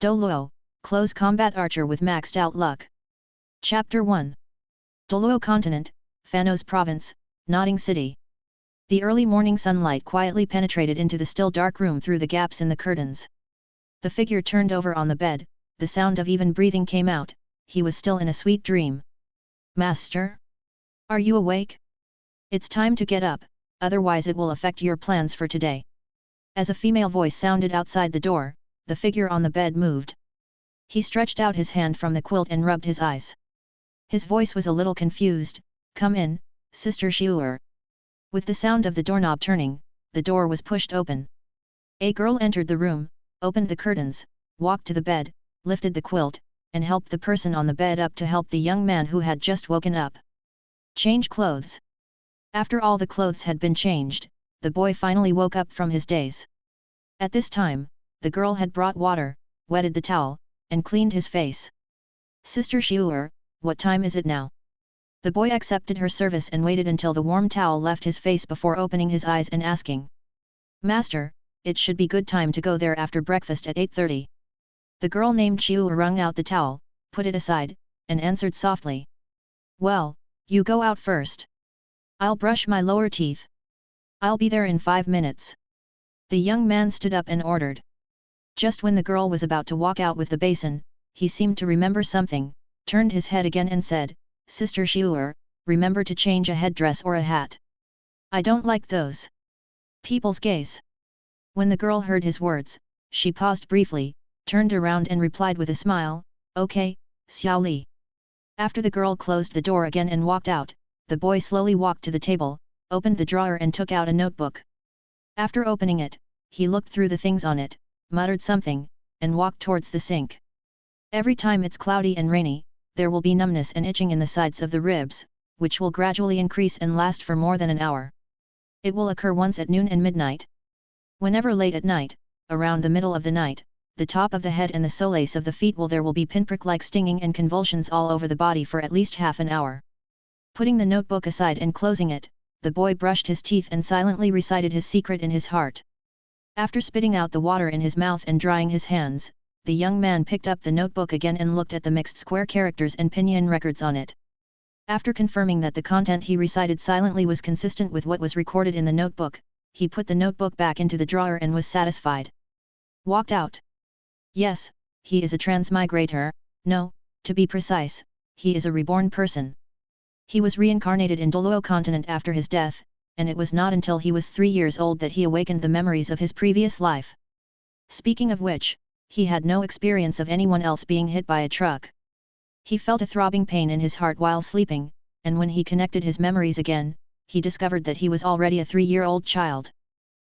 Douluo, Close Combat Archer with Maxed Out Luck. Chapter 1. Douluo Continent, Fanos Province, Nodding City. The early morning sunlight quietly penetrated into the still dark room through the gaps in the curtains. The figure turned over on the bed, the sound of even breathing came out. He was still in a sweet dream. Master? Are you awake? It's time to get up, otherwise it will affect your plans for today. As a female voice sounded outside the door, the figure on the bed moved. He stretched out his hand from the quilt and rubbed his eyes. His voice was a little confused. Come in, Sister Xiu'er. With the sound of the doorknob turning, the door was pushed open. A girl entered the room, opened the curtains, walked to the bed, lifted the quilt, and helped the person on the bed up to help the young man who had just woken up. Change clothes. After all the clothes had been changed, the boy finally woke up from his daze. At this time, the girl had brought water, wetted the towel, and cleaned his face. Sister Xiu'er, what time is it now? The boy accepted her service and waited until the warm towel left his face before opening his eyes and asking. Master, it should be good time to go there after breakfast at 8:30. The girl named Xiu'er wrung out the towel, put it aside, and answered softly. Well, you go out first. I'll brush my lower teeth. I'll be there in 5 minutes. The young man stood up and ordered. Just when the girl was about to walk out with the basin, he seemed to remember something, turned his head again and said, Sister Xiu'er, remember to change a headdress or a hat. I don't like those people's gaze. When the girl heard his words, she paused briefly, turned around and replied with a smile, Okay, Xiao Li. After the girl closed the door again and walked out, the boy slowly walked to the table, opened the drawer and took out a notebook. After opening it, he looked through the things on it, muttered something, and walked towards the sink. Every time it's cloudy and rainy, there will be numbness and itching in the sides of the ribs, which will gradually increase and last for more than an hour. It will occur once at noon and midnight. Whenever late at night, around the middle of the night, the top of the head and the soles of the feet there will be pinprick-like stinging and convulsions all over the body for at least half an hour. Putting the notebook aside and closing it, the boy brushed his teeth and silently recited his secret in his heart. After spitting out the water in his mouth and drying his hands, the young man picked up the notebook again and looked at the mixed square characters and pinyin records on it. After confirming that the content he recited silently was consistent with what was recorded in the notebook, he put the notebook back into the drawer and was satisfied. Walked out. Yes, he is a transmigrator. No, to be precise, he is a reborn person. He was reincarnated in Douluo continent after his death, and it was not until he was 3 years old that he awakened the memories of his previous life. Speaking of which, he had no experience of anyone else being hit by a truck. He felt a throbbing pain in his heart while sleeping, and when he connected his memories again, he discovered that he was already a 3-year-old child.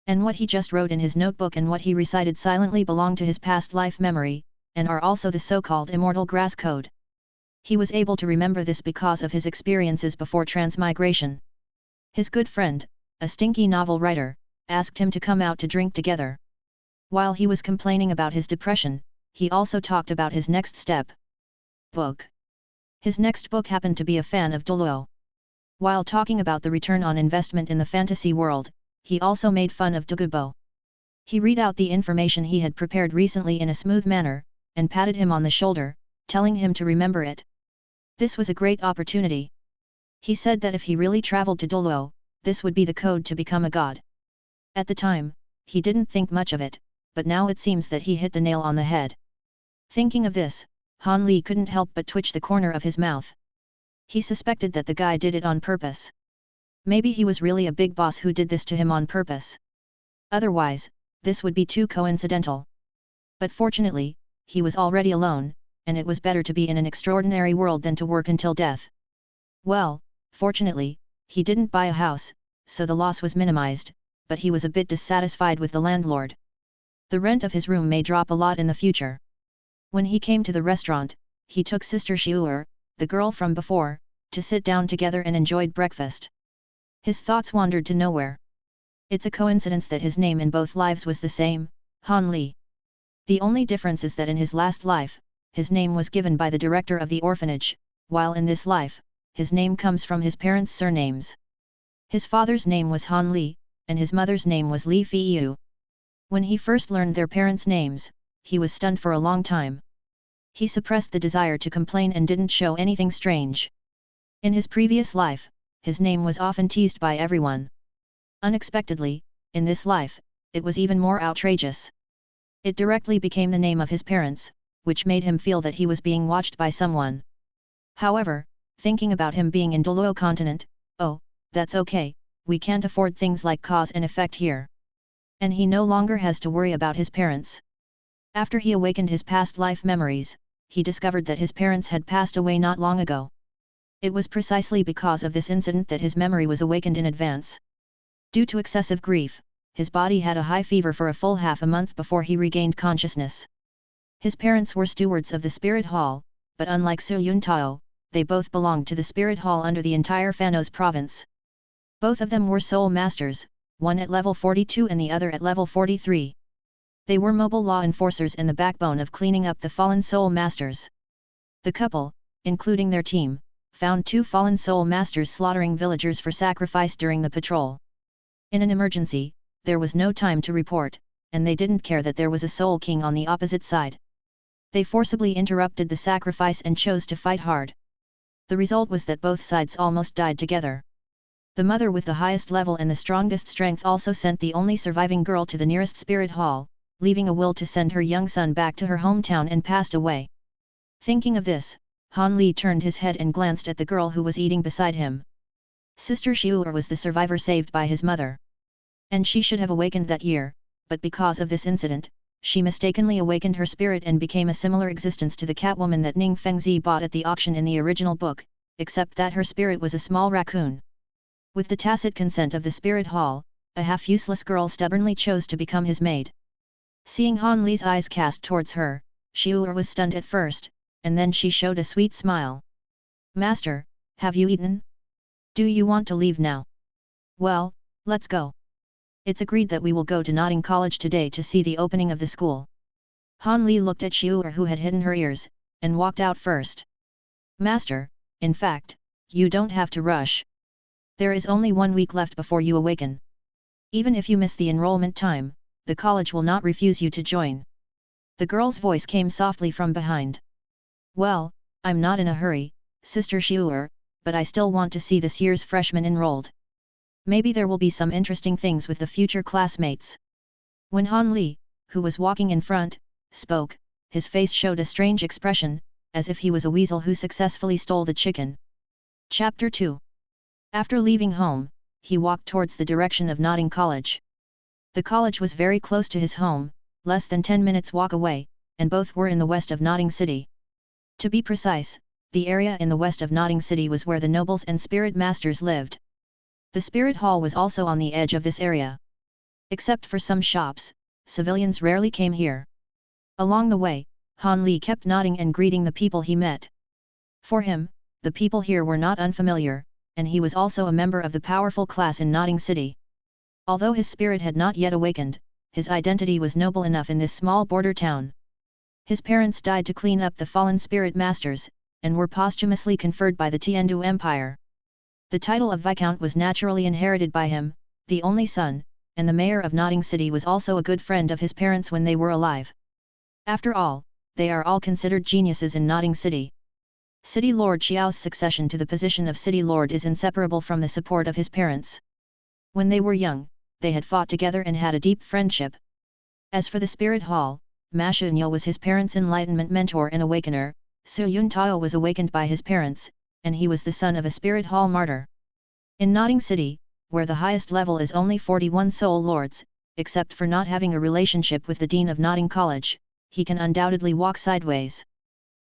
And what he just wrote in his notebook and what he recited silently belonged to his past life memory, and are also the so-called immortal grass code. He was able to remember this because of his experiences before transmigration. His good friend, a stinky novel writer, asked him to come out to drink together. While he was complaining about his depression, he also talked about his next step. Book. His next book happened to be a fan of Dulo. While talking about the return on investment in the fantasy world, he also made fun of Dugubo. He read out the information he had prepared recently in a smooth manner, and patted him on the shoulder, telling him to remember it. This was a great opportunity. He said that if he really traveled to Dulo, this would be the code to become a god. At the time, he didn't think much of it, but now it seems that he hit the nail on the head. Thinking of this, Han Li couldn't help but twitch the corner of his mouth. He suspected that the guy did it on purpose. Maybe he was really a big boss who did this to him on purpose. Otherwise, this would be too coincidental. But fortunately, he was already alone, and it was better to be in an extraordinary world than to work until death. Well, fortunately, he didn't buy a house, so the loss was minimized, but he was a bit dissatisfied with the landlord. The rent of his room may drop a lot in the future. When he came to the restaurant, he took Sister Xiu'er, the girl from before, to sit down together and enjoyed breakfast. His thoughts wandered to nowhere. It's a coincidence that his name in both lives was the same, Han Li. The only difference is that in his last life, his name was given by the director of the orphanage, while in this life, his name comes from his parents' surnames. His father's name was Han Li, and his mother's name was Li Feiyu. When he first learned their parents' names, he was stunned for a long time. He suppressed the desire to complain and didn't show anything strange. In his previous life, his name was often teased by everyone. Unexpectedly, in this life, it was even more outrageous. It directly became the name of his parents, which made him feel that he was being watched by someone. However, thinking about him being in Douluo continent, oh, that's okay, we can't afford things like cause and effect here. And he no longer has to worry about his parents. After he awakened his past life memories, he discovered that his parents had passed away not long ago. It was precisely because of this incident that his memory was awakened in advance. Due to excessive grief, his body had a high fever for a full half a month before he regained consciousness. His parents were stewards of the Spirit Hall, but unlike Su Yuntao, they both belonged to the Spirit Hall under the entire Fanos province. Both of them were soul masters, one at level 42 and the other at level 43. They were mobile law enforcers and the backbone of cleaning up the fallen soul masters. The couple, including their team, found 2 fallen soul masters slaughtering villagers for sacrifice during the patrol. In an emergency, there was no time to report, and they didn't care that there was a soul king on the opposite side. They forcibly interrupted the sacrifice and chose to fight hard. The result was that both sides almost died together. The mother with the highest level and the strongest strength also sent the only surviving girl to the nearest spirit hall, leaving a will to send her young son back to her hometown and passed away. Thinking of this, Han Li turned his head and glanced at the girl who was eating beside him. Sister Xiu'er was the survivor saved by his mother. And she should have awakened that year, but because of this incident, she mistakenly awakened her spirit and became a similar existence to the Catwoman that Ning Fengzi bought at the auction in the original book, except that her spirit was a small raccoon. With the tacit consent of the Spirit Hall, a half-useless girl stubbornly chose to become his maid. Seeing Han Li's eyes cast towards her, Xiu'er was stunned at first, and then she showed a sweet smile. "Master, have you eaten? Do you want to leave now? Well, let's go. It's agreed that we will go to Notting College today to see the opening of the school." Han Li looked at Xiu'er who had hidden her ears, and walked out first. "Master, in fact, you don't have to rush. There is only 1 week left before you awaken. Even if you miss the enrollment time, the college will not refuse you to join." The girl's voice came softly from behind. "Well, I'm not in a hurry, Sister Xiu'er, but I still want to see this year's freshmen enrolled. Maybe there will be some interesting things with the future classmates." When Han Li, who was walking in front, spoke, his face showed a strange expression, as if he was a weasel who successfully stole the chicken. Chapter 2. After leaving home, he walked towards the direction of Notting College. The college was very close to his home, less than 10 minutes walk away, and both were in the west of Notting City. To be precise, the area in the west of Notting City was where the nobles and spirit masters lived. The Spirit Hall was also on the edge of this area. Except for some shops, civilians rarely came here. Along the way, Han Li kept nodding and greeting the people he met. For him, the people here were not unfamiliar, and he was also a member of the powerful class in Notting City. Although his spirit had not yet awakened, his identity was noble enough in this small border town. His parents died to clean up the fallen spirit masters, and were posthumously conferred by the Tiandu Empire. The title of Viscount was naturally inherited by him, the only son, and the mayor of Notting City was also a good friend of his parents when they were alive. After all, they are all considered geniuses in Notting City. City Lord Xiao's succession to the position of City Lord is inseparable from the support of his parents. When they were young, they had fought together and had a deep friendship. As for the Spirit Hall, Ma Shunyo was his parents' enlightenment mentor and awakener, Su Yuntao was awakened by his parents, and he was the son of a Spirit Hall martyr. In Notting City, where the highest level is only 41 soul lords, except for not having a relationship with the Dean of Notting College, he can undoubtedly walk sideways.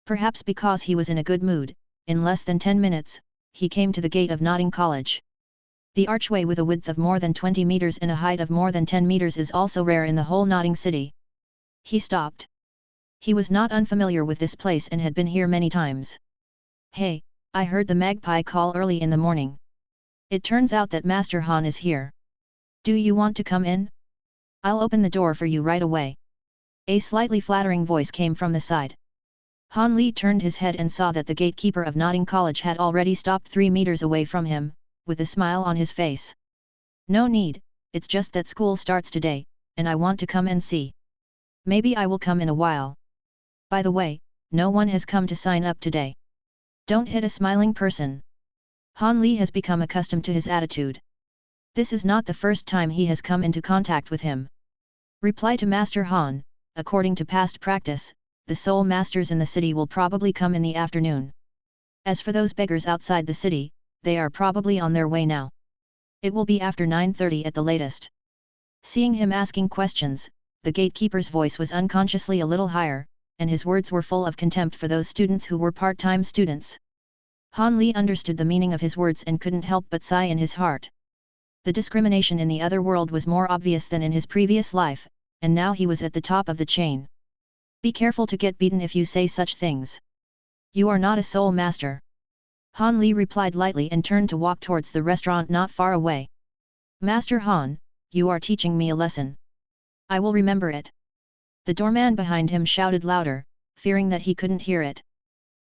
Perhaps because he was in a good mood, in less than 10 minutes, he came to the gate of Notting College. The archway with a width of more than 20 meters and a height of more than 10 meters is also rare in the whole Notting City. He stopped. He was not unfamiliar with this place and had been here many times. "Hey, I heard the magpie call early in the morning. It turns out that Master Han is here. Do you want to come in? I'll open the door for you right away." A slightly flattering voice came from the side. Han Li turned his head and saw that the gatekeeper of Notting College had already stopped 3 meters away from him, with a smile on his face. "No need, it's just that school starts today, and I want to come and see." Maybe I will come in a while. By the way, no one has come to sign up today. Don't hit a smiling person. Han Li has become accustomed to his attitude. This is not the first time he has come into contact with him. Reply to Master Han, according to past practice, the soul masters in the city will probably come in the afternoon. As for those beggars outside the city, they are probably on their way now. It will be after 9:30 at the latest. Seeing him asking questions, the gatekeeper's voice was unconsciously a little higher, and his words were full of contempt for those students who were part-time students. Han Li understood the meaning of his words and couldn't help but sigh in his heart. The discrimination in the other world was more obvious than in his previous life, and now he was at the top of the chain. Be careful to get beaten if you say such things. You are not a soul master. Han Li replied lightly and turned to walk towards the restaurant not far away. Master Han, you are teaching me a lesson. I will remember it. The doorman behind him shouted louder, fearing that he couldn't hear it.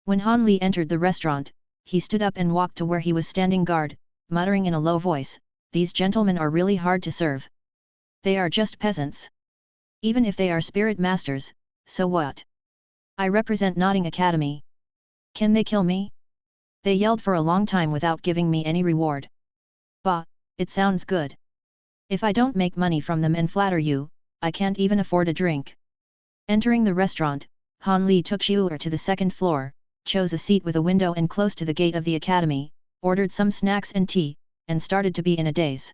When Han Li entered the restaurant, he stood up and walked to where he was standing guard, muttering in a low voice, "These gentlemen are really hard to serve. They are just peasants. Even if they are spirit masters, so what? I represent Notting Academy. Can they kill me?" They yelled for a long time without giving me any reward. Bah, it sounds good. If I don't make money from them and flatter you, I can't even afford a drink. Entering the restaurant, Han Li took Xiu'er to the second floor, chose a seat with a window and close to the gate of the academy, ordered some snacks and tea, and started to be in a daze.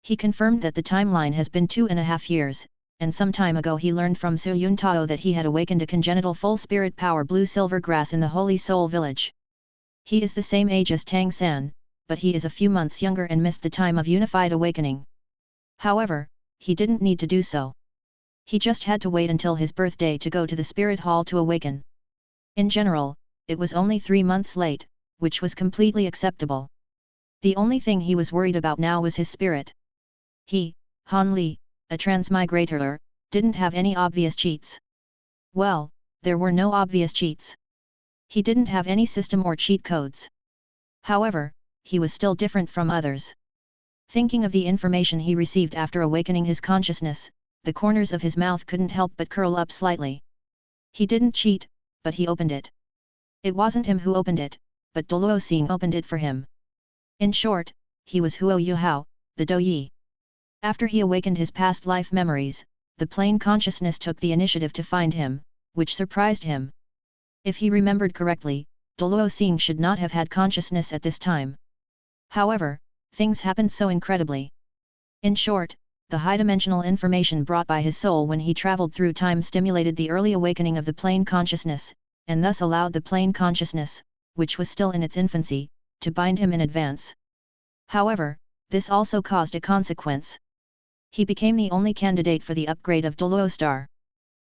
He confirmed that the timeline has been 2.5 years, and some time ago he learned from Su Yun Tao that he had awakened a congenital full spirit power blue-silver grass in the Holy Soul village. He is the same age as Tang San, but he is a few months younger and missed the time of unified awakening. However, he didn't need to do so. He just had to wait until his birthday to go to the spirit hall to awaken. In general, it was only 3 months late, which was completely acceptable. The only thing he was worried about now was his spirit. He, Han Li, a transmigrator, didn't have any obvious cheats. Well, there were no obvious cheats. He didn't have any system or cheat codes. However, he was still different from others. Thinking of the information he received after awakening his consciousness, the corners of his mouth couldn't help but curl up slightly. He didn't cheat, but he opened it. It wasn't him who opened it, but Dulo opened it for him. In short, he was Huo Yuhao, the Do Yi. After he awakened his past life memories, the plane consciousness took the initiative to find him, which surprised him. If he remembered correctly, Dulo should not have had consciousness at this time. However, things happened so incredibly. In short, the high-dimensional information brought by his soul when he traveled through time stimulated the early awakening of the plane consciousness, and thus allowed the plane consciousness, which was still in its infancy, to bind him in advance. However, this also caused a consequence. He became the only candidate for the upgrade of Dulo star.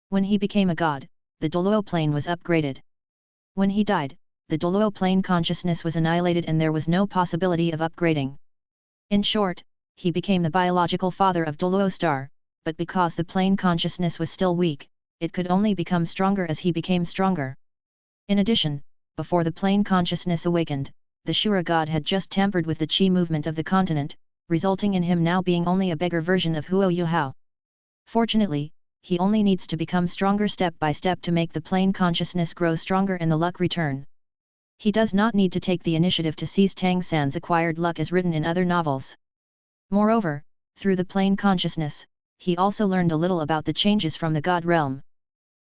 When he became a god, the Dulo plane was upgraded. When he died, the Dulo plane consciousness was annihilated and there was no possibility of upgrading. In short, he became the biological father of Dulo star, but because the plane consciousness was still weak, it could only become stronger as he became stronger. In addition, before the plane consciousness awakened, the Shura god had just tampered with the chi movement of the continent, resulting in him now being only a beggar version of Huo Yuhao. Fortunately, he only needs to become stronger step by step to make the plane consciousness grow stronger and the luck return. He does not need to take the initiative to seize Tang San's acquired luck as written in other novels. Moreover, through the plane consciousness, he also learned a little about the changes from the god realm.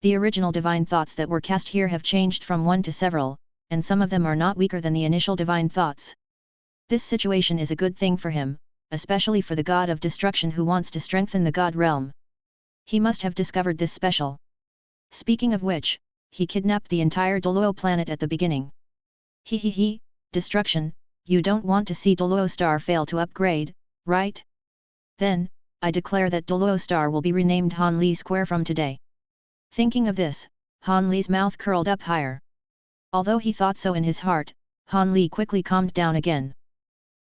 The original divine thoughts that were cast here have changed from one to several, and some of them are not weaker than the initial divine thoughts. This situation is a good thing for him, especially for the god of destruction who wants to strengthen the god realm. He must have discovered this special. Speaking of which, he kidnapped the entire Douluo planet at the beginning. Destruction, you don't want to see Dulo star fail to upgrade, right? Then, I declare that Dulo star will be renamed Han Li Square from today. Thinking of this, Han Li's mouth curled up higher. Although he thought so in his heart, Han Li quickly calmed down again.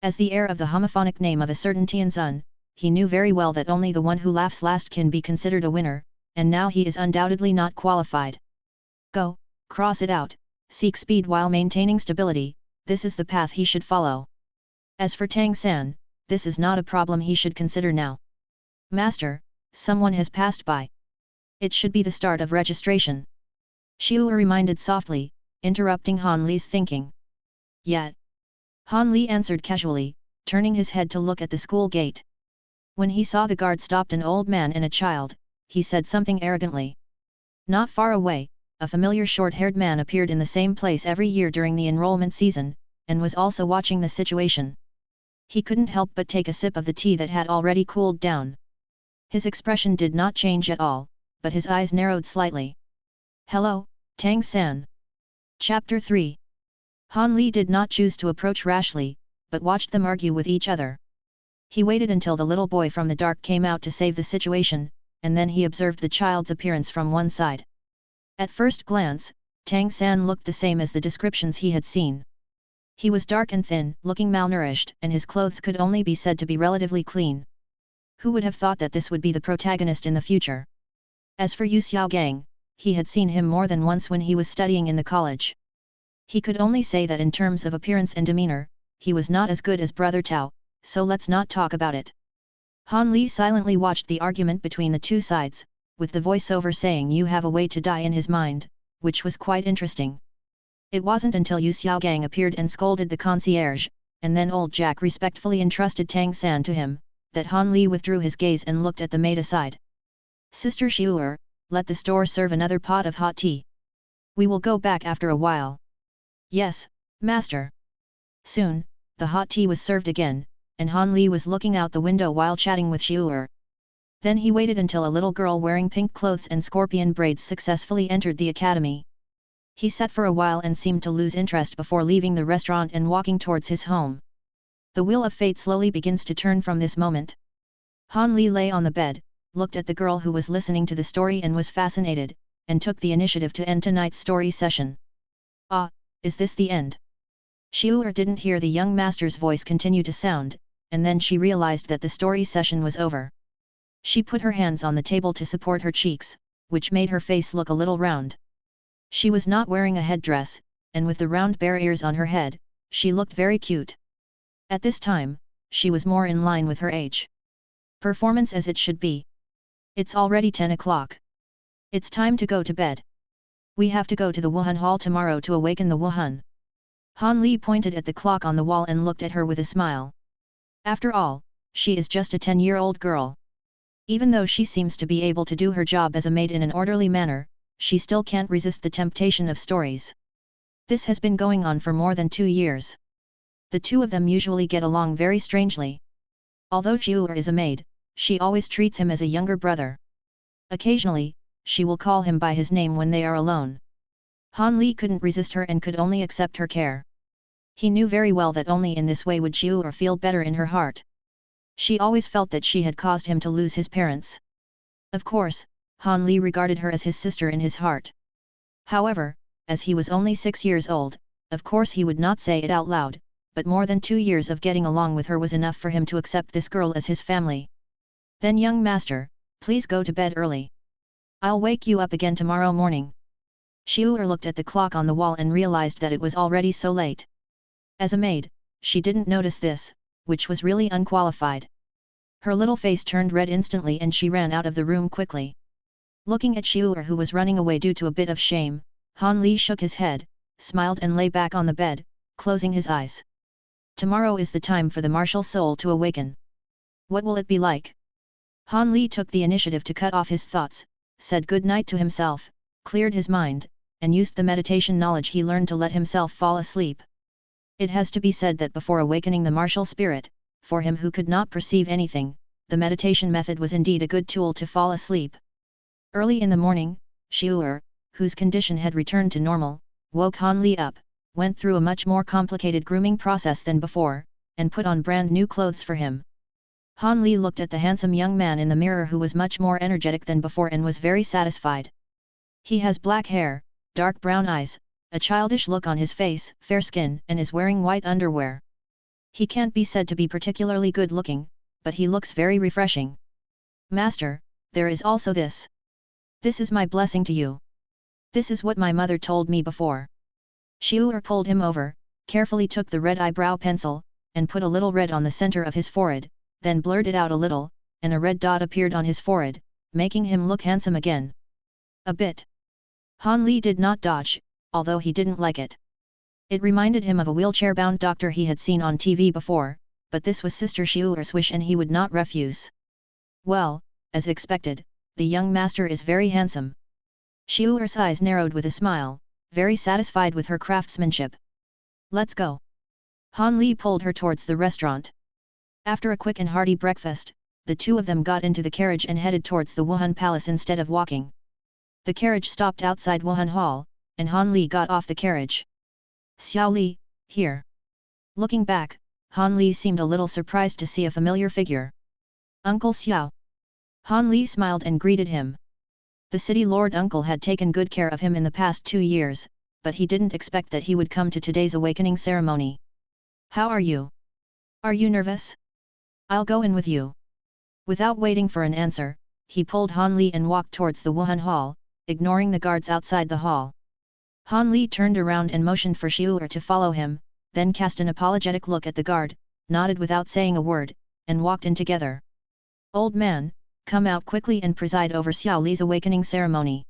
As the heir of the homophonic name of a certain Tianzun, he knew very well that only the one who laughs last can be considered a winner, and now he is undoubtedly not qualified. Go, cross it out, seek speed while maintaining stability, this is the path he should follow. As for Tang San, this is not a problem he should consider now. Master, someone has passed by. It should be the start of registration. Xiu reminded softly, interrupting Han Li's thinking. Yet. Han Li answered casually, turning his head to look at the school gate. When he saw the guard stopped an old man and a child, he said something arrogantly. Not far away, a familiar short-haired man appeared in the same place every year during the enrollment season, and was also watching the situation. He couldn't help but take a sip of the tea that had already cooled down. His expression did not change at all, but his eyes narrowed slightly. Hello, Tang San. Chapter 3. Han Li did not choose to approach rashly, but watched them argue with each other. He waited until the little boy from the dark came out to save the situation, and then he observed the child's appearance from one side. At first glance, Tang San looked the same as the descriptions he had seen. He was dark and thin, looking malnourished, and his clothes could only be said to be relatively clean. Who would have thought that this would be the protagonist in the future? As for Yu Xiaogang, he had seen him more than once when he was studying in the college. He could only say that in terms of appearance and demeanor, he was not as good as Brother Tao, so let's not talk about it. Han Li silently watched the argument between the two sides, with the voiceover saying you have a way to die in his mind, which was quite interesting. It wasn't until Yu Xiaogang appeared and scolded the concierge, and then old Jack respectfully entrusted Tang San to him, that Han Li withdrew his gaze and looked at the maid aside. Sister Xiu'er, let the store serve another pot of hot tea. We will go back after a while. Yes, master. Soon, the hot tea was served again, and Han Li was looking out the window while chatting with Xiu'er. Then he waited until a little girl wearing pink clothes and scorpion braids successfully entered the academy. He sat for a while and seemed to lose interest before leaving the restaurant and walking towards his home. The wheel of fate slowly begins to turn from this moment. Han Li lay on the bed, looked at the girl who was listening to the story and was fascinated, and took the initiative to end tonight's story session. Ah, is this the end? Xiu'er didn't hear the young master's voice continue to sound, and then she realized that the story session was over. She put her hands on the table to support her cheeks, which made her face look a little round. She was not wearing a headdress, and with the round bare ears on her head, she looked very cute. At this time, she was more in line with her age. Performance as it should be. It's already 10 o'clock. It's time to go to bed. We have to go to the Wuhan Hall tomorrow to awaken the Wuhan. Han Li pointed at the clock on the wall and looked at her with a smile. After all, she is just a 10-year-old girl. Even though she seems to be able to do her job as a maid in an orderly manner, she still can't resist the temptation of stories. This has been going on for more than 2 years. The two of them usually get along very strangely. Although Xiu'er is a maid, she always treats him as a younger brother. Occasionally, she will call him by his name when they are alone. Han Li couldn't resist her and could only accept her care. He knew very well that only in this way would Xiu'er feel better in her heart. She always felt that she had caused him to lose his parents. Of course, Han Li regarded her as his sister in his heart. However, as he was only 6 years old, of course he would not say it out loud, but more than 2 years of getting along with her was enough for him to accept this girl as his family. Then young master, please go to bed early. I'll wake you up again tomorrow morning. Xiu'er looked at the clock on the wall and realized that it was already so late. As a maid, she didn't notice this, which was really unqualified. Her little face turned red instantly and she ran out of the room quickly. Looking at Xiu'er who was running away due to a bit of shame, Han Li shook his head, smiled and lay back on the bed, closing his eyes. Tomorrow is the time for the martial soul to awaken. What will it be like? Han Li took the initiative to cut off his thoughts, said good night to himself, cleared his mind, and used the meditation knowledge he learned to let himself fall asleep. It has to be said that before awakening the martial spirit, for him who could not perceive anything, the meditation method was indeed a good tool to fall asleep. Early in the morning, Xiu'er, whose condition had returned to normal, woke Han Li up, went through a much more complicated grooming process than before, and put on brand new clothes for him. Han Li looked at the handsome young man in the mirror who was much more energetic than before and was very satisfied. He has black hair, dark brown eyes, a childish look on his face, fair skin, and is wearing white underwear. He can't be said to be particularly good looking, but he looks very refreshing. Master, there is also this. This is my blessing to you. This is what my mother told me before. Xiu'er pulled him over, carefully took the red eyebrow pencil, and put a little red on the center of his forehead, then blurred it out a little, and a red dot appeared on his forehead, making him look handsome again. A bit. Han Li did not dodge, although he didn't like it. It reminded him of a wheelchair-bound doctor he had seen on TV before, but this was Sister Xiu'er's wish and he would not refuse. Well, as expected, the young master is very handsome. Xiu'er's eyes narrowed with a smile, very satisfied with her craftsmanship. Let's go. Han Li pulled her towards the restaurant. After a quick and hearty breakfast, the two of them got into the carriage and headed towards the Wuhan Palace instead of walking. The carriage stopped outside Wuhan Hall, and Han Li got off the carriage. Xiao Li, here. Looking back, Han Li seemed a little surprised to see a familiar figure. Uncle Xiao. Han Li smiled and greeted him. The city lord uncle had taken good care of him in the past 2 years, but he didn't expect that he would come to today's awakening ceremony. How are you? Are you nervous? I'll go in with you. Without waiting for an answer, he pulled Han Li and walked towards the Wuhan Hall, ignoring the guards outside the hall. Han Li turned around and motioned for Xiu'er to follow him, then cast an apologetic look at the guard, nodded without saying a word, and walked in together. Old man, come out quickly and preside over Xiao Li's awakening ceremony.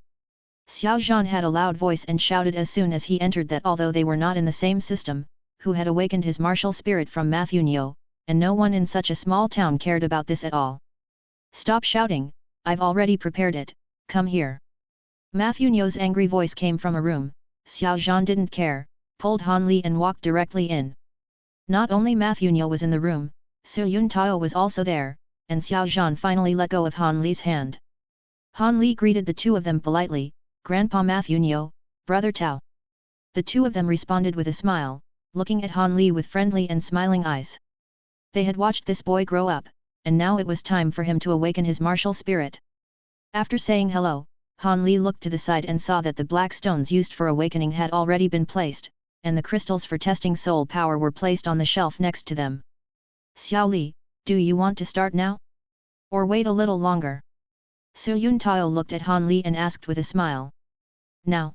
Xiao Zhan had a loud voice and shouted as soon as he entered that although they were not in the same system, who had awakened his martial spirit from Mathunyo, and no one in such a small town cared about this at all. Stop shouting, I've already prepared it, come here. Mathunyo's angry voice came from a room. Xiao Zhan didn't care, pulled Han Li and walked directly in. Not only Mathunyo was in the room, Su Yuntao was also there, and Xiao Zhan finally let go of Han Li's hand. Han Li greeted the two of them politely, Grandpa Mathunyo, Brother Tao. The two of them responded with a smile, looking at Han Li with friendly and smiling eyes. They had watched this boy grow up, and now it was time for him to awaken his martial spirit. After saying hello, Han Li looked to the side and saw that the black stones used for awakening had already been placed, and the crystals for testing soul power were placed on the shelf next to them. Xiao Li, do you want to start now? Or wait a little longer? Su Yuntao looked at Han Li and asked with a smile. Now.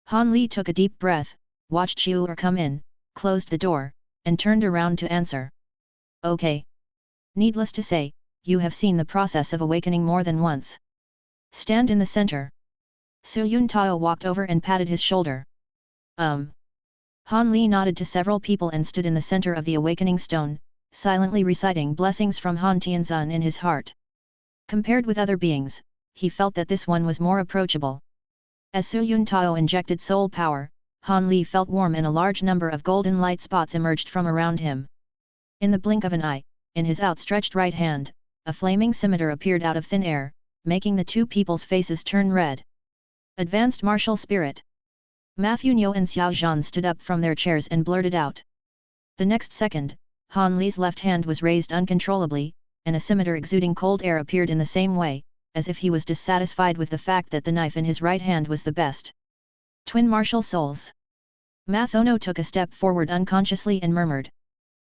Han Li took a deep breath, watched Xiu'er come in, closed the door, and turned around to answer. Okay. Needless to say, you have seen the process of awakening more than once. Stand in the center. Su Yuntao walked over and patted his shoulder. Han Li nodded to several people and stood in the center of the awakening stone, silently reciting blessings from Han Tianzan in his heart. Compared with other beings, he felt that this one was more approachable. As Su Yuntao injected soul power, Han Li felt warm and a large number of golden light spots emerged from around him. In the blink of an eye, in his outstretched right hand, a flaming scimitar appeared out of thin air, making the two people's faces turn red. Advanced martial spirit. Mathunyo and Xiao Zhan stood up from their chairs and blurted out. The next second, Han Li's left hand was raised uncontrollably, and a scimitar exuding cold air appeared in the same way, as if he was dissatisfied with the fact that the knife in his right hand was the best. Twin martial souls. Mathono took a step forward unconsciously and murmured.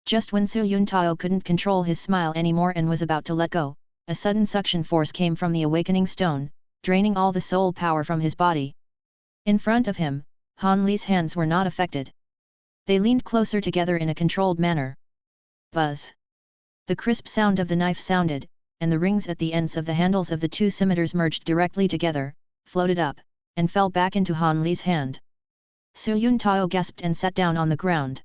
Just when Su Yuntao couldn't control his smile anymore and was about to let go, a sudden suction force came from the awakening stone, draining all the soul power from his body. In front of him, Han Li's hands were not affected. They leaned closer together in a controlled manner. Buzz. The crisp sound of the knife sounded, and the rings at the ends of the handles of the two scimitars merged directly together, floated up, and fell back into Han Li's hand. Su Yuntao gasped and sat down on the ground.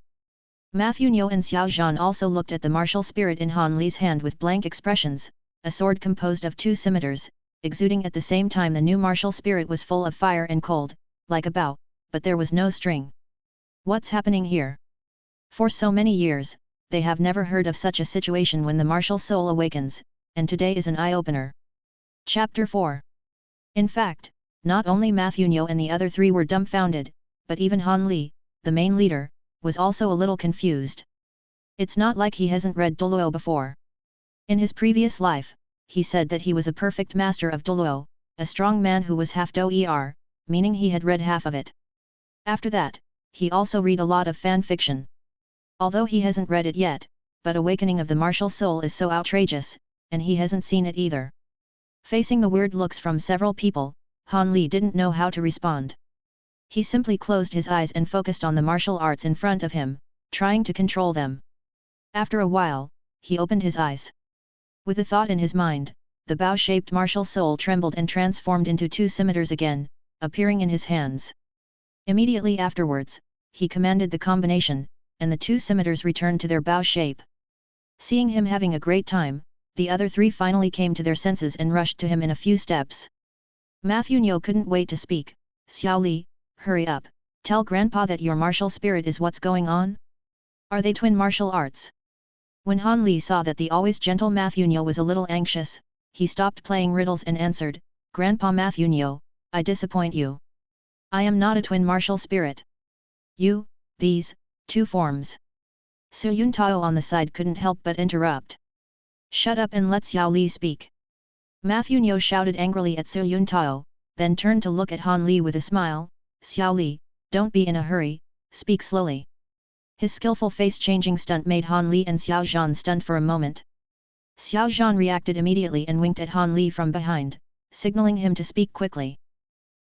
Mathunyo and Xiao Zhan also looked at the martial spirit in Han Li's hand with blank expressions. A sword composed of two scimitars, exuding at the same time the new martial spirit was full of fire and cold, like a bow, but there was no string. What's happening here? For so many years, they have never heard of such a situation when the martial soul awakens, and today is an eye-opener. Chapter 4. In fact, not only Mathunyo and the other three were dumbfounded, but even Han Li, the main leader, was also a little confused. It's not like he hasn't read Dulo before. In his previous life, he said that he was a perfect master of Dulo, a strong man who was half doer, meaning he had read half of it. After that, he also read a lot of fan fiction. Although he hasn't read it yet, but Awakening of the Martial Soul is so outrageous, and he hasn't seen it either. Facing the weird looks from several people, Han Li didn't know how to respond. He simply closed his eyes and focused on the martial arts in front of him, trying to control them. After a while, he opened his eyes. With a thought in his mind, the bow-shaped martial soul trembled and transformed into 2 scimitars again, appearing in his hands. Immediately afterwards, he commanded the combination, and the 2 scimitars returned to their bow shape. Seeing him having a great time, the other 3 finally came to their senses and rushed to him in a few steps. Matthew Nyo couldn't wait to speak. Xiao Li, hurry up, tell Grandpa that your martial spirit is what's going on? Are they twin martial arts? When Han Li saw that the always gentle Matthew Nyo was a little anxious, he stopped playing riddles and answered, Grandpa Matthew Nyo, I disappoint you. I am not a twin martial spirit. These, 2 forms. Su Yun Tao on the side couldn't help but interrupt. Shut up and let Xiao Li speak. Matthew Nyo shouted angrily at Su Yun Tao, then turned to look at Han Li with a smile, Xiao Li, don't be in a hurry, speak slowly. His skillful face-changing stunt made Han Li and Xiao Zhan stunned for a moment. Xiao Zhan reacted immediately and winked at Han Li from behind, signaling him to speak quickly.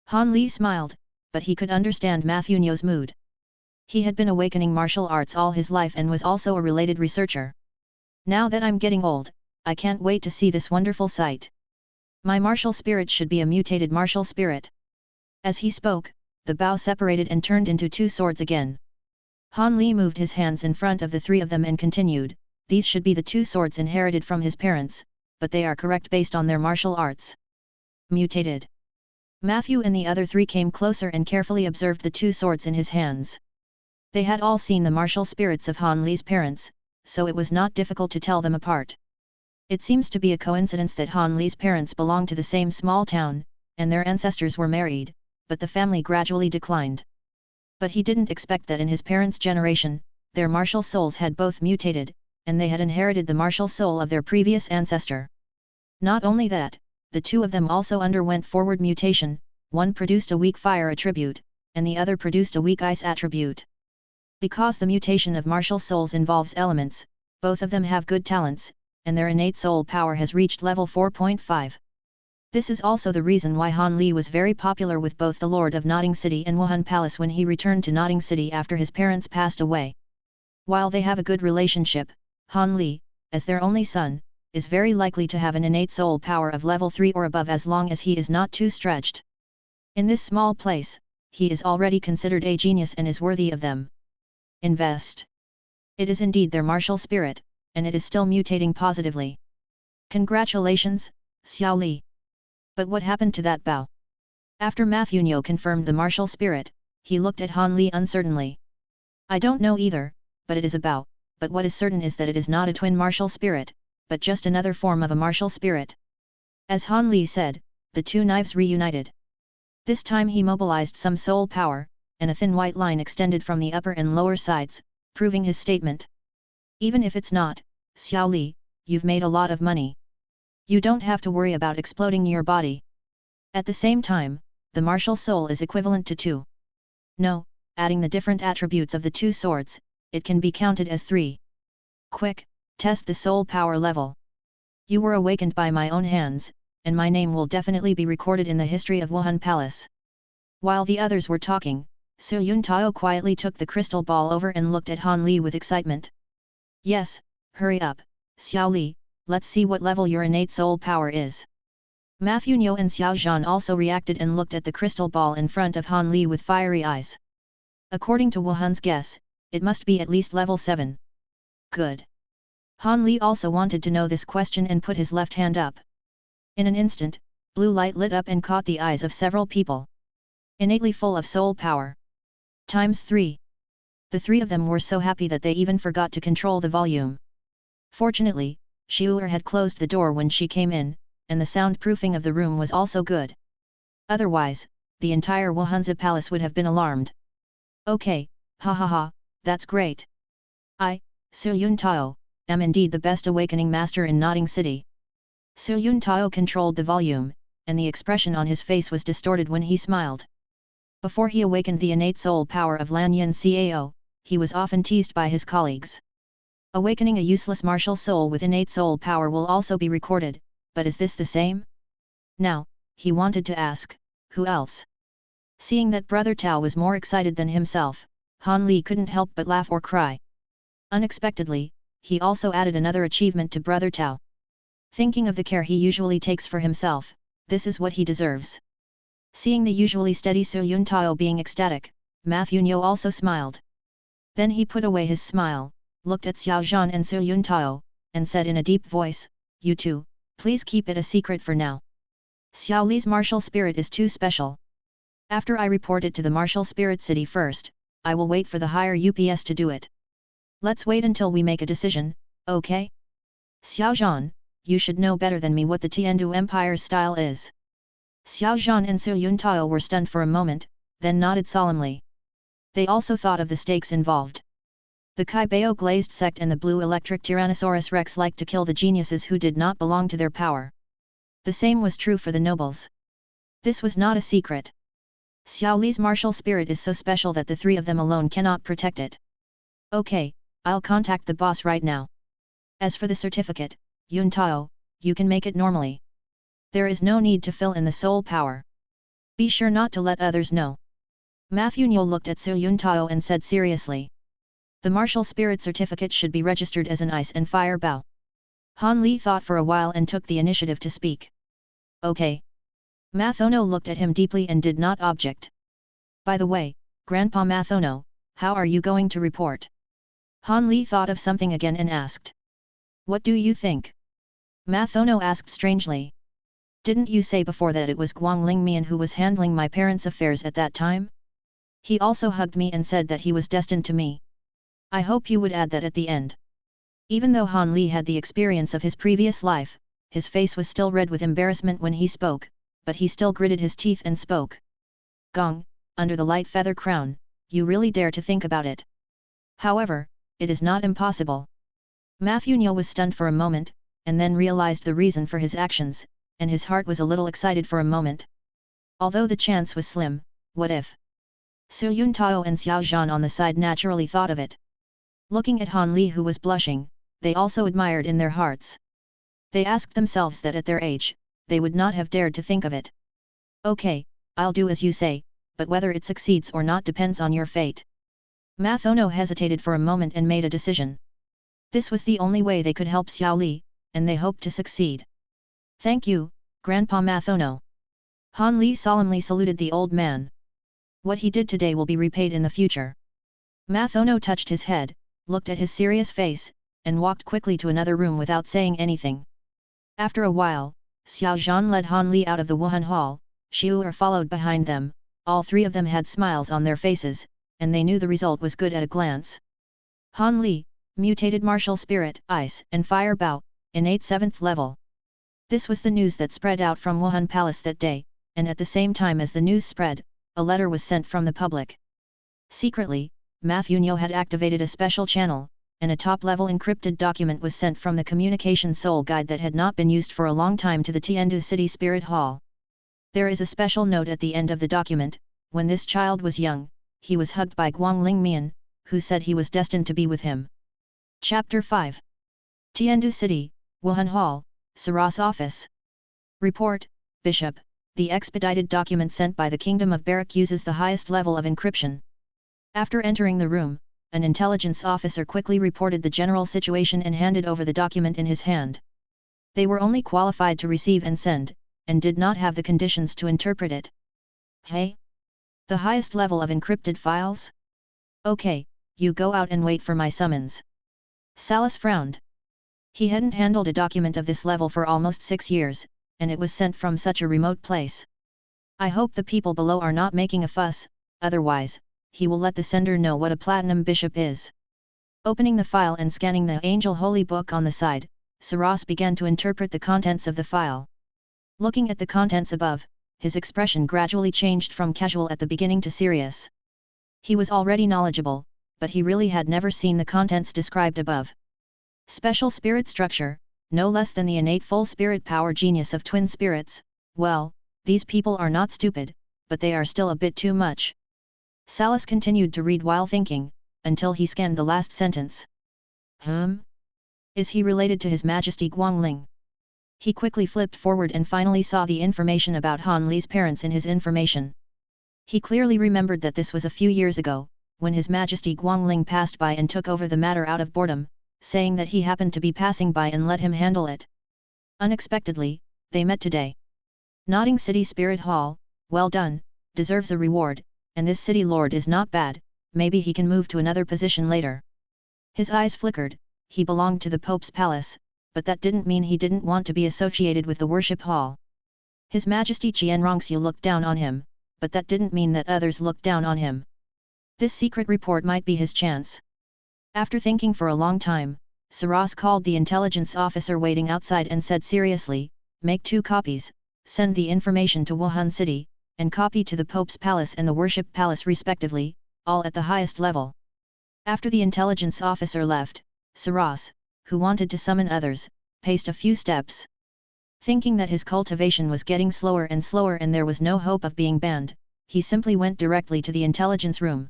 Han Li smiled, but he could understand Matthew Nyo's mood. He had been awakening martial arts all his life and was also a related researcher. Now that I'm getting old, I can't wait to see this wonderful sight. My martial spirit should be a mutated martial spirit. As he spoke, the bow separated and turned into 2 swords again. Han Li moved his hands in front of the 3 of them and continued, these should be the 2 swords inherited from his parents, but they are correct based on their martial arts. Mutated. Matthew and the other 3 came closer and carefully observed the 2 swords in his hands. They had all seen the martial spirits of Han Li's parents, so it was not difficult to tell them apart. It seems to be a coincidence that Han Li's parents belonged to the same small town, and their ancestors were married, but the family gradually declined. But he didn't expect that in his parents' generation, their martial souls had both mutated, and they had inherited the martial soul of their previous ancestor. Not only that, the 2 of them also underwent forward mutation, one produced a weak fire attribute, and the other produced a weak ice attribute. Because the mutation of martial souls involves elements, both of them have good talents, and their innate soul power has reached level 4.5. This is also the reason why Han Li was very popular with both the Lord of Nodding City and Wuhan Palace when he returned to Nodding City after his parents passed away. While they have a good relationship, Han Li, as their only son, is very likely to have an innate soul power of level 3 or above as long as he is not too stretched. In this small place, he is already considered a genius and is worthy of them. Invest. It is indeed their martial spirit, and it is still mutating positively. Congratulations, Xiao Li. But what happened to that bow? After Matthew Nyo confirmed the martial spirit, he looked at Han Li uncertainly. I don't know either, but it is a bow, but what is certain is that it is not a twin martial spirit, but just another form of a martial spirit. As Han Li said, the 2 knives reunited. This time he mobilized some soul power, and a thin white line extended from the upper and lower sides, proving his statement. Even if it's not, Xiao Li, you've made a lot of money. You don't have to worry about exploding your body. At the same time, the martial soul is equivalent to 2. No, adding the different attributes of the 2 swords, it can be counted as 3. Quick, test the soul power level. You were awakened by my own hands, and my name will definitely be recorded in the history of Wuhan Palace. While the others were talking, Su Yun Tao quietly took the crystal ball over and looked at Han Li with excitement. Yes, hurry up, Xiao Li, let's see what level your innate soul power is. Matthew Nyo and Xiao Zhan also reacted and looked at the crystal ball in front of Han Li with fiery eyes. According to Wuhan's guess, it must be at least level 7. Good. Han Li also wanted to know this question and put his left hand up. In an instant, blue light lit up and caught the eyes of several people. Innately full of soul power. Times 3. The 3 of them were so happy that they even forgot to control the volume. Fortunately, Xiu'er had closed the door when she came in, and the soundproofing of the room was also good. Otherwise, the entire Wuhanzi palace would have been alarmed. Okay, ha ha ha, that's great. I, Su Yun Tao, am indeed the best awakening master in Nodding City. Su Yun Tao controlled the volume, and the expression on his face was distorted when he smiled. Before he awakened the innate soul power of Lanyan Cao, he was often teased by his colleagues. Awakening a useless martial soul with innate soul power will also be recorded, but is this the same? Now, he wanted to ask, who else? Seeing that Brother Tao was more excited than himself, Han Li couldn't help but laugh or cry. Unexpectedly, he also added another achievement to Brother Tao. Thinking of the care he usually takes for himself, this is what he deserves. Seeing the usually steady Su Yuntao being ecstatic, Matthew Nyo also smiled. Then he put away his smile, looked at Xiao Zhan and Su Yuntao, and said in a deep voice, "You two, please keep it a secret for now. Xiao Li's martial spirit is too special. After I report it to the martial spirit city first, I will wait for the higher UPS to do it. Let's wait until we make a decision, okay? Xiao Zhan, you should know better than me what the Tiandu Empire's style is." Xiao Zhan and Su Yuntao were stunned for a moment, then nodded solemnly. They also thought of the stakes involved. The Kaibao glazed sect and the blue electric Tyrannosaurus Rex liked to kill the geniuses who did not belong to their power. The same was true for the nobles. This was not a secret. Xiao Li's martial spirit is so special that the three of them alone cannot protect it. Okay, I'll contact the boss right now. As for the certificate, Yuntao, you can make it normally. There is no need to fill in the soul power. Be sure not to let others know. Matthew Nyo looked at Su Yuntao and said seriously. The martial spirit certificate should be registered as an ice and fire bow. Han Li thought for a while and took the initiative to speak. Okay. Mathono looked at him deeply and did not object. By the way, Grandpa Mathono, how are you going to report? Han Li thought of something again and asked. What do you think? Mathono asked strangely. Didn't you say before that it was Guangling Mian who was handling my parents' affairs at that time? He also hugged me and said that he was destined to me. I hope you would add that at the end. Even though Han Li had the experience of his previous life, his face was still red with embarrassment when he spoke, but he still gritted his teeth and spoke. Gong, under the light feather crown, you really dare to think about it. However, it is not impossible. Matthew Nyo was stunned for a moment, and then realized the reason for his actions, and his heart was a little excited for a moment. Although the chance was slim, what if? Su Yuntao and Xiao Zhan on the side naturally thought of it. Looking at Han Li who was blushing, they also admired in their hearts. They asked themselves that at their age, they would not have dared to think of it. Okay, I'll do as you say, but whether it succeeds or not depends on your fate. Mathono hesitated for a moment and made a decision. This was the only way they could help Xiao Li, and they hoped to succeed. Thank you, Grandpa Mathono. Han Li solemnly saluted the old man. What he did today will be repaid in the future. Mathono touched his head, looked at his serious face, and walked quickly to another room without saying anything. After a while, Xiao Zhan led Han Li out of the Wuhan Hall, Xiu'er followed behind them. All three of them had smiles on their faces, and they knew the result was good at a glance. Han Li, mutated martial spirit, ice and fire bow, innate 7th level. This was the news that spread out from Wuhan Palace that day, and at the same time as the news spread, a letter was sent from the public. Secretly, Matthew Nyo had activated a special channel, and a top-level encrypted document was sent from the Communication Soul Guide that had not been used for a long time to the Tiandu City Spirit Hall. There is a special note at the end of the document. When this child was young, he was hugged by Guangling Mian, who said he was destined to be with him. Chapter 5. Tiandu City, Wuhan Hall, Saras Office. Report, Bishop, the expedited document sent by the Kingdom of Barak uses the highest level of encryption. After entering the room, an intelligence officer quickly reported the general situation and handed over the document in his hand. They were only qualified to receive and send, and did not have the conditions to interpret it. Hey? The highest level of encrypted files? Okay, you go out and wait for my summons. Salas frowned. He hadn't handled a document of this level for almost 6 years, and it was sent from such a remote place. I hope the people below are not making a fuss, otherwise, he will let the sender know what a platinum bishop is. Opening the file and scanning the Angel Holy Book on the side, Saras began to interpret the contents of the file. Looking at the contents above, his expression gradually changed from casual at the beginning to serious. He was already knowledgeable, but he really had never seen the contents described above. Special spirit structure, no less than the innate full spirit power genius of twin spirits. Well, these people are not stupid, but they are still a bit too much. Salas continued to read while thinking, until he scanned the last sentence. Is he related to His Majesty Guangling? He quickly flipped forward and finally saw the information about Han Li's parents in his information. He clearly remembered that this was a few years ago, when His Majesty Guangling passed by and took over the matter out of boredom, saying that he happened to be passing by and let him handle it. Unexpectedly, they met today. Nodding City Spirit Hall, well done, deserves a reward, and this city lord is not bad, maybe he can move to another position later. His eyes flickered, he belonged to the Pope's palace, but that didn't mean he didn't want to be associated with the worship hall. His Majesty Qianrongxiu looked down on him, but that didn't mean that others looked down on him. This secret report might be his chance. After thinking for a long time, Saras called the intelligence officer waiting outside and said seriously, "Make 2 copies, send the information to Wuhan City, and copy to the Pope's palace and the worship palace respectively, all at the highest level." After the intelligence officer left, Saras, who wanted to summon others, paced a few steps. Thinking that his cultivation was getting slower and slower and there was no hope of being banned, he simply went directly to the intelligence room.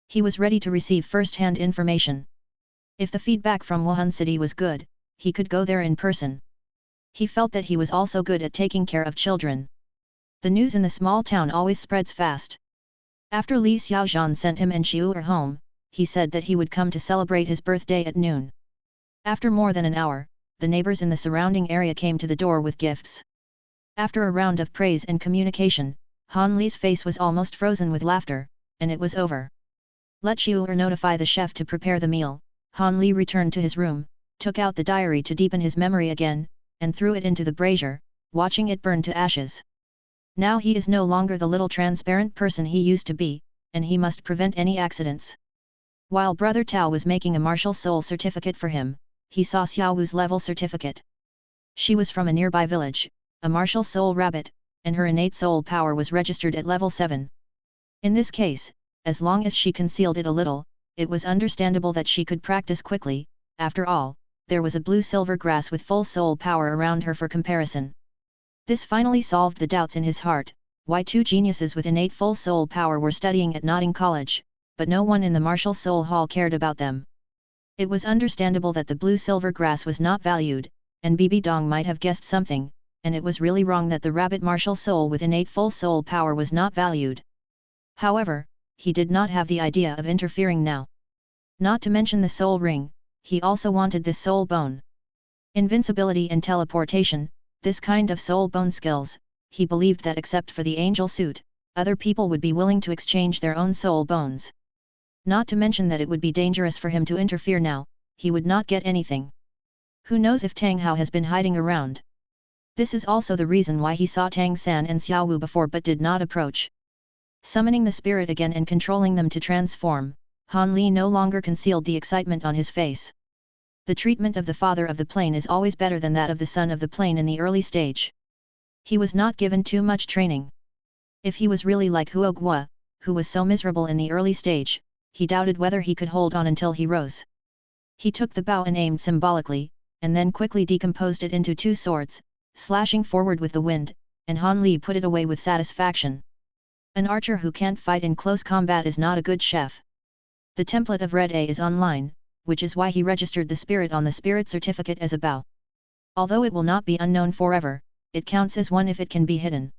He was ready to receive first-hand information. If the feedback from Wuhan City was good, he could go there in person. He felt that he was also good at taking care of children. The news in the small town always spreads fast. After Li Xiaozhan sent him and Xiu'er home, he said that he would come to celebrate his birthday at noon. After more than an hour, the neighbors in the surrounding area came to the door with gifts. After a round of praise and communication, Han Li's face was almost frozen with laughter, and it was over. Let Xiu'er notify the chef to prepare the meal. Han Li returned to his room, took out the diary to deepen his memory again, and threw it into the brazier, watching it burn to ashes. Now he is no longer the little transparent person he used to be, and he must prevent any accidents. While Brother Tao was making a martial soul certificate for him, he saw Xiaowu's level certificate. She was from a nearby village, a martial soul rabbit, and her innate soul power was registered at level 7. In this case, as long as she concealed it a little, it was understandable that she could practice quickly. After all, there was a blue-silver grass with full soul power around her for comparison. This finally solved the doubts in his heart, why 2 geniuses with innate full soul power were studying at Notting College, but no one in the martial soul hall cared about them. It was understandable that the blue-silver grass was not valued, and Bibi Dong might have guessed something, and it was really wrong that the rabbit martial soul with innate full soul power was not valued. However, he did not have the idea of interfering now. Not to mention the soul ring, he also wanted this soul bone. Invincibility and teleportation, this kind of soul bone skills, he believed that except for the angel suit, other people would be willing to exchange their own soul bones. Not to mention that it would be dangerous for him to interfere now, he would not get anything. Who knows if Tang Hao has been hiding around? This is also the reason why he saw Tang San and Xiaowu before but did not approach. Summoning the spirit again and controlling them to transform, Han Li no longer concealed the excitement on his face. The treatment of the father of the plane is always better than that of the son of the plane in the early stage. He was not given too much training. If he was really like Huo Guo, who was so miserable in the early stage, he doubted whether he could hold on until he rose. He took the bow and aimed symbolically, and then quickly decomposed it into 2 swords, slashing forward with the wind, and Han Li put it away with satisfaction. An archer who can't fight in close combat is not a good chef. The template of Red A is online, which is why he registered the spirit on the spirit certificate as a bow. Although it will not be unknown forever, it counts as one if it can be hidden.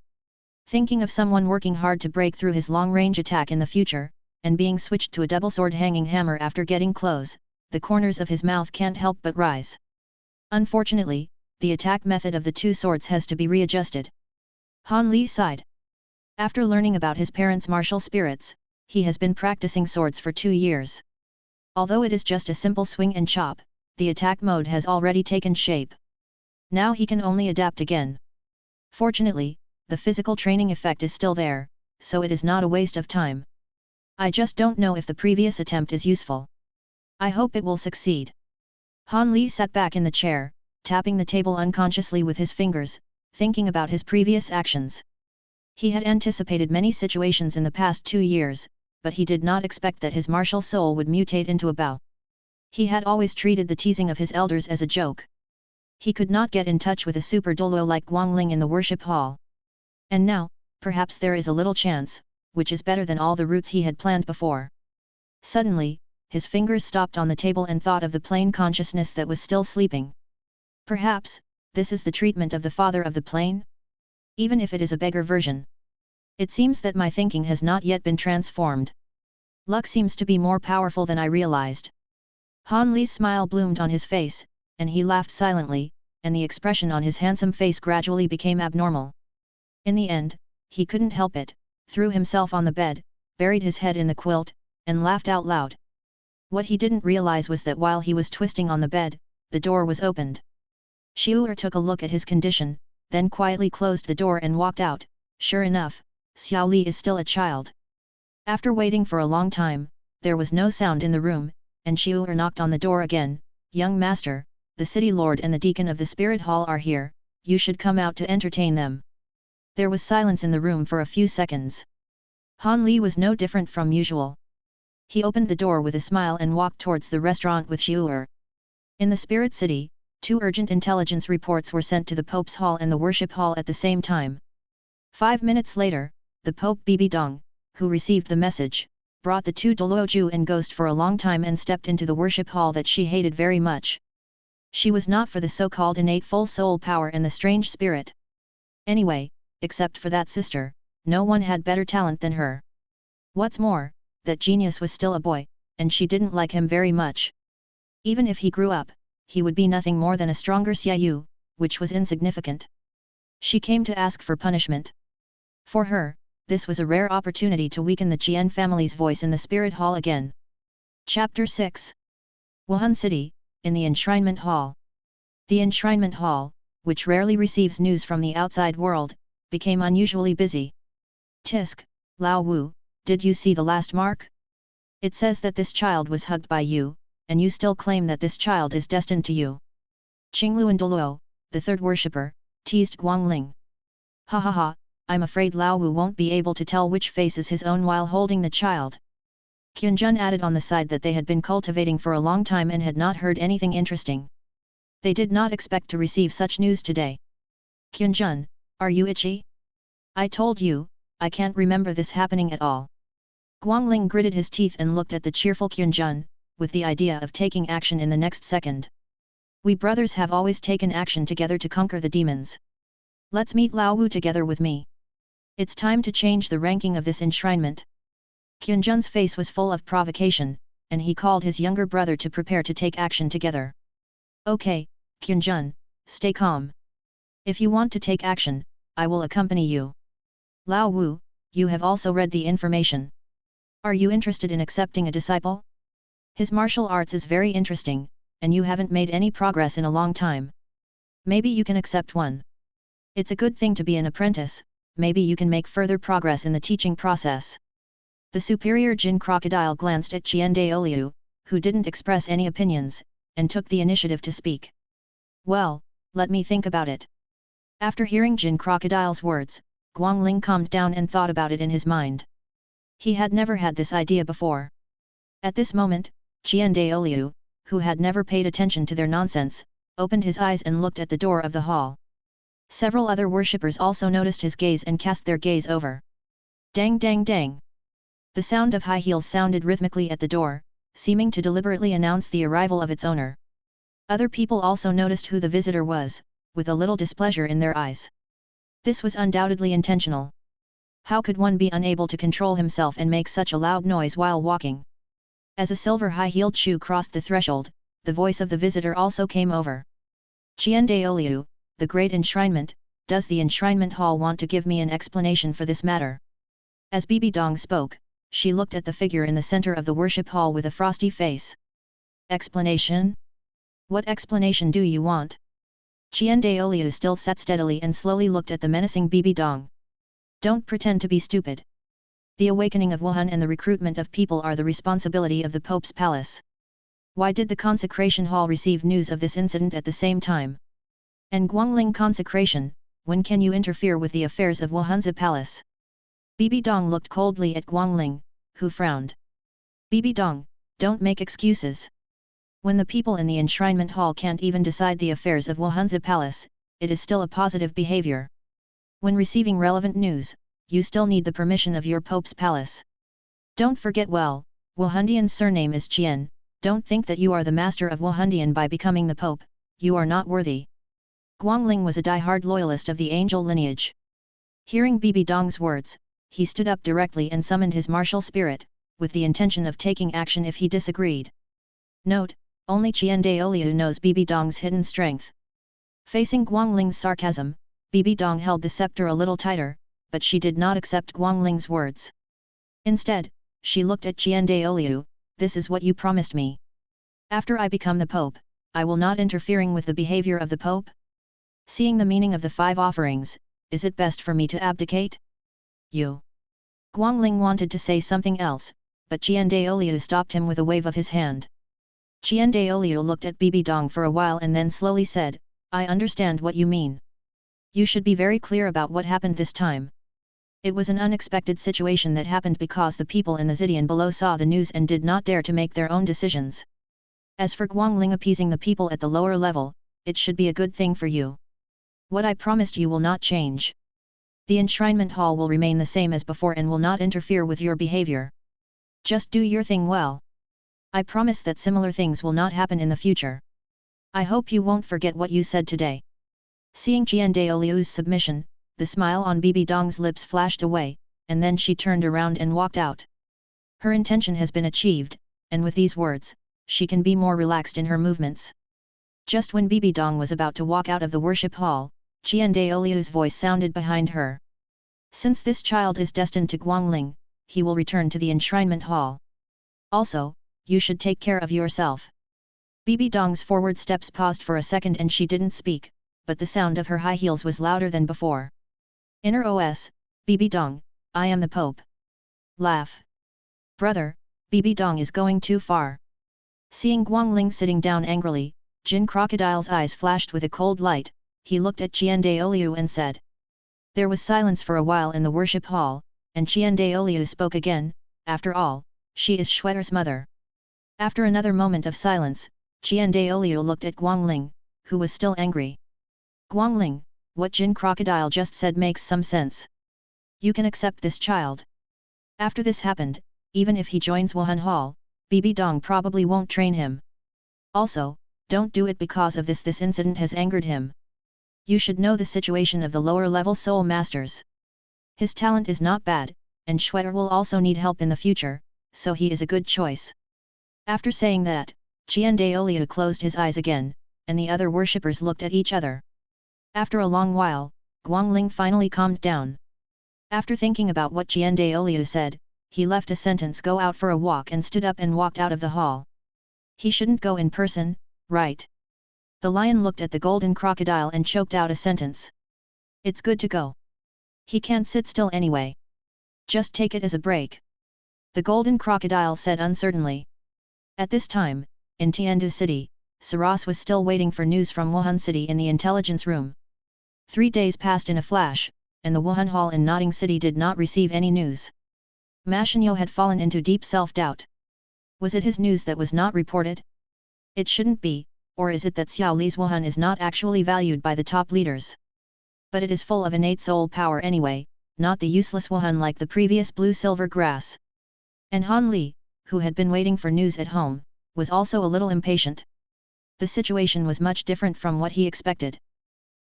Thinking of someone working hard to break through his long-range attack in the future, and being switched to a double sword hanging hammer after getting close, the corners of his mouth can't help but rise. Unfortunately, the attack method of the 2 swords has to be readjusted. Han Li sighed. After learning about his parents' martial spirits, he has been practicing swords for 2 years. Although it is just a simple swing and chop, the attack mode has already taken shape. Now he can only adapt again. Fortunately, the physical training effect is still there, so it is not a waste of time. I just don't know if the previous attempt is useful. I hope it will succeed. Han Li sat back in the chair, tapping the table unconsciously with his fingers, thinking about his previous actions. He had anticipated many situations in the past 2 years, but he did not expect that his martial soul would mutate into a bow. He had always treated the teasing of his elders as a joke. He could not get in touch with a super Dulo like Guangling in the worship hall. And now, perhaps there is a little chance, which is better than all the routes he had planned before. Suddenly, his fingers stopped on the table and thought of the plane consciousness that was still sleeping. Perhaps, this is the treatment of the father of the plane? Even if it is a beggar version. It seems that my thinking has not yet been transformed. Luck seems to be more powerful than I realized. Han Li's smile bloomed on his face, and he laughed silently, and the expression on his handsome face gradually became abnormal. In the end, he couldn't help it, threw himself on the bed, buried his head in the quilt, and laughed out loud. What he didn't realize was that while he was twisting on the bed, the door was opened. Xiu'er took a look at his condition, then quietly closed the door and walked out. Sure enough, Xiao Li is still a child. After waiting for a long time, there was no sound in the room, and Xiu'er knocked on the door again. Young master, the city lord and the deacon of the spirit hall are here, you should come out to entertain them. There was silence in the room for a few seconds. Han Li was no different from usual. He opened the door with a smile and walked towards the restaurant with Xiu'er. In the spirit city, 2 urgent intelligence reports were sent to the Pope's hall and the worship hall at the same time. 5 minutes later, the Pope Bibi Dong, who received the message, brought the 2 Dulo Jew and Ghost for a long time and stepped into the worship hall that she hated very much. She was not for the so-called innate full soul power and the strange spirit. Anyway, except for that sister, no one had better talent than her. What's more, that genius was still a boy, and she didn't like him very much. Even if he grew up, he would be nothing more than a stronger Xiaoyu, which was insignificant. She came to ask for punishment. For her, this was a rare opportunity to weaken the Qian family's voice in the spirit hall again. Chapter 6 Wuhan City, in the Enshrinement Hall. The Enshrinement Hall, which rarely receives news from the outside world, became unusually busy. Tisk, Lao Wu, did you see the last mark? It says that this child was hugged by you, and you still claim that this child is destined to you. Qinglu and Douluo, the third worshipper, teased Guangling. Ha ha ha, I'm afraid Lao Wu won't be able to tell which face is his own while holding the child. Qianjun added on the side that they had been cultivating for a long time and had not heard anything interesting. They did not expect to receive such news today. Qianjun, are you itchy? I told you, I can't remember this happening at all. Guangling gritted his teeth and looked at the cheerful Qianjun, with the idea of taking action in the next second. We brothers have always taken action together to conquer the demons. Let's meet Lao Wu together with me. It's time to change the ranking of this enshrinement. Qianjun's face was full of provocation, and he called his younger brother to prepare to take action together. Okay, Qianjun, stay calm. If you want to take action, I will accompany you. Lao Wu, you have also read the information. Are you interested in accepting a disciple? His martial arts is very interesting, and you haven't made any progress in a long time. Maybe you can accept one. It's a good thing to be an apprentice, maybe you can make further progress in the teaching process. The superior Jin Crocodile glanced at Qian Daoliu, who didn't express any opinions, and took the initiative to speak. Well, let me think about it. After hearing Jin Crocodile's words, Guangling calmed down and thought about it in his mind. He had never had this idea before. At this moment, Qian Daoliu, who had never paid attention to their nonsense, opened his eyes and looked at the door of the hall. Several other worshippers also noticed his gaze and cast their gaze over. Dang dang dang! The sound of high heels sounded rhythmically at the door, seeming to deliberately announce the arrival of its owner. Other people also noticed who the visitor was, with a little displeasure in their eyes. This was undoubtedly intentional. How could one be unable to control himself and make such a loud noise while walking? As a silver high-heeled shoe crossed the threshold, the voice of the visitor also came over. Qian Daoliu, the Great Enshrinement, does the Enshrinement Hall want to give me an explanation for this matter? As Bibi Dong spoke, she looked at the figure in the center of the worship hall with a frosty face. Explanation? What explanation do you want? Qian Daoliu still sat steadily and slowly looked at the menacing Bibi Dong. Don't pretend to be stupid. The awakening of Wuhan and the recruitment of people are the responsibility of the Pope's palace. Why did the consecration hall receive news of this incident at the same time? And Guangling consecration, when can you interfere with the affairs of Wuhan's palace? Bibi Dong looked coldly at Guangling, who frowned. Bibi Dong, don't make excuses. When the people in the enshrinement hall can't even decide the affairs of Wuhan's palace, it is still a positive behavior. When receiving relevant news, you still need the permission of your Pope's palace. Don't forget well, Wuhandian's surname is Qian, don't think that you are the master of Wuhandian by becoming the Pope, you are not worthy. Guangling was a die-hard loyalist of the angel lineage. Hearing Bibi Dong's words, he stood up directly and summoned his martial spirit, with the intention of taking action if he disagreed. Note, only Qian Daoliu knows Bibi Dong's hidden strength. Facing Guangling's sarcasm, Bibi Dong held the scepter a little tighter, but she did not accept Guangling's words. Instead, she looked at Qian Daoliu, "This is what you promised me. After I become the Pope, I will not interfering with the behavior of the Pope? Seeing the meaning of the 5 offerings, is it best for me to abdicate?" You. Guangling wanted to say something else, but Qian Daoliu stopped him with a wave of his hand. Qian Daoliu looked at Bibi Dong for a while and then slowly said, "I understand what you mean. You should be very clear about what happened this time. It was an unexpected situation that happened because the people in the Zidian below saw the news and did not dare to make their own decisions. As for Guangling appeasing the people at the lower level, it should be a good thing for you. What I promised you will not change. The enshrinement hall will remain the same as before and will not interfere with your behavior. Just do your thing well. I promise that similar things will not happen in the future. I hope you won't forget what you said today." Seeing Qian Daoliu's submission, the smile on Bibi Dong's lips flashed away, and then she turned around and walked out. Her intention has been achieved, and with these words, she can be more relaxed in her movements. Just when Bibi Dong was about to walk out of the worship hall, Qian Daoliu's voice sounded behind her. "Since this child is destined to Guangling, he will return to the enshrinement hall. Also, you should take care of yourself." Bibi Dong's forward steps paused for a second and she didn't speak, but the sound of her high heels was louder than before. Inner OS, "Bibi Dong, I am the Pope." Laugh. "Brother, Bibi Dong is going too far." Seeing Guangling sitting down angrily, Jin Crocodile's eyes flashed with a cold light. He looked at Qian Daoliu and said. There was silence for a while in the worship hall, and Qian Daoliu spoke again, "After all, she is Schwetter's mother." After another moment of silence, Qian Daoliu looked at Guangling, who was still angry. "Guangling, what Jin Crocodile just said makes some sense. You can accept this child. After this happened, even if he joins Wuhan Hall, Bibi Dong probably won't train him. Also, don't do it because of this incident has angered him. You should know the situation of the lower-level soul masters. His talent is not bad, and Schwetter will also need help in the future, so he is a good choice." After saying that, Qian Daoliu closed his eyes again, and the other worshippers looked at each other. After a long while, Guangling finally calmed down. After thinking about what Qian Daoliu said, he left a sentence go out for a walk and stood up and walked out of the hall. He shouldn't go in person, right? The lion looked at the golden crocodile and choked out a sentence. It's good to go. He can't sit still anyway. Just take it as a break. The golden crocodile said uncertainly. At this time, in Tiandu City, Saras was still waiting for news from Wuhan City in the intelligence room. 3 days passed in a flash, and the Wuhan Hall in Notting City did not receive any news. Ma Shanyo had fallen into deep self-doubt. Was it his news that was not reported? It shouldn't be, or is it that Xiao Li's Wuhan is not actually valued by the top leaders? But it is full of innate soul power anyway, not the useless Wuhan like the previous blue-silver grass. And Han Li, who had been waiting for news at home, was also a little impatient. The situation was much different from what he expected.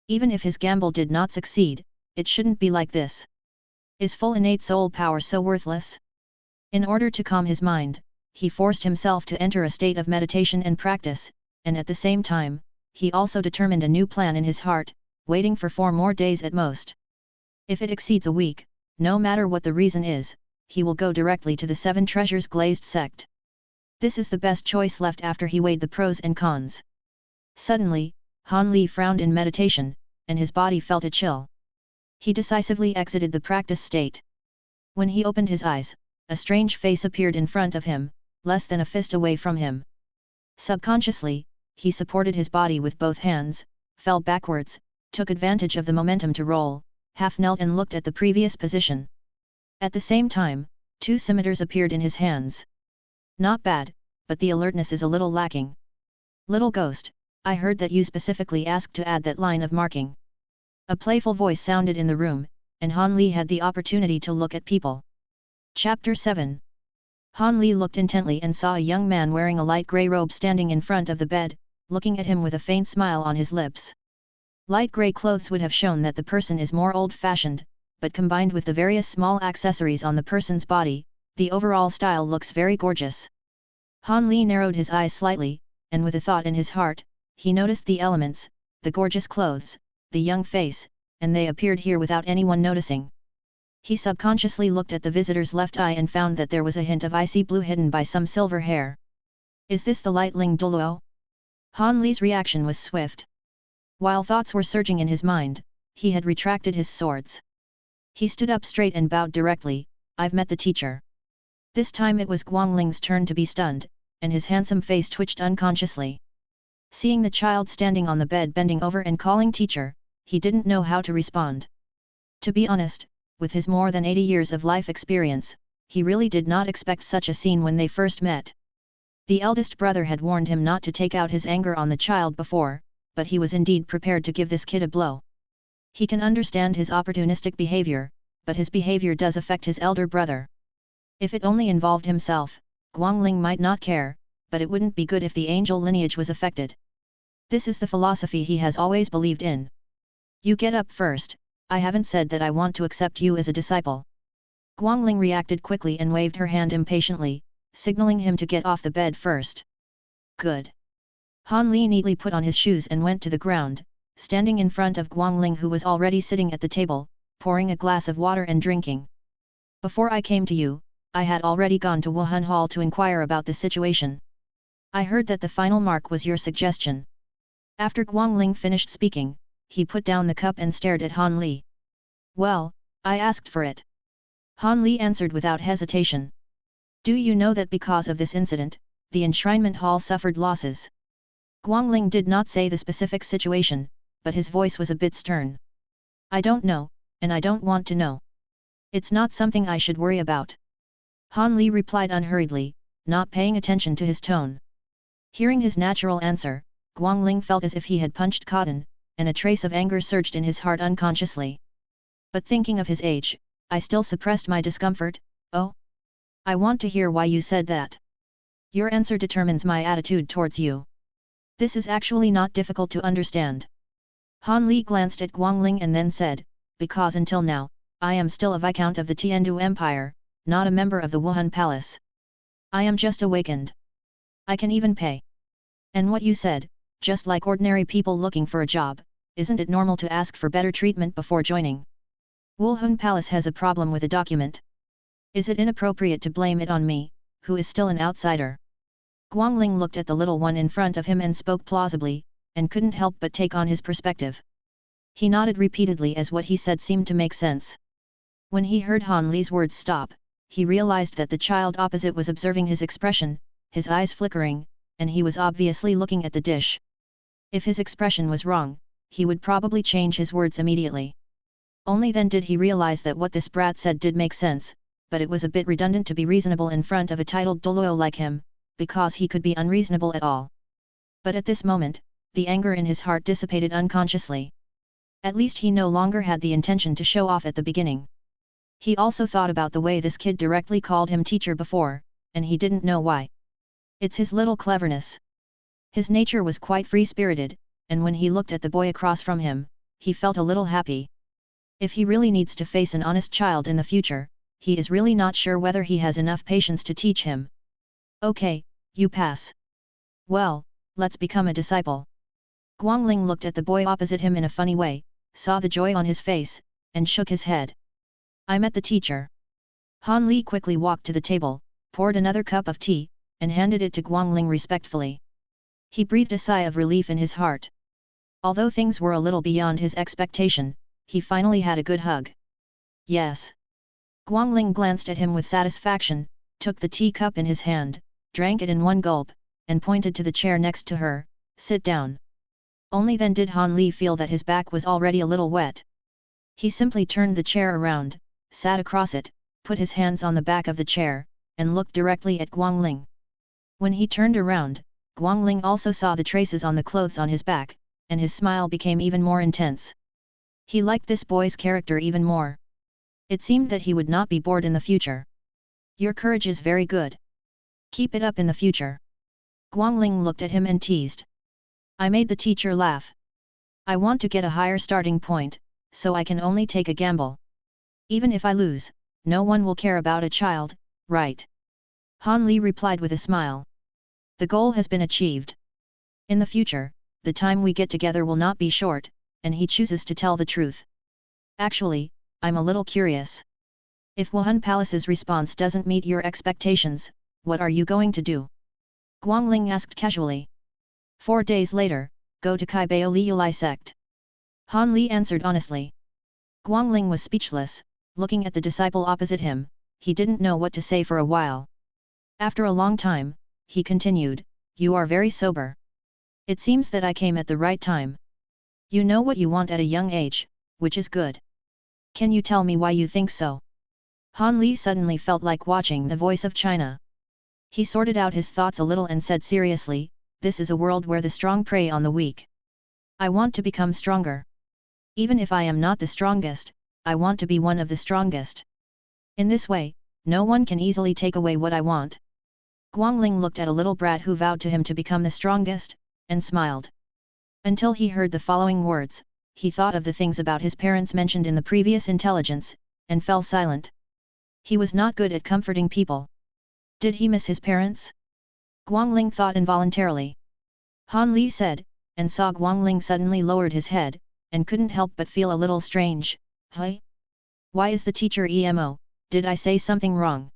Even if his gamble did not succeed, it shouldn't be like this. Is full innate soul power so worthless? In order to calm his mind, he forced himself to enter a state of meditation and practice, and at the same time, he also determined a new plan in his heart, waiting for 4 more days at most. If it exceeds a week, no matter what the reason is, he will go directly to the 7 Treasures Glazed sect. This is the best choice left after he weighed the pros and cons. Suddenly, Han Li frowned in meditation, and his body felt a chill. He decisively exited the practice state. When he opened his eyes, a strange face appeared in front of him, less than a fist away from him. Subconsciously, he supported his body with both hands, fell backwards, took advantage of the momentum to roll, half knelt and looked at the previous position. At the same time, 2 scimitars appeared in his hands. Not bad, but the alertness is a little lacking. Little ghost, I heard that you specifically asked to add that line of marking. A playful voice sounded in the room, and Han Li had the opportunity to look at people. Chapter 7. Han Li looked intently and saw a young man wearing a light grey robe standing in front of the bed, looking at him with a faint smile on his lips. Light grey clothes would have shown that the person is more old-fashioned, but combined with the various small accessories on the person's body, the overall style looks very gorgeous. Han Li narrowed his eyes slightly, and with a thought in his heart, he noticed the elements, the gorgeous clothes, the young face, and they appeared here without anyone noticing. He subconsciously looked at the visitor's left eye and found that there was a hint of icy blue hidden by some silver hair. Is this the lightling Dulo? Han Li's reaction was swift. While thoughts were surging in his mind, he had retracted his swords. He stood up straight and bowed directly. I've met the teacher. This time it was Guangling's turn to be stunned, and his handsome face twitched unconsciously. Seeing the child standing on the bed bending over and calling teacher, he didn't know how to respond. To be honest, with his more than 80 years of life experience, he really did not expect such a scene when they first met. The eldest brother had warned him not to take out his anger on the child before, but he was indeed prepared to give this kid a blow. He can understand his opportunistic behavior, but his behavior does affect his elder brother. If it only involved himself, Guangling might not care, but it wouldn't be good if the angel lineage was affected. This is the philosophy he has always believed in. You get up first, I haven't said that I want to accept you as a disciple. Guangling reacted quickly and waved her hand impatiently, signaling him to get off the bed first. Good. Han Li neatly put on his shoes and went to the ground, standing in front of Guangling who was already sitting at the table, pouring a glass of water and drinking. Before I came to you, I had already gone to Wuhan Hall to inquire about the situation. I heard that the final mark was your suggestion. After Guangling finished speaking, he put down the cup and stared at Han Li. Well, I asked for it. Han Li answered without hesitation. Do you know that because of this incident, the enshrinement hall suffered losses? Guangling did not say the specific situation, but his voice was a bit stern. I don't know, and I don't want to know. It's not something I should worry about. Han Li replied unhurriedly, not paying attention to his tone. Hearing his natural answer, Guangling felt as if he had punched cotton, and a trace of anger surged in his heart unconsciously. But thinking of his age, I still suppressed my discomfort. Oh? I want to hear why you said that. Your answer determines my attitude towards you. This is actually not difficult to understand. Han Li glanced at Guangling and then said, because until now, I am still a Viscount of the Tiandu Empire, not a member of the Wuhan Palace. I am just awakened. I can even pay. And what you said, just like ordinary people looking for a job, isn't it normal to ask for better treatment before joining? Wuhan Palace has a problem with a document. Is it inappropriate to blame it on me, who is still an outsider? Guangling looked at the little one in front of him and spoke plausibly, and couldn't help but take on his perspective. He nodded repeatedly as what he said seemed to make sense. When he heard Han Li's words stop, he realized that the child opposite was observing his expression, his eyes flickering, and he was obviously looking at the dish. If his expression was wrong, he would probably change his words immediately. Only then did he realize that what this brat said did make sense, but it was a bit redundant to be reasonable in front of a titled Douluo like him, because he could be unreasonable at all. But at this moment, the anger in his heart dissipated unconsciously. At least he no longer had the intention to show off at the beginning. He also thought about the way this kid directly called him teacher before, and he didn't know why. It's his little cleverness. His nature was quite free-spirited, and when he looked at the boy across from him, he felt a little happy. If he really needs to face an honest child in the future, he is really not sure whether he has enough patience to teach him. Okay, you pass. Well, let's become a disciple. Guangling looked at the boy opposite him in a funny way, saw the joy on his face, and shook his head. I met the teacher. Han Li quickly walked to the table, poured another cup of tea, and handed it to Guangling respectfully. He breathed a sigh of relief in his heart. Although things were a little beyond his expectation, he finally had a good hug. Yes. Guangling glanced at him with satisfaction, took the teacup in his hand, drank it in one gulp, and pointed to the chair next to her, sit down. Only then did Han Li feel that his back was already a little wet. He simply turned the chair around, sat across it, put his hands on the back of the chair, and looked directly at Guangling. When he turned around, Guangling also saw the traces on the clothes on his back, and his smile became even more intense. He liked this boy's character even more. It seemed that he would not be bored in the future. Your courage is very good. Keep it up in the future. Guangling looked at him and teased. I made the teacher laugh. I want to get a higher starting point, so I can only take a gamble. Even if I lose, no one will care about a child, right? Han Li replied with a smile. The goal has been achieved. In the future, the time we get together will not be short, and he chooses to tell the truth. Actually, I'm a little curious. If Wuhan Palace's response doesn't meet your expectations, what are you going to do? Guangling asked casually. 4 days later, go to Kaibao Liulai sect. Han Li answered honestly. Guangling was speechless, looking at the disciple opposite him. He didn't know what to say for a while. After a long time, he continued, you are very sober. It seems that I came at the right time. You know what you want at a young age, which is good. Can you tell me why you think so? Han Li suddenly felt like watching the Voice of China. He sorted out his thoughts a little and said seriously, this is a world where the strong prey on the weak. I want to become stronger. Even if I am not the strongest, I want to be one of the strongest. In this way, no one can easily take away what I want. Guangling looked at a little brat who vowed to him to become the strongest, and smiled. Until he heard the following words, he thought of the things about his parents mentioned in the previous intelligence, and fell silent. He was not good at comforting people. Did he miss his parents? Guangling thought involuntarily. Han Li said, and saw Guangling suddenly lowered his head, and couldn't help but feel a little strange. Hey? Why is the teacher emo? Did I say something wrong?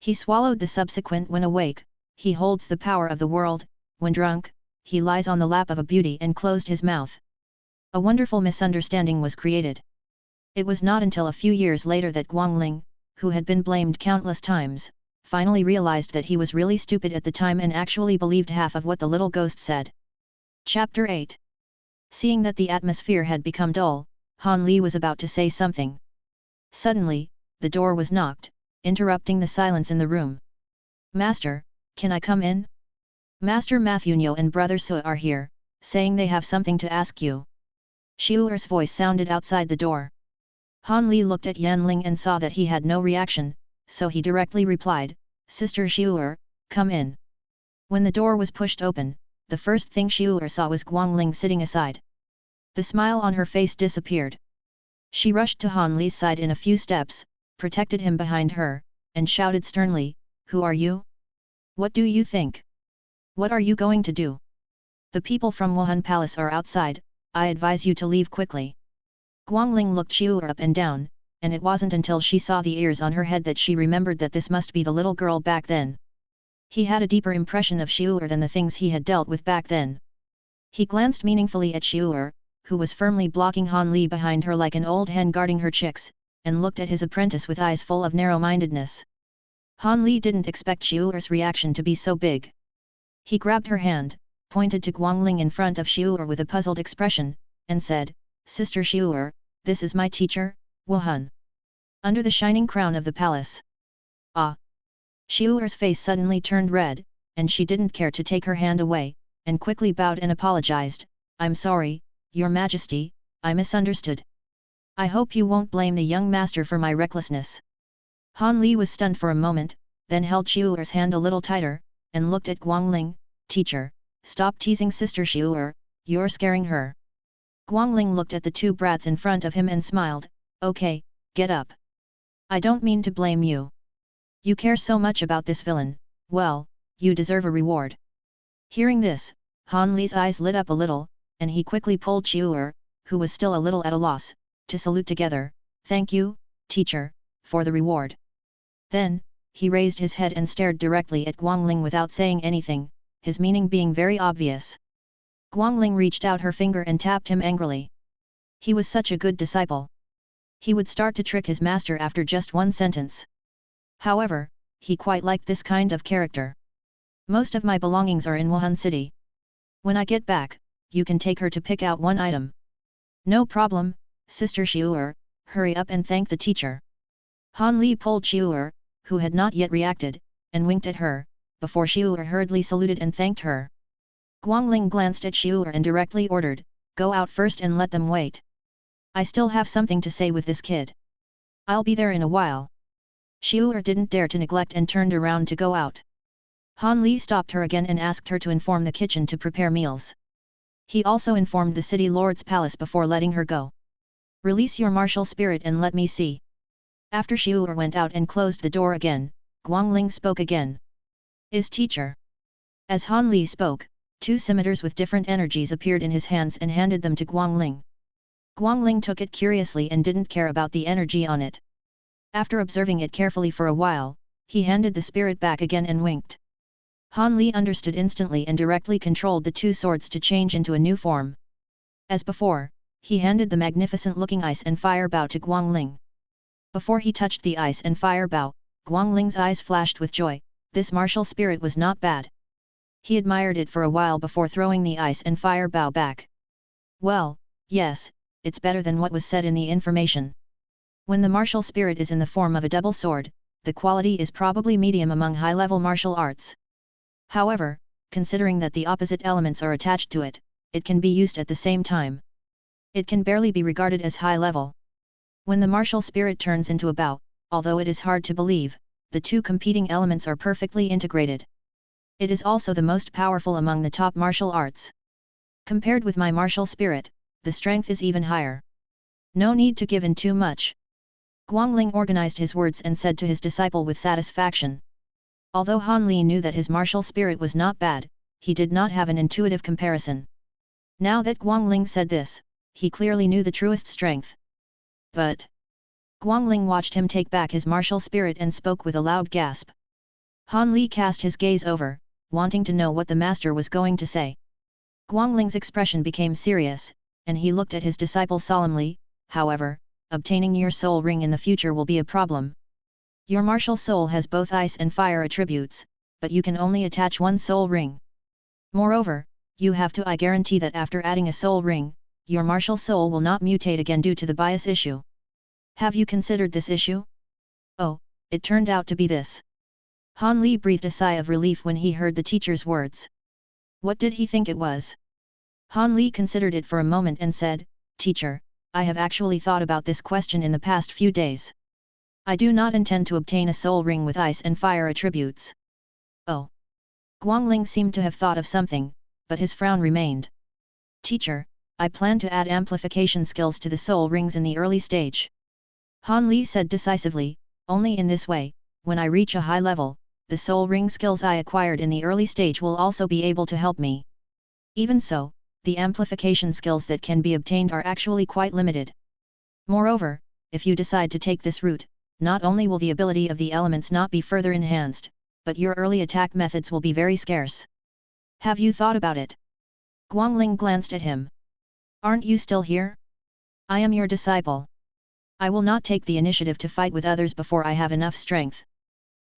He swallowed the subsequent when awake. He holds the power of the world. When drunk, he lies on the lap of a beauty and closed his mouth. A wonderful misunderstanding was created. It was not until a few years later that Guangling, who had been blamed countless times, finally realized that he was really stupid at the time and actually believed half of what the little ghost said. Chapter 8. Seeing that the atmosphere had become dull, Han Li was about to say something. Suddenly, the door was knocked, interrupting the silence in the room. Master, can I come in? Master Mathunyo and Brother Su are here, saying they have something to ask you. Xiu'er's voice sounded outside the door. Han Li looked at Yanling and saw that he had no reaction, so he directly replied, Sister Xiu'er, come in. When the door was pushed open, the first thing Xiu'er saw was Guangling sitting aside. The smile on her face disappeared. She rushed to Han Li's side in a few steps, protected him behind her, and shouted sternly, Who are you? What do you think? What are you going to do? The people from Wuhan Palace are outside, I advise you to leave quickly. Guangling looked Xiu'er up and down, and it wasn't until she saw the ears on her head that she remembered that this must be the little girl back then. He had a deeper impression of Xiu'er than the things he had dealt with back then. He glanced meaningfully at Xiu'er, who was firmly blocking Han Li behind her like an old hen guarding her chicks, and looked at his apprentice with eyes full of narrow-mindedness. Han Li didn't expect Xiu'er's reaction to be so big. He grabbed her hand, pointed to Guangling in front of Xiu'er with a puzzled expression, and said, Sister Xiu'er, this is my teacher, Wuhan. Under the shining crown of the palace. Ah! Xiu'er's face suddenly turned red, and she didn't care to take her hand away, and quickly bowed and apologized, I'm sorry, Your Majesty, I misunderstood. I hope you won't blame the young master for my recklessness. Han Li was stunned for a moment, then held Xiu'er's hand a little tighter, and looked at Guangling, Teacher, stop teasing Sister Xiu'er, you're scaring her. Guangling looked at the two brats in front of him and smiled, Okay, get up. I don't mean to blame you. You care so much about this villain, well, you deserve a reward. Hearing this, Han Li's eyes lit up a little, and he quickly pulled Xiu'er, who was still a little at a loss, to salute together, Thank you, teacher, for the reward. Then, he raised his head and stared directly at Guangling without saying anything, his meaning being very obvious. Guangling reached out her finger and tapped him angrily. He was such a good disciple. He would start to trick his master after just one sentence. However, he quite liked this kind of character. Most of my belongings are in Wuhan City. When I get back, you can take her to pick out one item. No problem, Sister Xiu'er, hurry up and thank the teacher. Han Li pulled Xiu'er, who had not yet reacted, and winked at her, before Xiu'er hurriedly saluted and thanked her. Guangling glanced at Xiu'er and directly ordered, Go out first and let them wait. I still have something to say with this kid. I'll be there in a while. Xiu'er didn't dare to neglect and turned around to go out. Han Li stopped her again and asked her to inform the kitchen to prepare meals. He also informed the city lord's palace before letting her go. Release your martial spirit and let me see. After Xiu'er went out and closed the door again, Guangling spoke again. Is teacher. As Han Li spoke, 2 scimitars with different energies appeared in his hands and handed them to Guangling. Guangling took it curiously and didn't care about the energy on it. After observing it carefully for a while, he handed the spirit back again and winked. Han Li understood instantly and directly controlled the 2 swords to change into a new form. As before, he handed the magnificent-looking ice and fire bow to Guangling. Before he touched the ice and fire bow, Guangling's eyes flashed with joy. This martial spirit was not bad. He admired it for a while before throwing the ice and fire bow back. Well, yes, it's better than what was said in the information. When the martial spirit is in the form of a double sword, the quality is probably medium among high-level martial arts. However, considering that the opposite elements are attached to it, it can be used at the same time. It can barely be regarded as high level. When the martial spirit turns into a bow, although it is hard to believe, the 2 competing elements are perfectly integrated. It is also the most powerful among the top martial arts. Compared with my martial spirit, the strength is even higher. No need to give in too much. Guangling organized his words and said to his disciple with satisfaction. Although Han Li knew that his martial spirit was not bad, he did not have an intuitive comparison. Now that Guangling said this, he clearly knew the truest strength. But Guangling watched him take back his martial spirit and spoke with a loud gasp. Han Li cast his gaze over, wanting to know what the master was going to say. Guangling's expression became serious, and he looked at his disciple solemnly. However, obtaining your soul ring in the future will be a problem. Your martial soul has both ice and fire attributes, but you can only attach one soul ring. Moreover, you have to guarantee that after adding a soul ring, your martial soul will not mutate again due to the bias issue. Have you considered this issue? Oh, it turned out to be this. Han Li breathed a sigh of relief when he heard the teacher's words. What did he think it was? Han Li considered it for a moment and said, Teacher, I have actually thought about this question in the past few days. I do not intend to obtain a soul ring with ice and fire attributes. Oh. Guangling seemed to have thought of something, but his frown remained. Teacher, I plan to add amplification skills to the soul rings in the early stage. Han Li said decisively, only in this way, when I reach a high level, the soul ring skills I acquired in the early stage will also be able to help me. Even so, the amplification skills that can be obtained are actually quite limited. Moreover, if you decide to take this route, not only will the ability of the elements not be further enhanced, but your early attack methods will be very scarce. Have you thought about it? Guangling glanced at him. Aren't you still here? I am your disciple. I will not take the initiative to fight with others before I have enough strength.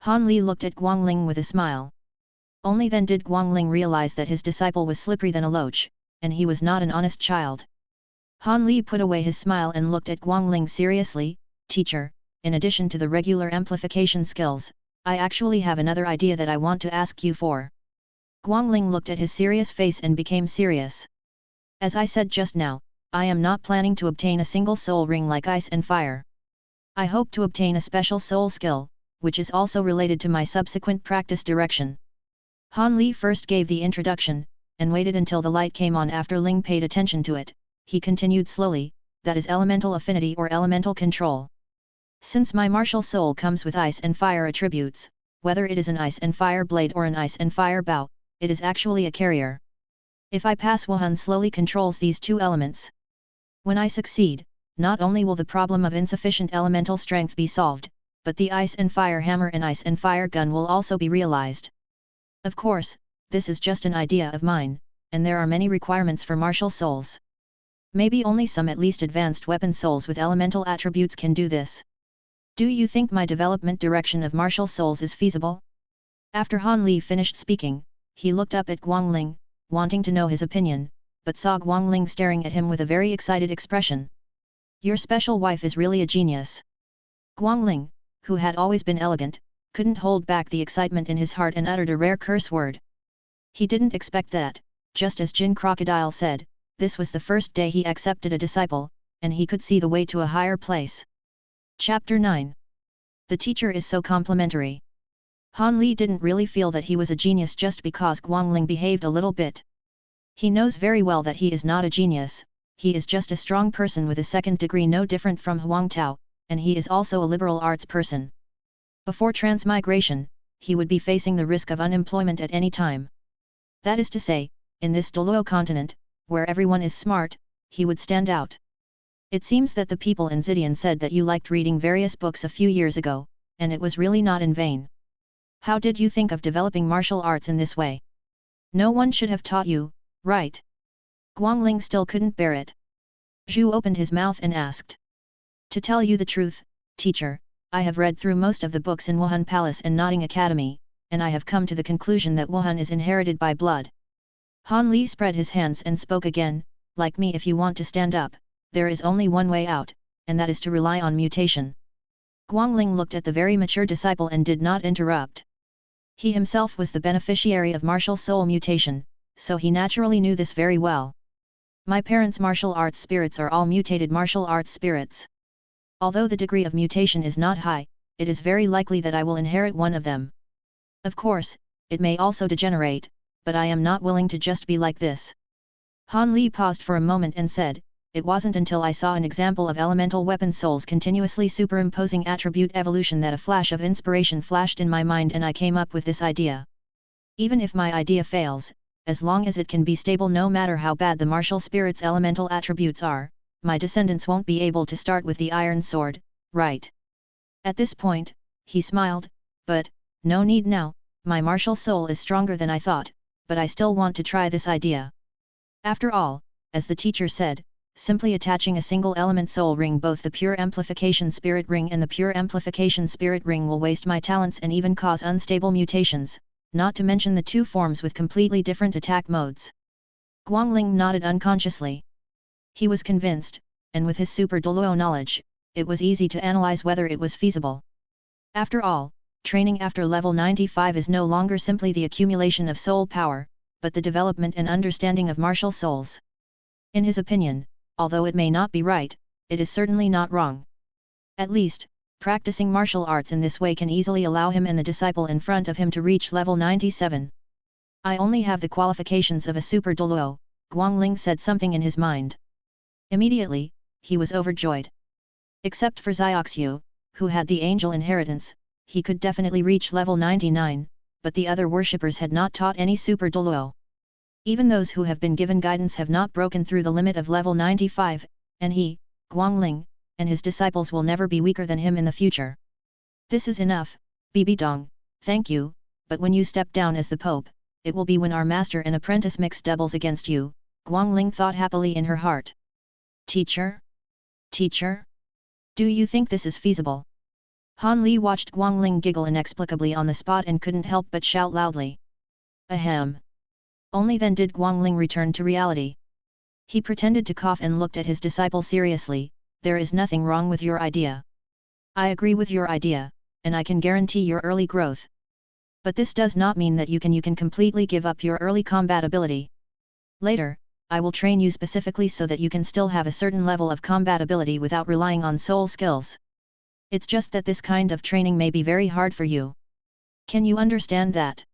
Han Li looked at Guangling with a smile. Only then did Guangling realize that his disciple was slippery than a loach, and he was not an honest child. Han Li put away his smile and looked at Guangling seriously. Teacher, in addition to the regular amplification skills, I actually have another idea that I want to ask you for. Guangling looked at his serious face and became serious. As I said just now, I am not planning to obtain a single soul ring like ice and fire. I hope to obtain a special soul skill, which is also related to my subsequent practice direction. Han Li first gave the introduction, and waited until the light came on after Ling paid attention to it. He continued slowly, that is elemental affinity or elemental control. Since my martial soul comes with ice and fire attributes, whether it is an ice and fire blade or an ice and fire bow, it is actually a carrier. If I pass, Wuhan slowly controls these 2 elements. When I succeed, not only will the problem of insufficient elemental strength be solved, but the ice and fire hammer and ice and fire gun will also be realized. Of course, this is just an idea of mine, and there are many requirements for martial souls. Maybe only some at least advanced weapon souls with elemental attributes can do this. Do you think my development direction of martial souls is feasible? After Han Li finished speaking, he looked up at Guangling, wanting to know his opinion, but saw Guangling staring at him with a very excited expression. Your special wife is really a genius. Guangling, who had always been elegant, couldn't hold back the excitement in his heart and uttered a rare curse word. He didn't expect that, just as Jin Crocodile said, this was the first day he accepted a disciple, and he could see the way to a higher place. Chapter 9. The teacher is so complimentary. Han Li didn't really feel that he was a genius just because Guangling behaved a little bit. He knows very well that he is not a genius, he is just a strong person with a 2nd degree no different from Huang Tao, and he is also a liberal arts person. Before transmigration, he would be facing the risk of unemployment at any time. That is to say, in this Douluo continent, where everyone is smart, he would stand out. It seems that the people in Zidian said that you liked reading various books a few years ago, and it was really not in vain. How did you think of developing martial arts in this way? No one should have taught you, right? Guangling still couldn't bear it. Zhu opened his mouth and asked. To tell you the truth, teacher, I have read through most of the books in Wuhan Palace and Nodding Academy, and I have come to the conclusion that Wuhan is inherited by blood. Han Li spread his hands and spoke again, like me, if you want to stand up, there is only one way out, and that is to rely on mutation. Guangling looked at the very mature disciple and did not interrupt. He himself was the beneficiary of martial soul mutation, so he naturally knew this very well. My parents' martial arts spirits are all mutated martial arts spirits. Although the degree of mutation is not high, it is very likely that I will inherit one of them. Of course, it may also degenerate, but I am not willing to just be like this. Han Li paused for a moment and said, it wasn't until I saw an example of elemental weapon souls continuously superimposing attribute evolution that a flash of inspiration flashed in my mind and I came up with this idea. Even if my idea fails, as long as it can be stable no matter how bad the martial spirit's elemental attributes are, my descendants won't be able to start with the iron sword, right? At this point, he smiled, but, no need now, my martial soul is stronger than I thought, but I still want to try this idea. After all, as the teacher said, simply attaching a single element soul ring, both the pure amplification spirit ring and the pure amplification spirit ring, will waste my talents and even cause unstable mutations, not to mention the two forms with completely different attack modes. Guangling nodded unconsciously. He was convinced, and with his super Douluo knowledge, it was easy to analyze whether it was feasible. After all, training after level 95 is no longer simply the accumulation of soul power, but the development and understanding of martial souls. In his opinion, although it may not be right, it is certainly not wrong. At least, practicing martial arts in this way can easily allow him and the disciple in front of him to reach level 97. I only have the qualifications of a super Douluo, Guangling said, something in his mind. Immediately, he was overjoyed. Except for Xiaoxiu, who had the angel inheritance, he could definitely reach level 99, but the other worshippers had not taught any super Douluo. Even those who have been given guidance have not broken through the limit of level 95, and he, Guangling, and his disciples will never be weaker than him in the future. This is enough, Bibi Dong, thank you, but when you step down as the Pope, it will be when our master and apprentice mix doubles against you, Guangling thought happily in her heart. Teacher? Teacher? Do you think this is feasible? Han Li watched Guangling giggle inexplicably on the spot and couldn't help but shout loudly. Ahem. Only then did Guangling return to reality. He pretended to cough and looked at his disciple seriously. There is nothing wrong with your idea. I agree with your idea, and I can guarantee your early growth. But this does not mean that you can completely give up your early combat ability. Later, I will train you specifically so that you can still have a certain level of combat ability without relying on soul skills. It's just that this kind of training may be very hard for you. Can you understand that?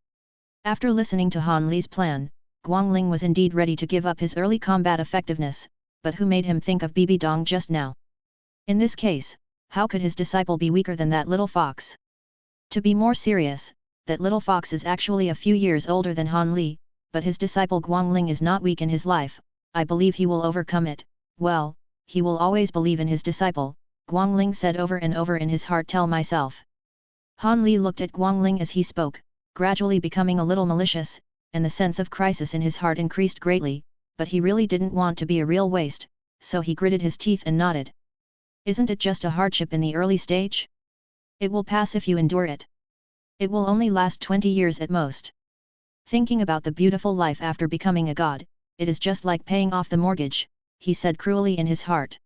After listening to Han Li's plan, Guangling was indeed ready to give up his early combat effectiveness, but who made him think of Bibi Dong just now? In this case, how could his disciple be weaker than that little fox? To be more serious, that little fox is actually a few years older than Han Li, but his disciple Guangling is not weak in his life. I believe he will overcome it. Well, he will always believe in his disciple, Guangling said over and over in his heart. Tell myself. Han Li looked at Guangling as he spoke, gradually becoming a little malicious, and the sense of crisis in his heart increased greatly, but he really didn't want to be a real waste, so he gritted his teeth and nodded. Isn't it just a hardship in the early stage? It will pass if you endure it. It will only last 20 years at most. Thinking about the beautiful life after becoming a god, it is just like paying off the mortgage, he said cruelly in his heart.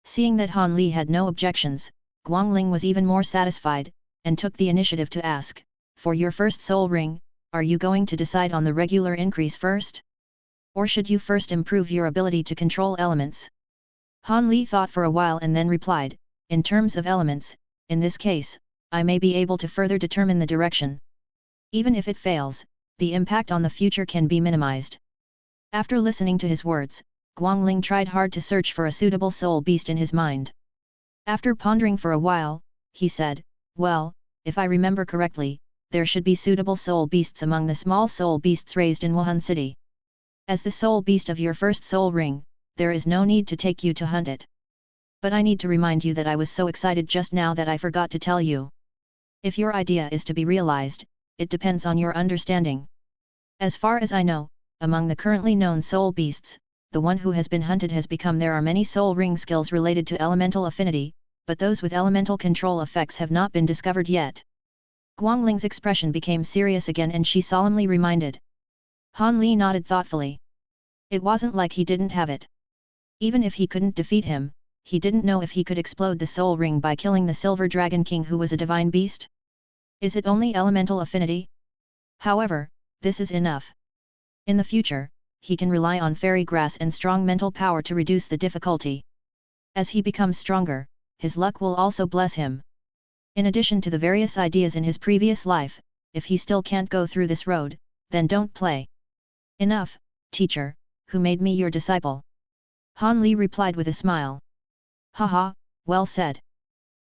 Seeing that Han Li had no objections, Guangling was even more satisfied, and took the initiative to ask, for your first soul ring, are you going to decide on the regular increase first? Or should you first improve your ability to control elements? Han Li thought for a while and then replied, in terms of elements, in this case, I may be able to further determine the direction. Even if it fails, the impact on the future can be minimized. After listening to his words, Guangling tried hard to search for a suitable soul beast in his mind. After pondering for a while, he said, well, if I remember correctly, there should be suitable soul beasts among the small soul beasts raised in Wuhan City. As the soul beast of your first soul ring, there is no need to take you to hunt it. But I need to remind you that I was so excited just now that I forgot to tell you. If your idea is to be realized, it depends on your understanding. As far as I know, among the currently known soul beasts, the one who has been hunted has become. There are many soul ring skills related to elemental affinity, but those with elemental control effects have not been discovered yet. Guangling's expression became serious again and she solemnly reminded. Han Li nodded thoughtfully. It wasn't like he didn't have it. Even if he couldn't defeat him, he didn't know if he could explode the soul ring by killing the Silver Dragon King who was a divine beast. Is it only elemental affinity? However, this is enough. In the future, he can rely on fairy grass and strong mental power to reduce the difficulty. As he becomes stronger, his luck will also bless him. In addition to the various ideas in his previous life, if he still can't go through this road, then don't play. Enough, teacher, who made me your disciple? Han Li replied with a smile. Haha, well said.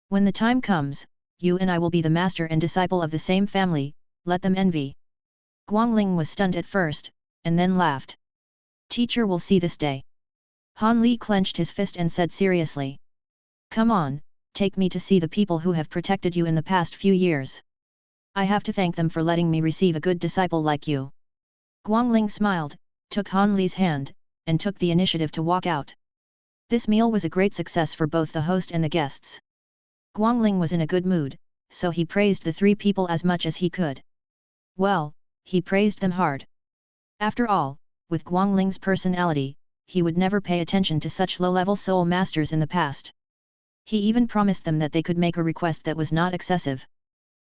When the time comes, you and I will be the master and disciple of the same family, let them envy. Guangling was stunned at first, and then laughed. Teacher will see this day. Han Li clenched his fist and said seriously. Come on, take me to see the people who have protected you in the past few years. I have to thank them for letting me receive a good disciple like you. Guangling smiled, took Han Li's hand, and took the initiative to walk out. This meal was a great success for both the host and the guests. Guangling was in a good mood, so he praised the three people as much as he could. Well, he praised them hard. After all, with Guangling's personality, he would never pay attention to such low-level soul masters in the past. He even promised them that they could make a request that was not excessive.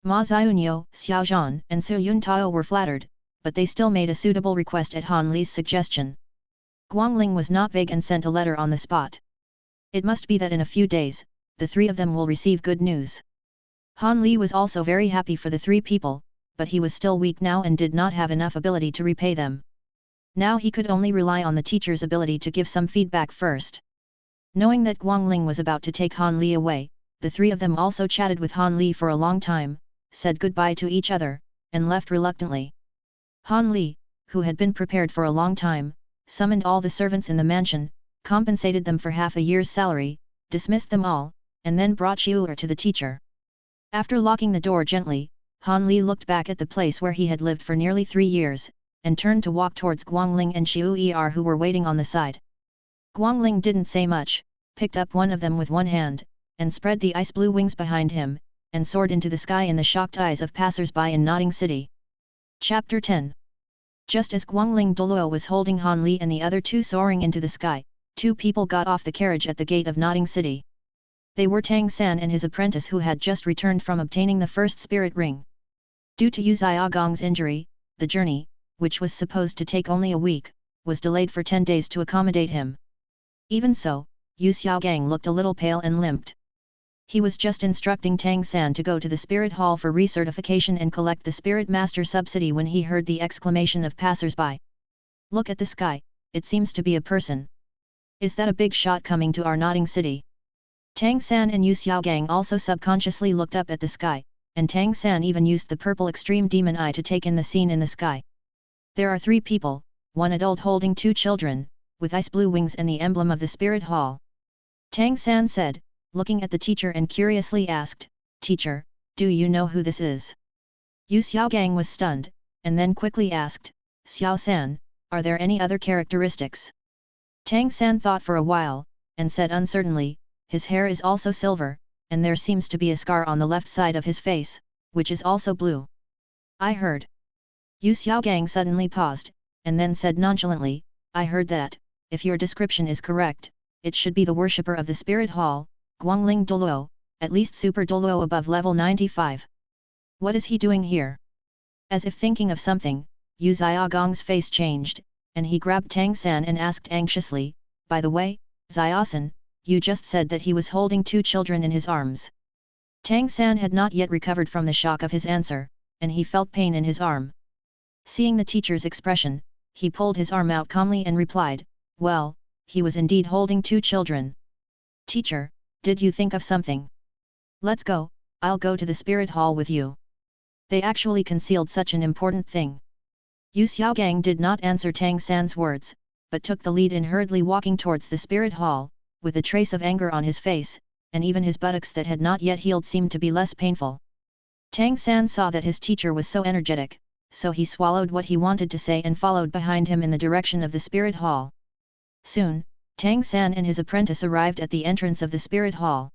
Ma Xiaonyo, Xiao Zhan and Su Yuntao were flattered, but they still made a suitable request at Han Li's suggestion. Guangling was not vague and sent a letter on the spot. It must be that in a few days, the three of them will receive good news. Han Li was also very happy for the three people, but he was still weak now and did not have enough ability to repay them. Now he could only rely on the teacher's ability to give some feedback first. Knowing that Guangling was about to take Han Li away, the three of them also chatted with Han Li for a long time, said goodbye to each other, and left reluctantly. Han Li, who had been prepared for a long time, summoned all the servants in the mansion, compensated them for half a year's salary, dismissed them all, and then brought Xiu'er to the teacher. After locking the door gently, Han Li looked back at the place where he had lived for nearly 3 years, and turned to walk towards Guangling and Xiu'er who were waiting on the side. Guangling didn't say much, picked up one of them with one hand, and spread the ice-blue wings behind him, and soared into the sky in the shocked eyes of passers-by in Nodding City. Chapter 10. Just as Guangling Dulo was holding Han Li and the other two soaring into the sky, two people got off the carriage at the gate of Nodding City. They were Tang San and his apprentice who had just returned from obtaining the first spirit ring. Due to Yu Xiaogong's injury, the journey, which was supposed to take only a week, was delayed for 10 days to accommodate him. Even so, Yu Xiaogang looked a little pale and limped. He was just instructing Tang San to go to the Spirit Hall for recertification and collect the Spirit Master subsidy when he heard the exclamation of passers-by. Look at the sky, it seems to be a person. Is that a big shot coming to our Nodding City? Tang San and Yu Xiaogang also subconsciously looked up at the sky, and Tang San even used the purple extreme demon eye to take in the scene in the sky. There are 3 people, one adult holding 2 children, with ice blue wings and the emblem of the Spirit Hall. Tang San said, looking at the teacher and curiously asked, Teacher, do you know who this is? Yu Xiaogang was stunned, and then quickly asked, Xiao San, are there any other characteristics? Tang San thought for a while, and said uncertainly, his hair is also silver, and there seems to be a scar on the left side of his face, which is also blue. I heard. Yu Xiaogang suddenly paused, and then said nonchalantly, I heard that, if your description is correct, it should be the worshipper of the Spirit Hall, Guangling Dulo, at least Super Dulo above level 95. What is he doing here? As if thinking of something, Yu Xiaogong's face changed, and he grabbed Tang San and asked anxiously, by the way, Xiaosan, you just said that he was holding 2 children in his arms. Tang San had not yet recovered from the shock of his answer, and he felt pain in his arm. Seeing the teacher's expression, he pulled his arm out calmly and replied, well, he was indeed holding 2 children. Teacher, did you think of something? Let's go, I'll go to the Spirit Hall with you. They actually concealed such an important thing. Yu Xiaogang did not answer Tang San's words, but took the lead in hurriedly walking towards the spirit hall, with a trace of anger on his face, and even his buttocks that had not yet healed seemed to be less painful. Tang San saw that his teacher was so energetic, so he swallowed what he wanted to say and followed behind him in the direction of the spirit hall. Soon, Tang San and his apprentice arrived at the entrance of the spirit hall.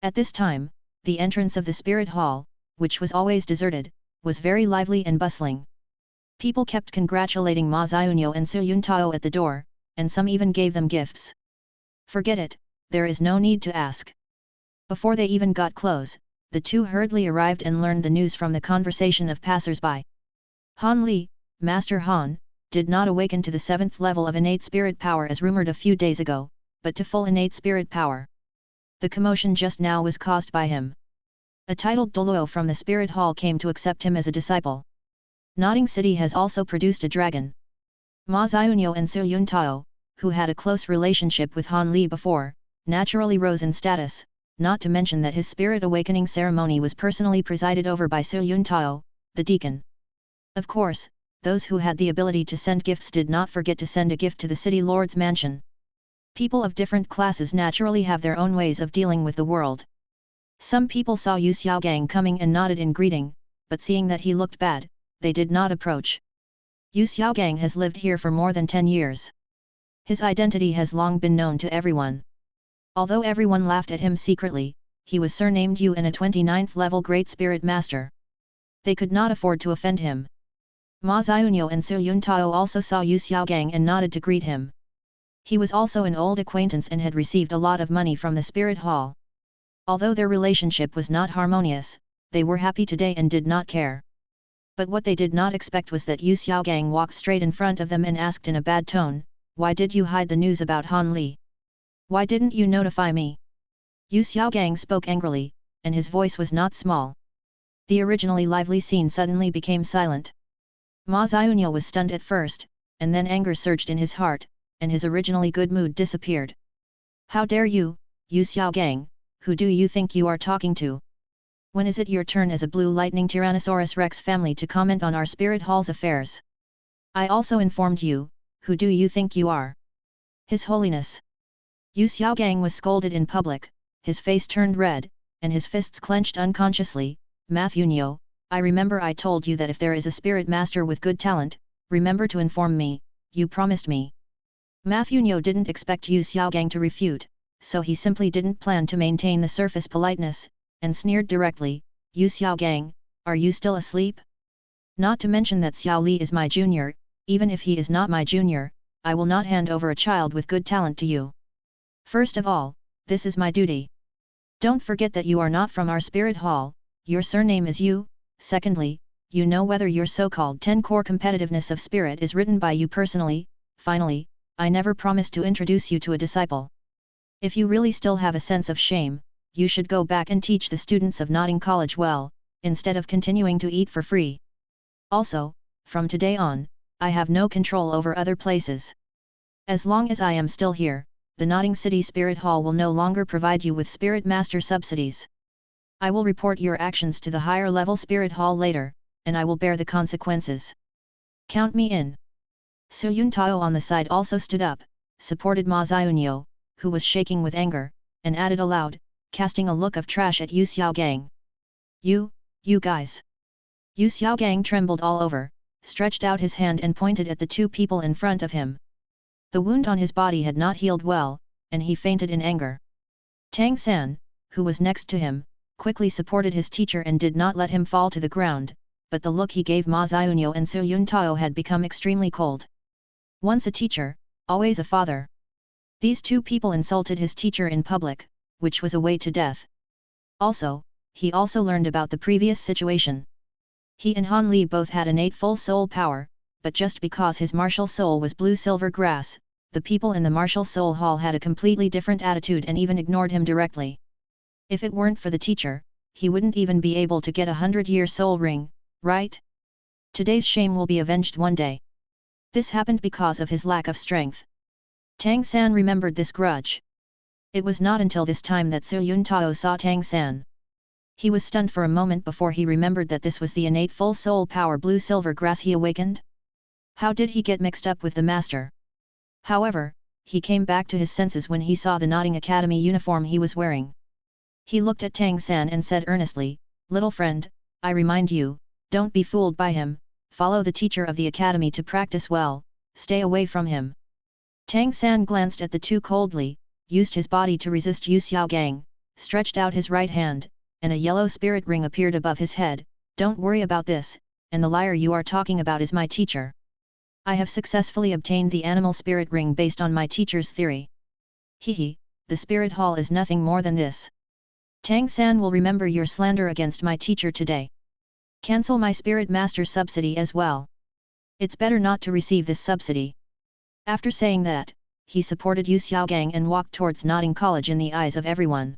At this time, the entrance of the spirit hall, which was always deserted, was very lively and bustling. People kept congratulating Ma Xiaoyunyo and Su Yuntao at the door, and some even gave them gifts. Forget it, there is no need to ask. Before they even got close, the two hurriedly arrived and learned the news from the conversation of passers-by. Han Li, Master Han, did not awaken to the 7th level of innate spirit power as rumored a few days ago, but to full innate spirit power. The commotion just now was caused by him. A titled Dulo from the spirit hall came to accept him as a disciple. Nodding City has also produced a dragon. Ma Xiaoyunyo and Su Yuntao, who had a close relationship with Han Li before, naturally rose in status, not to mention that his spirit awakening ceremony was personally presided over by Su Yuntao, the deacon. Of course, those who had the ability to send gifts did not forget to send a gift to the city lord's mansion. People of different classes naturally have their own ways of dealing with the world. Some people saw Yu Xiaogang coming and nodded in greeting, but seeing that he looked bad, they did not approach. Yu Xiaogang has lived here for more than 10 years. His identity has long been known to everyone. Although everyone laughed at him secretly, he was surnamed Yu and a 29th level Great Spirit Master. They could not afford to offend him. Ma Xiaoyunyo and Su Yuntao also saw Yu Xiaogang and nodded to greet him. He was also an old acquaintance and had received a lot of money from the spirit hall. Although their relationship was not harmonious, they were happy today and did not care. But what they did not expect was that Yu Xiaogang walked straight in front of them and asked in a bad tone, "Why did you hide the news about Han Li? Why didn't you notify me?" Yu Xiaogang spoke angrily, and his voice was not small. The originally lively scene suddenly became silent. Ma Xiaoyunyo was stunned at first, and then anger surged in his heart, and his originally good mood disappeared. "How dare you, Yu Xiaogang, who do you think you are talking to? When is it your turn as a Blue Lightning Tyrannosaurus Rex family to comment on our Spirit Hall's affairs? I also informed you, who do you think you are? His Holiness." Yu Xiaogang was scolded in public, his face turned red, and his fists clenched unconsciously. "Mathunyo, I remember I told you that if there is a spirit master with good talent, remember to inform me, you promised me." Mathunyo didn't expect Yu Xiaogang to refute, so he simply didn't plan to maintain the surface politeness, and sneered directly, "Yu Xiaogang, are you still asleep? Not to mention that Xiao Li is my junior, even if he is not my junior, I will not hand over a child with good talent to you. First of all, this is my duty. Don't forget that you are not from our spirit hall, your surname is Yu. Secondly, you know whether your so-called 10-core competitiveness of spirit is written by you personally. Finally, I never promised to introduce you to a disciple. If you really still have a sense of shame, you should go back and teach the students of Notting College well, instead of continuing to eat for free. Also, from today on, I have no control over other places. As long as I am still here, the Notting City Spirit Hall will no longer provide you with Spirit Master subsidies. I will report your actions to the higher level Spirit Hall later, and I will bear the consequences. Count me in." Su Yuntao on the side also stood up, supported Ma Xiaoyunyo, who was shaking with anger, and added aloud, casting a look of trash at Yu Xiaogang. You guys." Yu Xiaogang trembled all over, stretched out his hand and pointed at the two people in front of him. The wound on his body had not healed well, and he fainted in anger. Tang San, who was next to him, quickly supported his teacher and did not let him fall to the ground, but the look he gave Ma Xiaoyunyo and Su Yuntao had become extremely cold. Once a teacher, always a father. These two people insulted his teacher in public, which was a way to death. Also, he also learned about the previous situation. He and Han Li both had innate full soul power, but just because his martial soul was blue-silver grass, the people in the martial soul hall had a completely different attitude and even ignored him directly. If it weren't for the teacher, he wouldn't even be able to get a 100-year soul ring, right? Today's shame will be avenged one day. This happened because of his lack of strength. Tang San remembered this grudge. It was not until this time that Su Yuntao saw Tang San. He was stunned for a moment before he remembered that this was the innate full soul power blue-silver grass he awakened. How did he get mixed up with the master? However, he came back to his senses when he saw the nodding academy uniform he was wearing. He looked at Tang San and said earnestly, "Little friend, I remind you, don't be fooled by him, follow the teacher of the academy to practice well, stay away from him." Tang San glanced at the two coldly, used his body to resist Yu Xiaogang, stretched out his right hand, and a yellow spirit ring appeared above his head. "Don't worry about this, and the liar you are talking about is my teacher. I have successfully obtained the animal spirit ring based on my teacher's theory. Hehe, the spirit hall is nothing more than this. Tang San will remember your slander against my teacher today. Cancel my spirit master subsidy as well. It's better not to receive this subsidy." After saying that, he supported Yu Xiaogang and walked towards Nodding College in the eyes of everyone.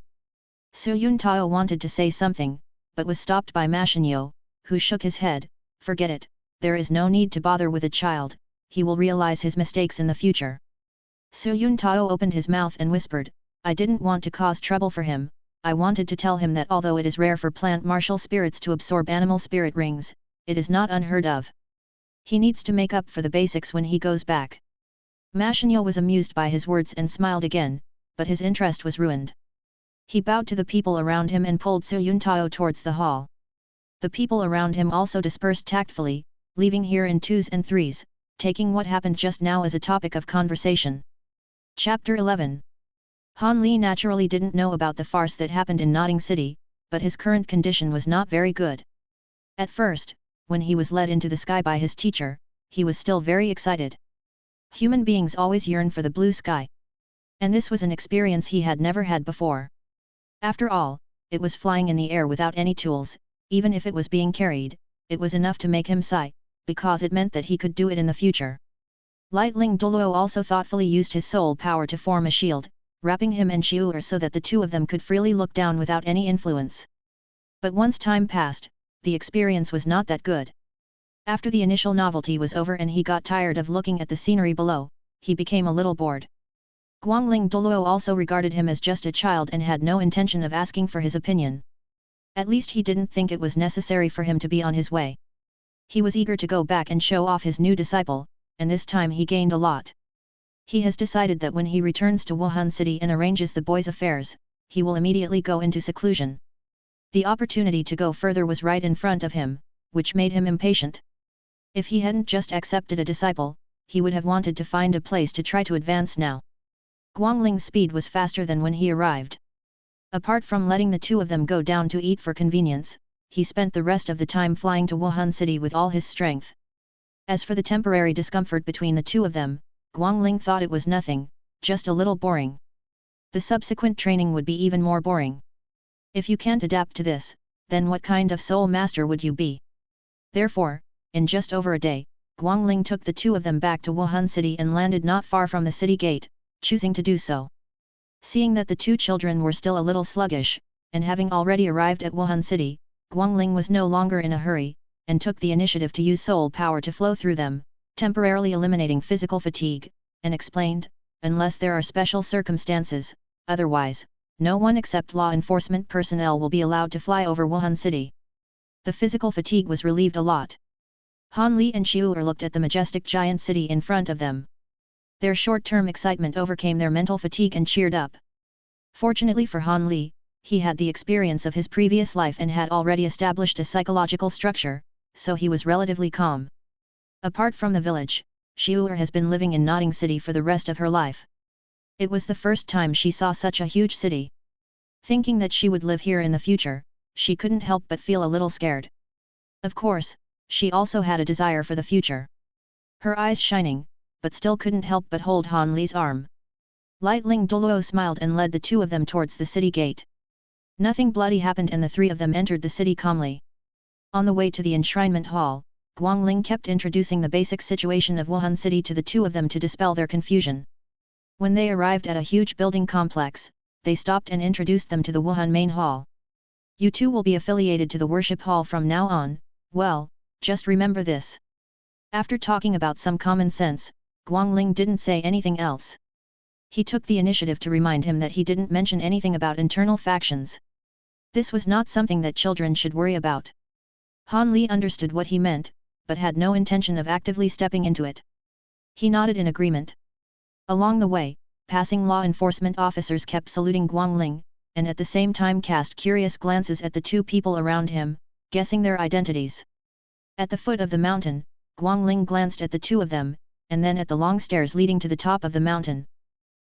Su Yuntao wanted to say something, but was stopped by Ma Shenyo, who shook his head. "Forget it, there is no need to bother with a child, he will realize his mistakes in the future." Su Yuntao opened his mouth and whispered, "I didn't want to cause trouble for him, I wanted to tell him that although it is rare for plant martial spirits to absorb animal spirit rings, it is not unheard of. He needs to make up for the basics when he goes back." Ma Shenyo was amused by his words and smiled again, but his interest was ruined. He bowed to the people around him and pulled Su Yuntao towards the hall. The people around him also dispersed tactfully, leaving here in twos and threes, taking what happened just now as a topic of conversation. Chapter 11. Han Li naturally didn't know about the farce that happened in Nodding City, but his current condition was not very good. At first, when he was led into the sky by his teacher, he was still very excited. Human beings always yearn for the blue sky. And this was an experience he had never had before. After all, it was flying in the air without any tools, even if it was being carried, it was enough to make him sigh, because it meant that he could do it in the future. Lightling Dulo also thoughtfully used his soul power to form a shield, wrapping him and Xiu'er so that the two of them could freely look down without any influence. But once time passed, the experience was not that good. After the initial novelty was over and he got tired of looking at the scenery below, he became a little bored. Guangling Dulo also regarded him as just a child and had no intention of asking for his opinion. At least he didn't think it was necessary for him to be on his way. He was eager to go back and show off his new disciple, and this time he gained a lot. He has decided that when he returns to Wuhan City and arranges the boys' affairs, he will immediately go into seclusion. The opportunity to go further was right in front of him, which made him impatient. If he hadn't just accepted a disciple, he would have wanted to find a place to try to advance now. Guangling's speed was faster than when he arrived. Apart from letting the two of them go down to eat for convenience, he spent the rest of the time flying to Wuhan City with all his strength. As for the temporary discomfort between the two of them, Guangling thought it was nothing, just a little boring. The subsequent training would be even more boring. If you can't adapt to this, then what kind of soul master would you be? Therefore, in just over a day, Guangling took the two of them back to Wuhan City and landed not far from the city gate, choosing to do so. Seeing that the two children were still a little sluggish, and having already arrived at Wuhan City, Guangling was no longer in a hurry, and took the initiative to use soul power to flow through them, temporarily eliminating physical fatigue, and explained, unless there are special circumstances, otherwise, no one except law enforcement personnel will be allowed to fly over Wuhan City. The physical fatigue was relieved a lot. Han Li and Xiu'er looked at the majestic giant city in front of them. Their short-term excitement overcame their mental fatigue and cheered up. Fortunately for Han Li, he had the experience of his previous life and had already established a psychological structure, so he was relatively calm. Apart from the village, Xiu'er has been living in Nodding City for the rest of her life. It was the first time she saw such a huge city. Thinking that she would live here in the future, she couldn't help but feel a little scared. Of course, she also had a desire for the future. Her eyes shining, but still couldn't help but hold Han Li's arm. Lightling Dulo smiled and led the two of them towards the city gate. Nothing bloody happened and the three of them entered the city calmly. On the way to the enshrinement hall, Guangling kept introducing the basic situation of Wuhan City to the two of them to dispel their confusion. When they arrived at a huge building complex, they stopped and introduced them to the Wuhan main hall. You two will be affiliated to the worship hall from now on, well, just remember this. After talking about some common sense, Guangling didn't say anything else. He took the initiative to remind him that he didn't mention anything about internal factions. This was not something that children should worry about. Han Li understood what he meant, but had no intention of actively stepping into it. He nodded in agreement. Along the way, passing law enforcement officers kept saluting Guangling, and at the same time cast curious glances at the two people around him, guessing their identities. At the foot of the mountain, Guangling glanced at the two of them, and then at the long stairs leading to the top of the mountain.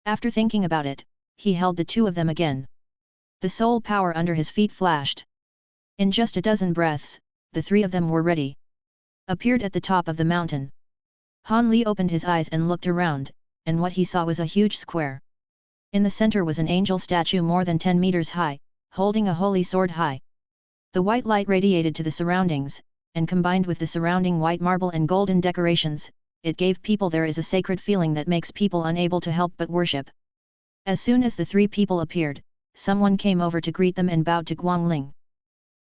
After thinking about it, he held the two of them again. The soul power under his feet flashed. In just a dozen breaths, the three of them were ready. Appeared at the top of the mountain. Han Li opened his eyes and looked around, and what he saw was a huge square. In the center was an angel statue more than 10 meters high, holding a holy sword high. The white light radiated to the surroundings, and combined with the surrounding white marble and golden decorations, it gave people there is a sacred feeling that makes people unable to help but worship. As soon as the three people appeared, someone came over to greet them and bowed to Guangling.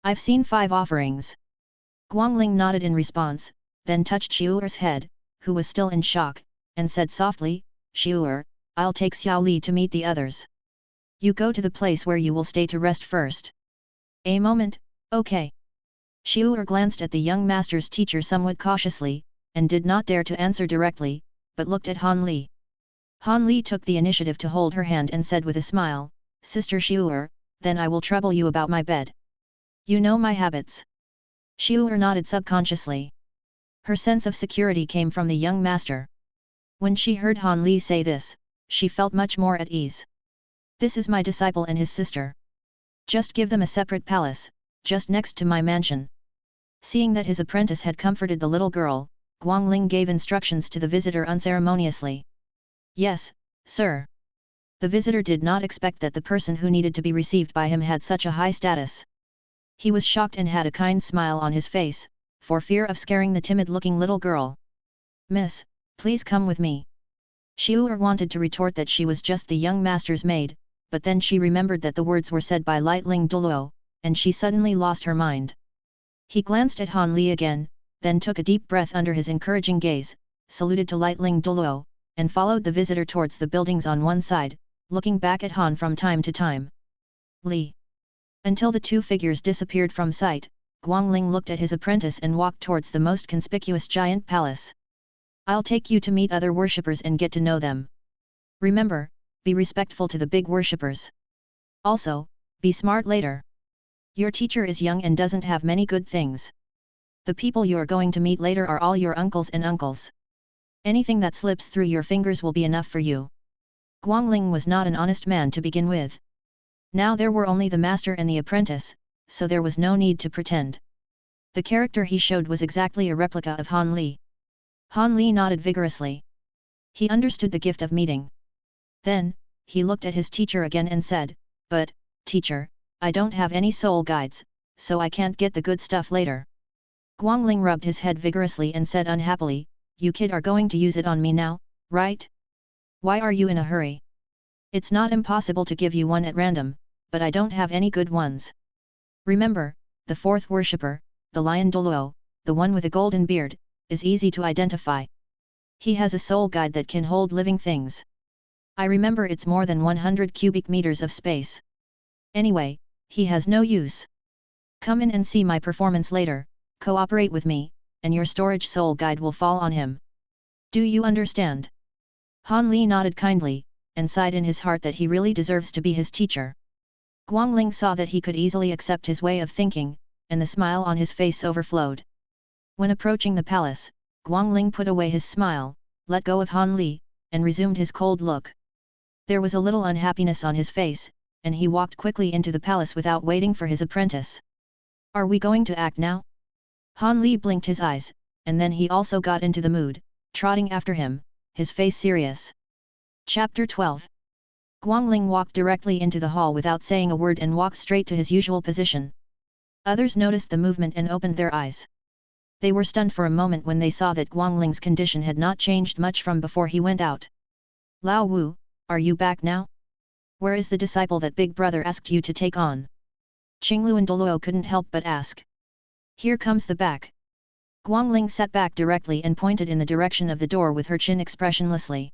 "I've seen 5 offerings." Guangling nodded in response, then touched Xiu'er's head, who was still in shock, and said softly, "Xiu'er, I'll take Xiao Li to meet the others. You go to the place where you will stay to rest first." "A moment, okay." Xiu'er glanced at the young master's teacher somewhat cautiously, and did not dare to answer directly, but looked at Han Li. Han Li took the initiative to hold her hand and said with a smile, "Sister Xiu'er, then I will trouble you about my bed. You know my habits." Xiu'er nodded subconsciously. Her sense of security came from the young master. When she heard Han Li say this, she felt much more at ease. "This is my disciple and his sister. Just give them a separate palace, just next to my mansion." Seeing that his apprentice had comforted the little girl, Guangling gave instructions to the visitor unceremoniously. "Yes, sir." The visitor did not expect that the person who needed to be received by him had such a high status. He was shocked and had a kind smile on his face, for fear of scaring the timid-looking little girl. "Miss, please come with me." Xiu'er wanted to retort that she was just the young master's maid, but then she remembered that the words were said by Lightling Dulo, and she suddenly lost her mind. He glanced at Han Li again, then took a deep breath under his encouraging gaze, saluted to Lightling Dulo, and followed the visitor towards the buildings on one side, looking back at Han from time to time. "Li." Until the two figures disappeared from sight, Guangling looked at his apprentice and walked towards the most conspicuous giant palace. "I'll take you to meet other worshippers and get to know them. Remember, be respectful to the big worshippers. Also, be smart later. Your teacher is young and doesn't have many good things. The people you are going to meet later are all your uncles and uncles. Anything that slips through your fingers will be enough for you." Guangling was not an honest man to begin with. Now there were only the master and the apprentice, so there was no need to pretend. The character he showed was exactly a replica of Han Li. Han Li nodded vigorously. He understood the gift of meeting. Then, he looked at his teacher again and said, "But, teacher, I don't have any soul guides, so I can't get the good stuff later." Guangling rubbed his head vigorously and said unhappily, "You kid are going to use it on me now, right? Why are you in a hurry? It's not impossible to give you one at random, but I don't have any good ones. Remember, the fourth worshipper, the lion Dulo, the one with a golden beard, is easy to identify. He has a soul guide that can hold living things. I remember it's more than 100 cubic meters of space. Anyway, he has no use. Come in and see my performance later, cooperate with me, and your storage soul guide will fall on him. Do you understand?" Han Li nodded kindly, and sighed in his heart that he really deserves to be his teacher. Guangling saw that he could easily accept his way of thinking, and the smile on his face overflowed. When approaching the palace, Guangling put away his smile, let go of Han Li, and resumed his cold look. There was a little unhappiness on his face, and he walked quickly into the palace without waiting for his apprentice. "Are we going to act now?" Han Li blinked his eyes, and then he also got into the mood, trotting after him, his face serious. Chapter 12. Guangling walked directly into the hall without saying a word and walked straight to his usual position. Others noticed the movement and opened their eyes. They were stunned for a moment when they saw that Guangling's condition had not changed much from before he went out. "Lao Wu, are you back now? Where is the disciple that Big Brother asked you to take on?" Qinglu and Douluo couldn't help but ask. "Here comes the back." Guangling sat back directly and pointed in the direction of the door with her chin expressionlessly.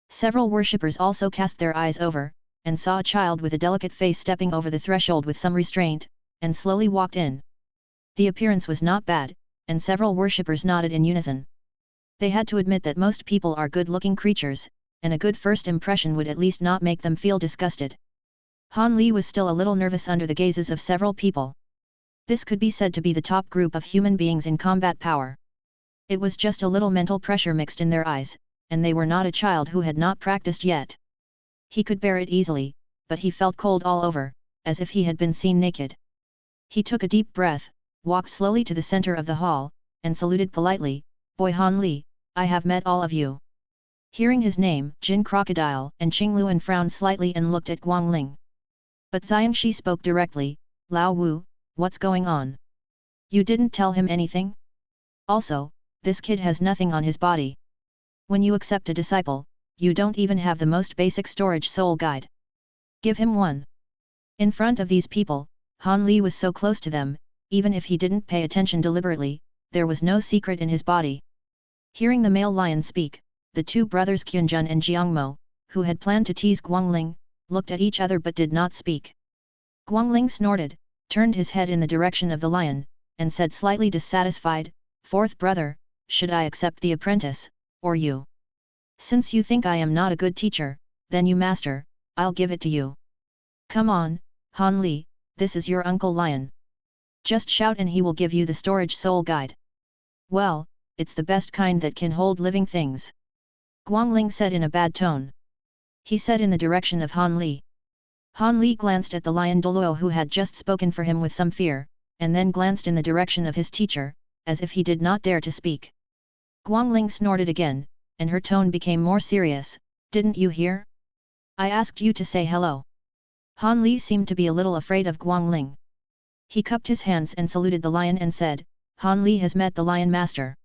Several worshippers also cast their eyes over, and saw a child with a delicate face stepping over the threshold with some restraint, and slowly walked in. The appearance was not bad, and several worshippers nodded in unison. They had to admit that most people are good-looking creatures, and a good first impression would at least not make them feel disgusted. Han Li was still a little nervous under the gazes of several people. This could be said to be the top group of human beings in combat power. It was just a little mental pressure mixed in their eyes, and they were not a child who had not practiced yet. He could bear it easily, but he felt cold all over, as if he had been seen naked. He took a deep breath, walked slowly to the center of the hall, and saluted politely, "Boy Han Li, I have met all of you." Hearing his name, Jin Crocodile and Qing Luan frowned slightly and looked at Guangling. But Xiangxi spoke directly, "Lao Wu, what's going on? You didn't tell him anything? Also, this kid has nothing on his body. When you accept a disciple, you don't even have the most basic storage soul guide. Give him one." In front of these people, Han Li was so close to them, even if he didn't pay attention deliberately, there was no secret in his body. Hearing the male lion speak, the two brothers Qianjun and Jiangmo, who had planned to tease Guangling, looked at each other but did not speak. Guangling snorted, turned his head in the direction of the lion, and said slightly dissatisfied, "Fourth brother, should I accept the apprentice, or you? Since you think I am not a good teacher, then you master, I'll give it to you. Come on, Han Li, this is your Uncle Lion. Just shout and he will give you the storage soul guide. Well, it's the best kind that can hold living things." Guangling said in a bad tone. He said in the direction of Han Li. Han Li glanced at the lion Dulo who had just spoken for him with some fear, and then glanced in the direction of his teacher, as if he did not dare to speak. Guangling snorted again, and her tone became more serious, "Didn't you hear? I asked you to say hello." Han Li seemed to be a little afraid of Guangling. He cupped his hands and saluted the lion and said, "Han Li has met the lion master."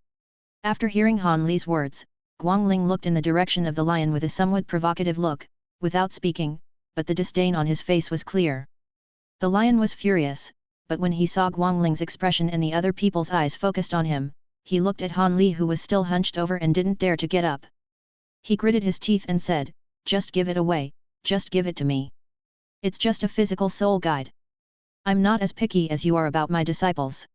After hearing Han Li's words, Guangling looked in the direction of the lion with a somewhat provocative look, without speaking, but the disdain on his face was clear. The lion was furious, but when he saw Guangling's expression and the other people's eyes focused on him, he looked at Han Li who was still hunched over and didn't dare to get up. He gritted his teeth and said, "Just give it away, just give it to me. It's just a physical soul guide. I'm not as picky as you are about my disciples."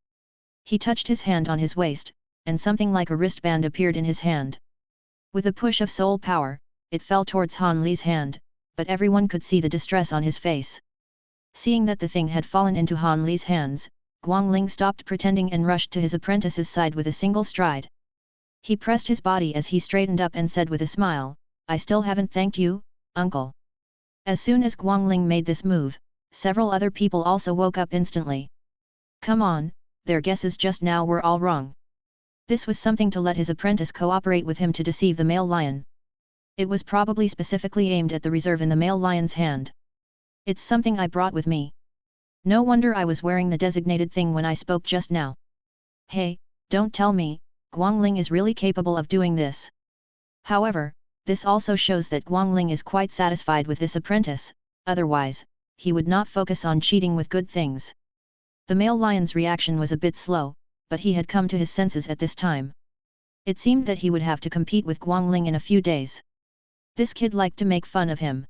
He touched his hand on his waist, and something like a wristband appeared in his hand. With a push of soul power, it fell towards Han Li's hand, but everyone could see the distress on his face. Seeing that the thing had fallen into Han Li's hands, Guangling stopped pretending and rushed to his apprentice's side with a single stride. He pressed his body as he straightened up and said with a smile, "I still haven't thanked you, uncle." As soon as Guangling made this move, several other people also woke up instantly. Come on, their guesses just now were all wrong. This was something to let his apprentice cooperate with him to deceive the male lion. It was probably specifically aimed at the reserve in the male lion's hand. "It's something I brought with me. No wonder I was wearing the designated thing when I spoke just now." "Hey, don't tell me, Guangling is really capable of doing this." However, this also shows that Guangling is quite satisfied with this apprentice, otherwise, he would not focus on cheating with good things. The male lion's reaction was a bit slow, but he had come to his senses at this time. It seemed that he would have to compete with Guangling in a few days. This kid liked to make fun of him.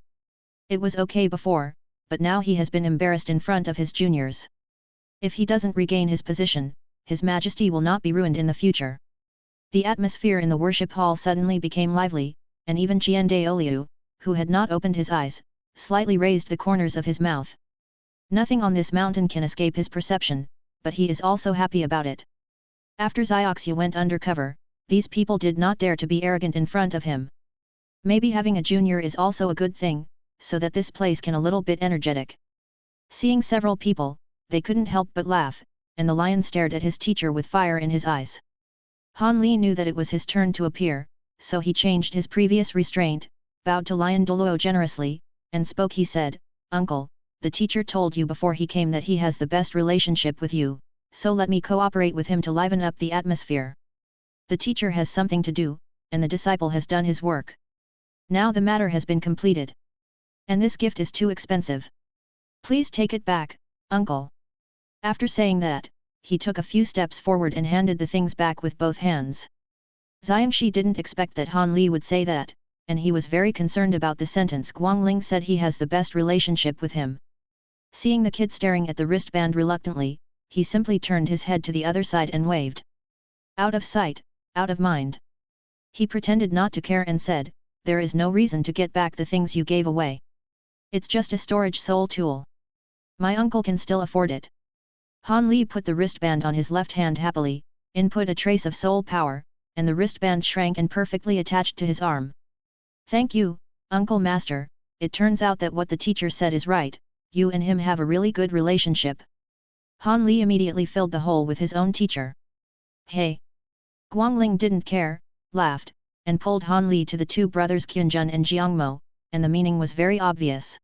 It was okay before, but now he has been embarrassed in front of his juniors. If he doesn't regain his position, His Majesty will not be ruined in the future. The atmosphere in the worship hall suddenly became lively, and even Qian Daoliu, who had not opened his eyes, slightly raised the corners of his mouth. Nothing on this mountain can escape his perception, but he is also happy about it. After Xiaoxia went undercover, these people did not dare to be arrogant in front of him. Maybe having a junior is also a good thing, so that this place can a little bit energetic. Seeing several people, they couldn't help but laugh, and the lion stared at his teacher with fire in his eyes. Han Li knew that it was his turn to appear, so he changed his previous restraint, bowed to Lion Dulo generously, and spoke. He said, "Uncle, the teacher told you before he came that he has the best relationship with you, so let me cooperate with him to liven up the atmosphere. The teacher has something to do, and the disciple has done his work. Now the matter has been completed. And this gift is too expensive. Please take it back, uncle." After saying that, he took a few steps forward and handed the things back with both hands. Xiangxi didn't expect that Han Li would say that, and he was very concerned about the sentence Guangling said he has the best relationship with him. Seeing the kid staring at the wristband reluctantly, he simply turned his head to the other side and waved. Out of sight, out of mind. He pretended not to care and said, there is no reason to get back the things you gave away. It's just a storage soul tool. My uncle can still afford it. Han Li put the wristband on his left hand happily, input a trace of soul power, and the wristband shrank and perfectly attached to his arm. Thank you, Uncle Master, it turns out that what the teacher said is right, you and him have a really good relationship. Han Li immediately filled the hole with his own teacher. Hey! Guangling didn't care, laughed, and pulled Han Li to the two brothers Qianjun and Jiangmo, and the meaning was very obvious.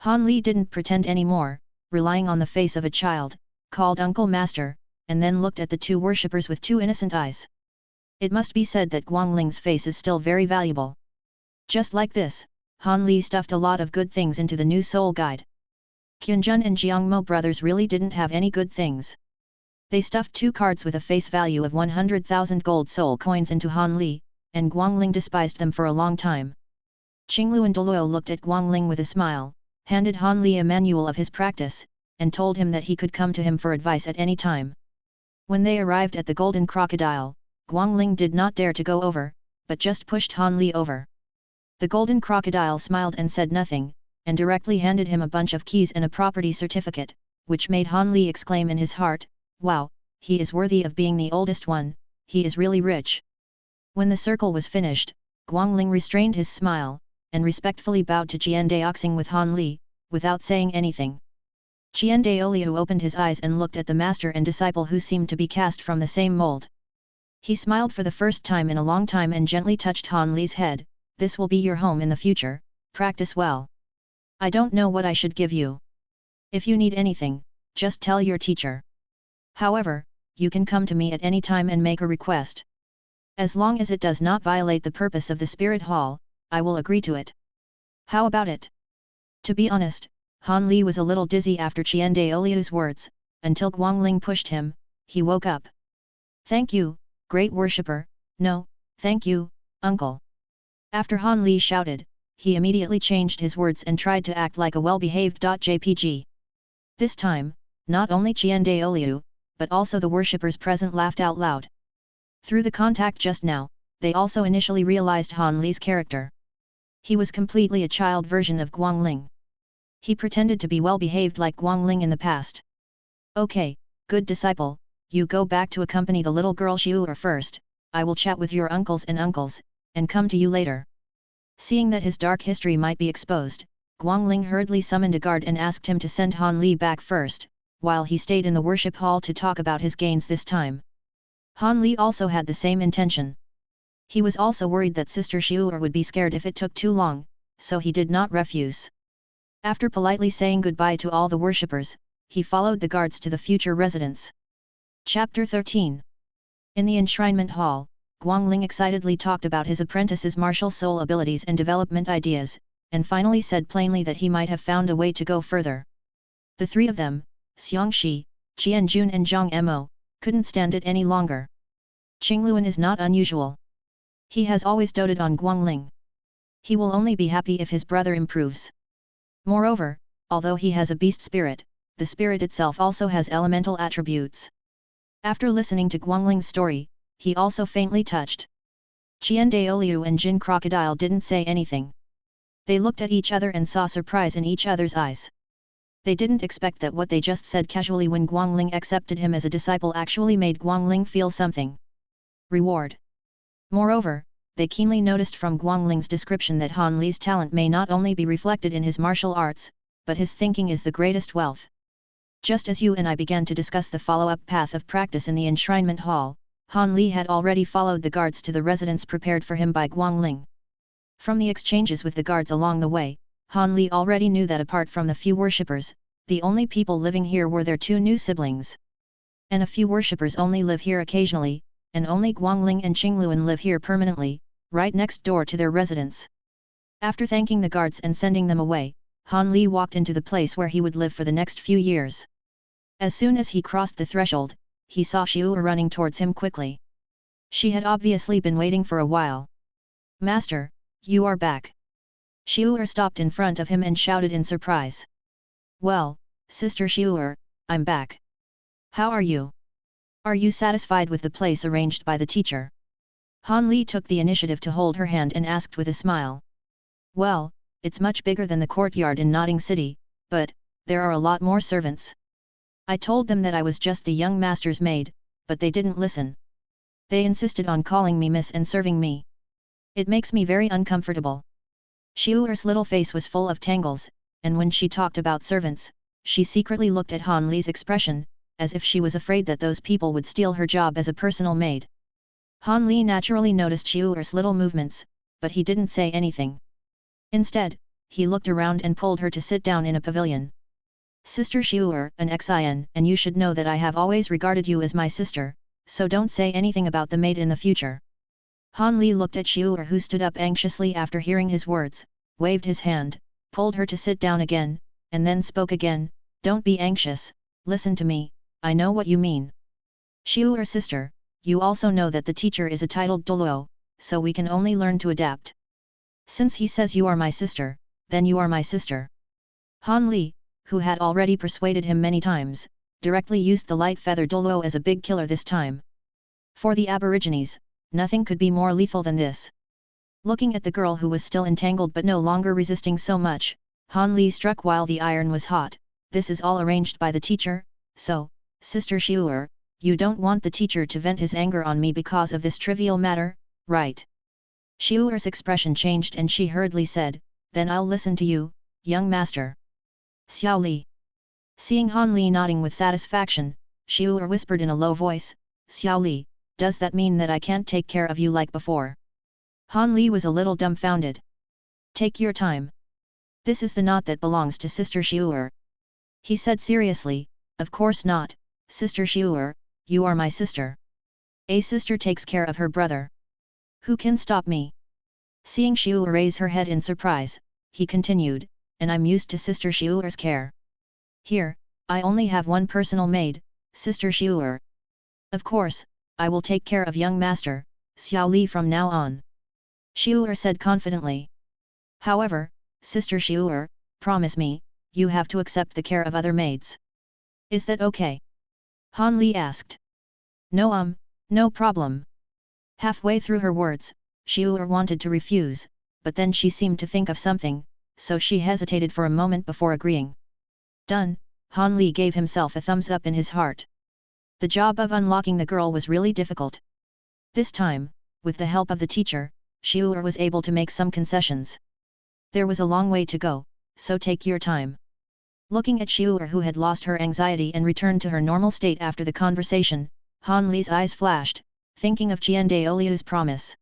Han Li didn't pretend anymore, relying on the face of a child, called Uncle Master, and then looked at the two worshippers with two innocent eyes. It must be said that Guangling's face is still very valuable. Just like this, Han Li stuffed a lot of good things into the new soul guide. Qianjun and Jiangmo brothers really didn't have any good things. They stuffed 2 cards with a face value of 100,000 gold soul coins into Han Li, and Guangling despised them for a long time. Qinglu and Dulo looked at Guangling with a smile, handed Han Li a manual of his practice, and told him that he could come to him for advice at any time. When they arrived at the Golden Crocodile, Guangling did not dare to go over, but just pushed Han Li over. The Golden Crocodile smiled and said nothing, and directly handed him a bunch of keys and a property certificate, which made Han Li exclaim in his heart, wow, he is worthy of being the oldest one, he is really rich. When the circle was finished, Guangling restrained his smile, and respectfully bowed to Jian Daoxing with Han Li, without saying anything. Jian Daoliu opened his eyes and looked at the master and disciple who seemed to be cast from the same mold. He smiled for the first time in a long time and gently touched Han Li's head, this will be your home in the future, practice well. I don't know what I should give you. If you need anything, just tell your teacher. However, you can come to me at any time and make a request. As long as it does not violate the purpose of the spirit hall, I will agree to it. How about it? To be honest, Han Li was a little dizzy after Qian Daoliu's words, until Guangling pushed him, he woke up. Thank you, great worshipper, no, thank you, uncle. After Han Li shouted, he immediately changed his words and tried to act like a well-behaved JPG. This time, not only Qian Daoliu, but also the worshippers present laughed out loud. Through the contact just now, they also initially realized Han Li's character. He was completely a child version of Guangling. He pretended to be well-behaved like Guangling in the past. Okay, good disciple, you go back to accompany the little girl Xiu'er first, I will chat with your uncles, and come to you later. Seeing that his dark history might be exposed, Guangling hurriedly summoned a guard and asked him to send Han Li back first, while he stayed in the worship hall to talk about his gains this time. Han Li also had the same intention. He was also worried that Sister Xiu'er would be scared if it took too long, so he did not refuse. After politely saying goodbye to all the worshippers, he followed the guards to the future residence. Chapter 13. In the enshrinement hall, Guangling excitedly talked about his apprentice's martial soul abilities and development ideas, and finally said plainly that he might have found a way to go further. The 3 of them, Xiangxi, Qianjun and Zhang Mo, couldn't stand it any longer. Qingluan is not unusual. He has always doted on Guangling. He will only be happy if his brother improves. Moreover, although he has a beast spirit, the spirit itself also has elemental attributes. After listening to Guangling's story, he also faintly touched. Qian Daoliu and Jin Crocodile didn't say anything. They looked at each other and saw surprise in each other's eyes. They didn't expect that what they just said casually when Guangling accepted him as a disciple actually made Guangling feel something. Reward. Moreover, they keenly noticed from Guangling's description that Han Li's talent may not only be reflected in his martial arts, but his thinking is the greatest wealth. Just as you and I began to discuss the follow-up path of practice in the enshrinement hall, Han Li had already followed the guards to the residence prepared for him by Guangling. From the exchanges with the guards along the way, Han Li already knew that apart from the few worshippers, the only people living here were their 2 new siblings. And a few worshippers only live here occasionally, and only Guangling and Qingluan live here permanently, right next door to their residence. After thanking the guards and sending them away, Han Li walked into the place where he would live for the next few years. As soon as he crossed the threshold, he saw Xiu'er running towards him quickly. She had obviously been waiting for a while. Master, you are back. Xiu'er stopped in front of him and shouted in surprise. Well, Sister Xiu'er, I'm back. How are you? Are you satisfied with the place arranged by the teacher? Han Li took the initiative to hold her hand and asked with a smile. Well, it's much bigger than the courtyard in Notting City, but there are a lot more servants. I told them that I was just the young master's maid, but they didn't listen. They insisted on calling me miss and serving me. It makes me very uncomfortable. Xiu'er's little face was full of tangles, and when she talked about servants, she secretly looked at Han Li's expression, as if she was afraid that those people would steal her job as a personal maid. Han Li naturally noticed Xiu'er's little movements, but he didn't say anything. Instead, he looked around and pulled her to sit down in a pavilion. Sister Xiu'er, an Xin, and you should know that I have always regarded you as my sister, so don't say anything about the maid in the future. Han Li looked at Xiu'er, who stood up anxiously after hearing his words, waved his hand, pulled her to sit down again, and then spoke again. Don't be anxious, listen to me, I know what you mean. Xiu'er sister, you also know that the teacher is a titled Dulo, so we can only learn to adapt. Since he says you are my sister, then you are my sister. Han Li, who had already persuaded him many times, directly used the light feather Dulo as a big killer this time. For the Aborigines, nothing could be more lethal than this. Looking at the girl who was still entangled but no longer resisting so much, Han Li struck while the iron was hot. This is all arranged by the teacher, so, Sister Xiu'er, you don't want the teacher to vent his anger on me because of this trivial matter, right? Xiu'er's expression changed and she hurriedly said, then I'll listen to you, young master. Xiao Li. Seeing Han Li nodding with satisfaction, Xiu'er whispered in a low voice, Xiao Li, does that mean that I can't take care of you like before? Han Li was a little dumbfounded. Take your time. This is the knot that belongs to Sister Xiu'er. He said seriously, of course not, Sister Xiu'er, you are my sister. A sister takes care of her brother. Who can stop me? Seeing Xiu'er raise her head in surprise, he continued, and I'm used to Sister Xiu'er's care. Here, I only have one personal maid, Sister Xiu'er. Of course, I will take care of young master, Xiao Li from now on. Xiu'er said confidently. However, Sister Xiu'er, promise me, you have to accept the care of other maids. Is that okay? Han Li asked. No problem. Halfway through her words, Xiu'er wanted to refuse, but then she seemed to think of something, so she hesitated for a moment before agreeing. Done, Han Li gave himself a thumbs up in his heart. The job of unlocking the girl was really difficult. This time, with the help of the teacher, Xiu'er was able to make some concessions. There was a long way to go, so take your time. Looking at Xiu'er, who had lost her anxiety and returned to her normal state after the conversation, Han Li's eyes flashed, thinking of Jiandaoliu's promise.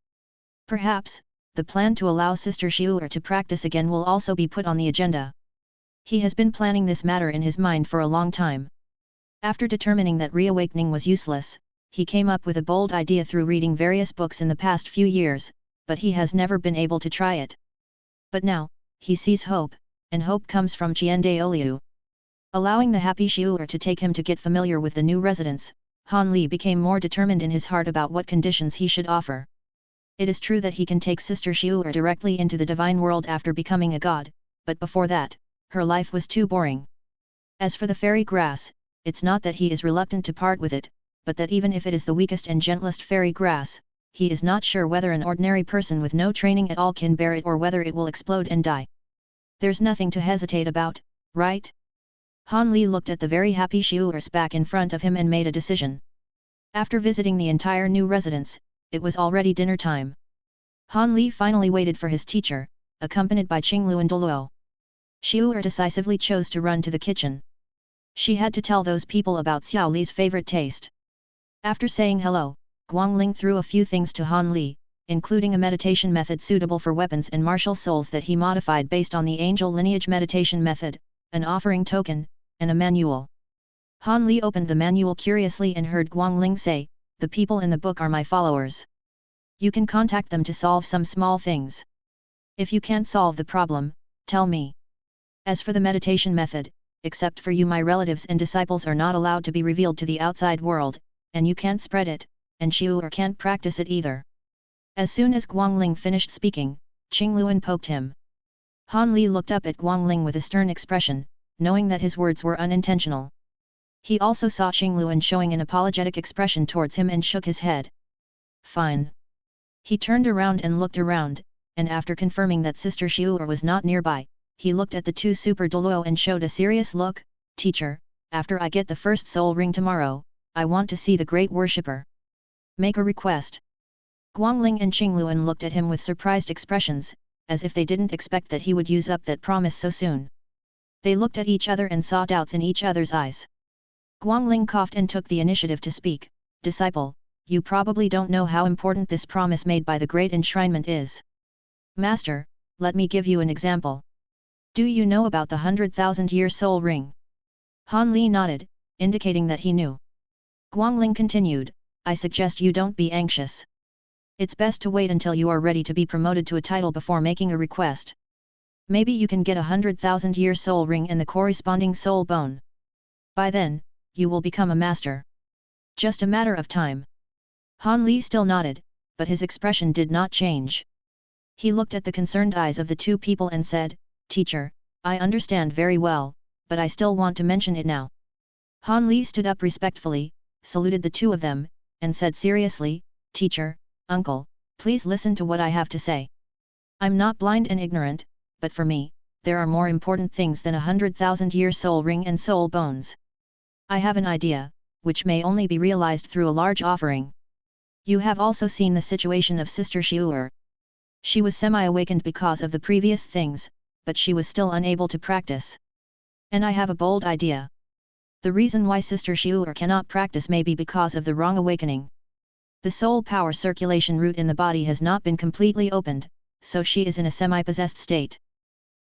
Perhaps, the plan to allow Sister Xiu'er to practice again will also be put on the agenda. He has been planning this matter in his mind for a long time. After determining that reawakening was useless, he came up with a bold idea through reading various books in the past few years, but he has never been able to try it. But now, he sees hope, and hope comes from Jiandaoliu. Allowing the happy Xiu'er to take him to get familiar with the new residents, Han Li became more determined in his heart about what conditions he should offer. It is true that he can take Sister Xiu'er directly into the divine world after becoming a god, but before that, her life was too boring. As for the fairy grass, it's not that he is reluctant to part with it, but that even if it is the weakest and gentlest fairy grass, he is not sure whether an ordinary person with no training at all can bear it or whether it will explode and die. There's nothing to hesitate about, right? Han Li looked at the very happy Xiu'er back in front of him and made a decision. After visiting the entire new residence, it was already dinner time. Han Li finally waited for his teacher, accompanied by Qinglu and Dulo. Xiu'er decisively chose to run to the kitchen. She had to tell those people about Xiao Li's favorite taste. After saying hello, Guangling threw a few things to Han Li, including a meditation method suitable for weapons and martial souls that he modified based on the angel lineage meditation method, an offering token, and a manual. Han Li opened the manual curiously and heard Guangling say, "The people in the book are my followers. You can contact them to solve some small things. If you can't solve the problem, tell me. As for the meditation method, except for you my relatives and disciples are not allowed to be revealed to the outside world, and you can't spread it, and Xiu'er can't practice it either." As soon as Guangling finished speaking, Qingluan poked him. Han Li looked up at Guangling with a stern expression, knowing that his words were unintentional. He also saw Qingluan showing an apologetic expression towards him and shook his head. Fine. He turned around and looked around, and after confirming that Sister Xiu'er was not nearby, he looked at the two Super Dulo and showed a serious look. Teacher, after I get the first soul ring tomorrow, I want to see the great worshipper. Make a request. Guangling and Qingluan looked at him with surprised expressions, as if they didn't expect that he would use up that promise so soon. They looked at each other and saw doubts in each other's eyes. Guangling coughed and took the initiative to speak. Disciple, you probably don't know how important this promise made by the great enshrinement is. Master, let me give you an example. Do you know about the 100,000-year soul ring? Han Li nodded, indicating that he knew. Guangling continued, I suggest you don't be anxious. It's best to wait until you are ready to be promoted to a title before making a request. Maybe you can get a 100,000-year soul ring and the corresponding soul bone. By then, you will become a master. Just a matter of time. Han Li still nodded, but his expression did not change. He looked at the concerned eyes of the two people and said, Teacher, I understand very well, but I still want to mention it now. Han Li stood up respectfully, saluted the two of them, and said seriously, Teacher, Uncle, please listen to what I have to say. I'm not blind and ignorant, but for me, there are more important things than a 100,000-year soul ring and soul bones. I have an idea, which may only be realized through a large offering. You have also seen the situation of Sister Xiu'er. She was semi-awakened because of the previous things, but she was still unable to practice. And I have a bold idea. The reason why Sister Xiu'er cannot practice may be because of the wrong awakening. The soul power circulation route in the body has not been completely opened, so she is in a semi-possessed state.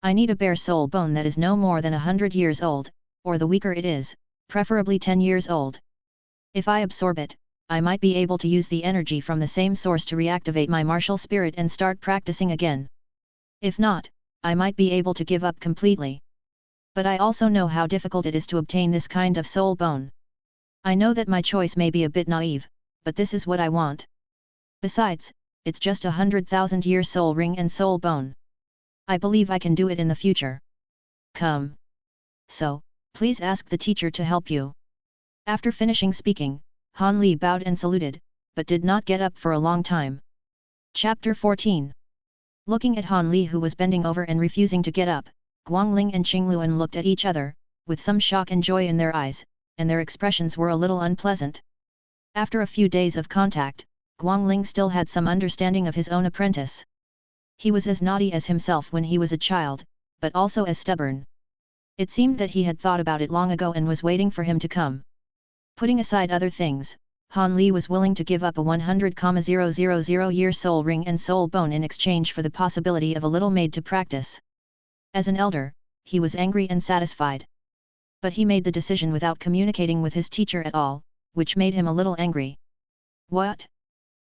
I need a bare soul bone that is no more than 100 years old, or the weaker it is, preferably 10 years old. If I absorb it, I might be able to use the energy from the same source to reactivate my martial spirit and start practicing again. If not, I might be able to give up completely. But I also know how difficult it is to obtain this kind of soul bone. I know that my choice may be a bit naive, but this is what I want. Besides, it's just 100,000-year soul ring and soul bone. I believe I can do it in the future. Come. So, please ask the teacher to help you. After finishing speaking, Han Li bowed and saluted, but did not get up for a long time. Chapter 14. Looking at Han Li, who was bending over and refusing to get up, Guangling and Qingluan looked at each other, with some shock and joy in their eyes, and their expressions were a little unpleasant. After a few days of contact, Guangling still had some understanding of his own apprentice. He was as naughty as himself when he was a child, but also as stubborn. It seemed that he had thought about it long ago and was waiting for him to come. Putting aside other things, Han Li was willing to give up a 100,000-year soul ring and soul bone in exchange for the possibility of a little maid to practice. As an elder, he was angry and satisfied. But he made the decision without communicating with his teacher at all, which made him a little angry. What?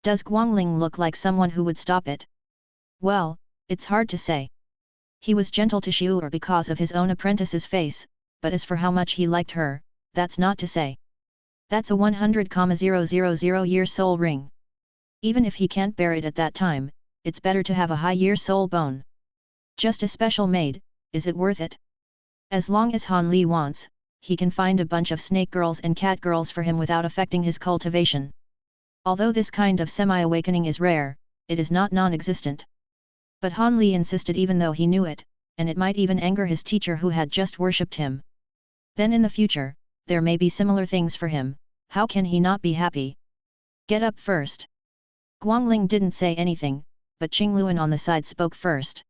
Does Guangling look like someone who would stop it? Well, it's hard to say. He was gentle to Xiu'er because of his own apprentice's face, but as for how much he liked her, that's not to say. That's a 100,000-year soul ring. Even if he can't bear it at that time, it's better to have a high-year soul bone. Just a special maid, is it worth it? As long as Han Li wants, he can find a bunch of snake girls and cat girls for him without affecting his cultivation. Although this kind of semi-awakening is rare, it is not non-existent. But Han Li insisted even though he knew it, and it might even anger his teacher who had just worshipped him. Then in the future, there may be similar things for him, how can he not be happy? Get up first. Guangling didn't say anything, but Qingluan on the side spoke first.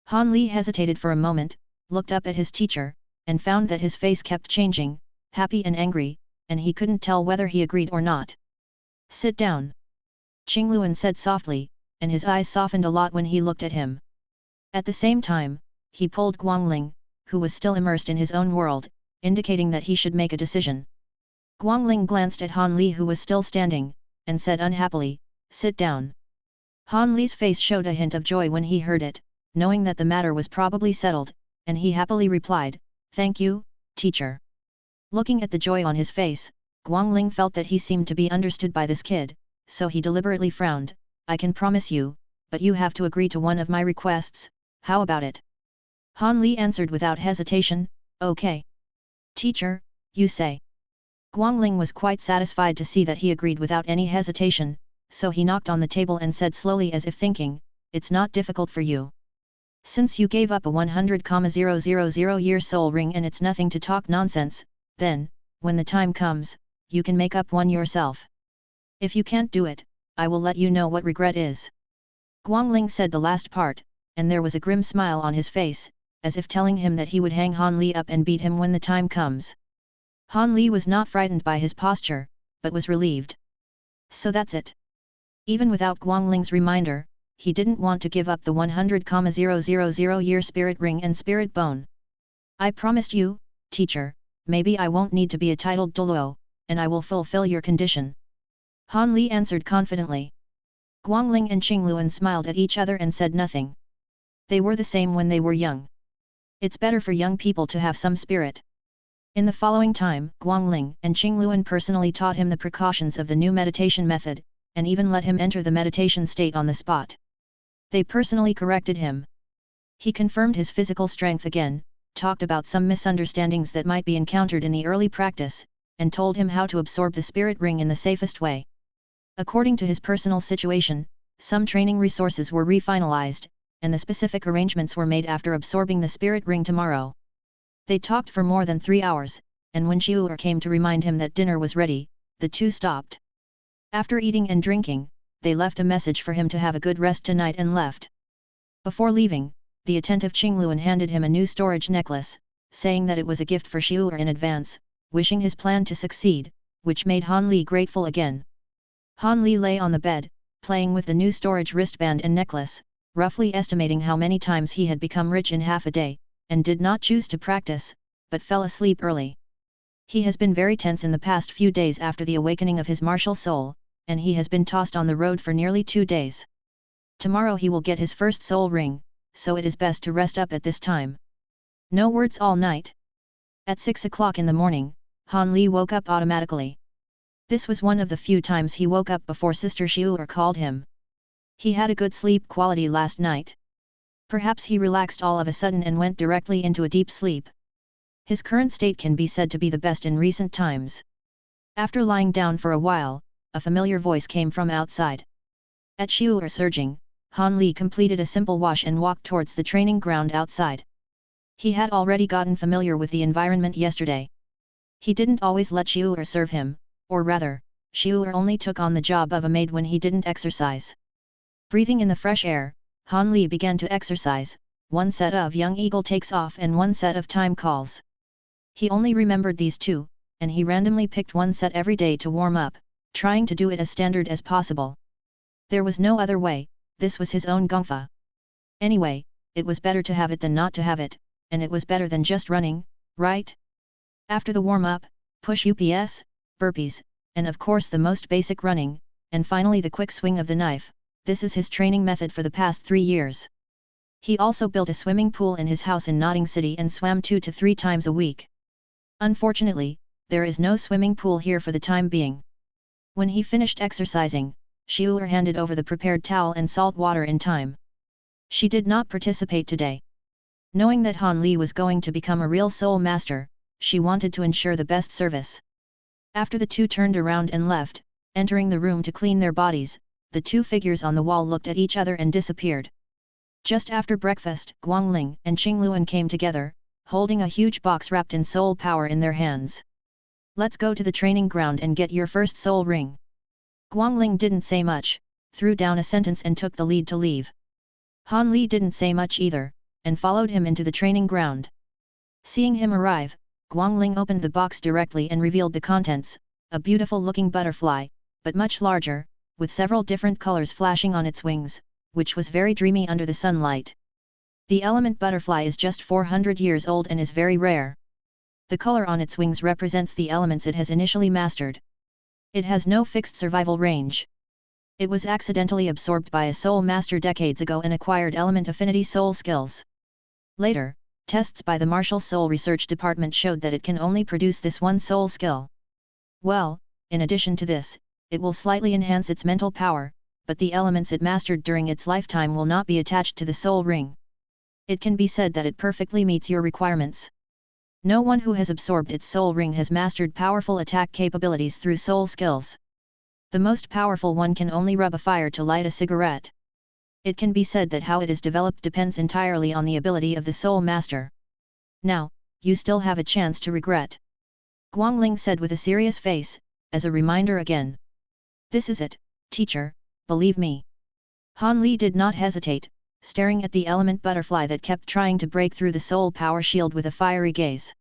Han Li hesitated for a moment, looked up at his teacher, and found that his face kept changing, happy and angry, and he couldn't tell whether he agreed or not. Sit down. Qingluan said softly, and his eyes softened a lot when he looked at him. At the same time, he pulled Guangling, who was still immersed in his own world, indicating that he should make a decision. Guangling glanced at Han Li, who was still standing, and said unhappily, sit down. Han Li's face showed a hint of joy when he heard it, knowing that the matter was probably settled, and he happily replied, thank you, teacher. Looking at the joy on his face, Guangling felt that he seemed to be understood by this kid, so he deliberately frowned, I can promise you, but you have to agree to one of my requests, how about it? Han Li answered without hesitation, okay. Teacher, you say. Guangling was quite satisfied to see that he agreed without any hesitation, so he knocked on the table and said slowly as if thinking, "It's not difficult for you. Since you gave up a 100,000-year soul ring and it's nothing to talk nonsense, then, when the time comes, you can make up one yourself. If you can't do it, I will let you know what regret is." Guangling said the last part, and there was a grim smile on his face, as if telling him that he would hang Han Li up and beat him when the time comes. Han Li was not frightened by his posture, but was relieved. So that's it. Even without Guangling's reminder, he didn't want to give up the 100,000-year spirit ring and spirit bone. "I promised you, teacher, maybe I won't need to be a titled Dulo, and I will fulfill your condition." Han Li answered confidently. Guangling and Qingluan smiled at each other and said nothing. They were the same when they were young. It's better for young people to have some spirit. In the following time, Guangling and Qingluan personally taught him the precautions of the new meditation method, and even let him enter the meditation state on the spot. They personally corrected him. He confirmed his physical strength again, talked about some misunderstandings that might be encountered in the early practice, and told him how to absorb the spirit ring in the safest way. According to his personal situation, some training resources were refinalized, and the specific arrangements were made after absorbing the spirit ring tomorrow. They talked for more than 3 hours, and when Xiu'er came to remind him that dinner was ready, the two stopped. After eating and drinking, they left a message for him to have a good rest tonight and left. Before leaving, the attentive Qingluan handed him a new storage necklace, saying that it was a gift for Xiu'er in advance, wishing his plan to succeed, which made Han Li grateful again. Han Li lay on the bed, playing with the new storage wristband and necklace, roughly estimating how many times he had become rich in half a day, and did not choose to practice, but fell asleep early. He has been very tense in the past few days after the awakening of his martial soul, and he has been tossed on the road for nearly 2 days. Tomorrow he will get his first soul ring, so it is best to rest up at this time. No words all night. At 6 o'clock in the morning, Han Li woke up automatically. This was one of the few times he woke up before Sister Xiu'er called him. He had a good sleep quality last night. Perhaps he relaxed all of a sudden and went directly into a deep sleep. His current state can be said to be the best in recent times. After lying down for a while, a familiar voice came from outside. At Xiu'er's urging, Han Li completed a simple wash and walked towards the training ground outside. He had already gotten familiar with the environment yesterday. He didn't always let Xiu'er serve him, or rather, Xiu'er only took on the job of a maid when he didn't exercise. Breathing in the fresh air, Han Li began to exercise, one set of young eagle takes off and one set of time calls. He only remembered these two, and he randomly picked one set every day to warm up, trying to do it as standard as possible. There was no other way, this was his own gongfa. Anyway, it was better to have it than not to have it, and it was better than just running, right? After the warm-up, push ups, burpees, and of course the most basic running, and finally the quick swing of the knife. This is his training method for the past 3 years. He also built a swimming pool in his house in Notting City and swam 2 to 3 times a week. Unfortunately, there is no swimming pool here for the time being. When he finished exercising, Xiu'er handed over the prepared towel and salt water in time. She did not participate today. Knowing that Han Li was going to become a real soul master, she wanted to ensure the best service. After the two turned around and left, entering the room to clean their bodies, the two figures on the wall looked at each other and disappeared. Just after breakfast, Guangling and Qingluan came together, holding a huge box wrapped in soul power in their hands. "Let's go to the training ground and get your first soul ring." Guangling didn't say much, threw down a sentence and took the lead to leave. Han Li didn't say much either, and followed him into the training ground. Seeing him arrive, Guangling opened the box directly and revealed the contents, a beautiful-looking butterfly, but much larger, with several different colors flashing on its wings, which was very dreamy under the sunlight. The element butterfly is just 400 years old and is very rare. The color on its wings represents the elements it has initially mastered. It has no fixed survival range. It was accidentally absorbed by a soul master decades ago and acquired element affinity soul skills. Later, tests by the Martial Soul Research Department showed that it can only produce this one soul skill. Well, in addition to this, it will slightly enhance its mental power, but the elements it mastered during its lifetime will not be attached to the soul ring. It can be said that it perfectly meets your requirements. No one who has absorbed its soul ring has mastered powerful attack capabilities through soul skills. The most powerful one can only rub a fire to light a cigarette. It can be said that how it is developed depends entirely on the ability of the soul master. Now, you still have a chance to regret. Guangling said with a serious face, as a reminder again. This is it, teacher, believe me. Han Li did not hesitate, staring at the element butterfly that kept trying to break through the soul power shield with a fiery gaze.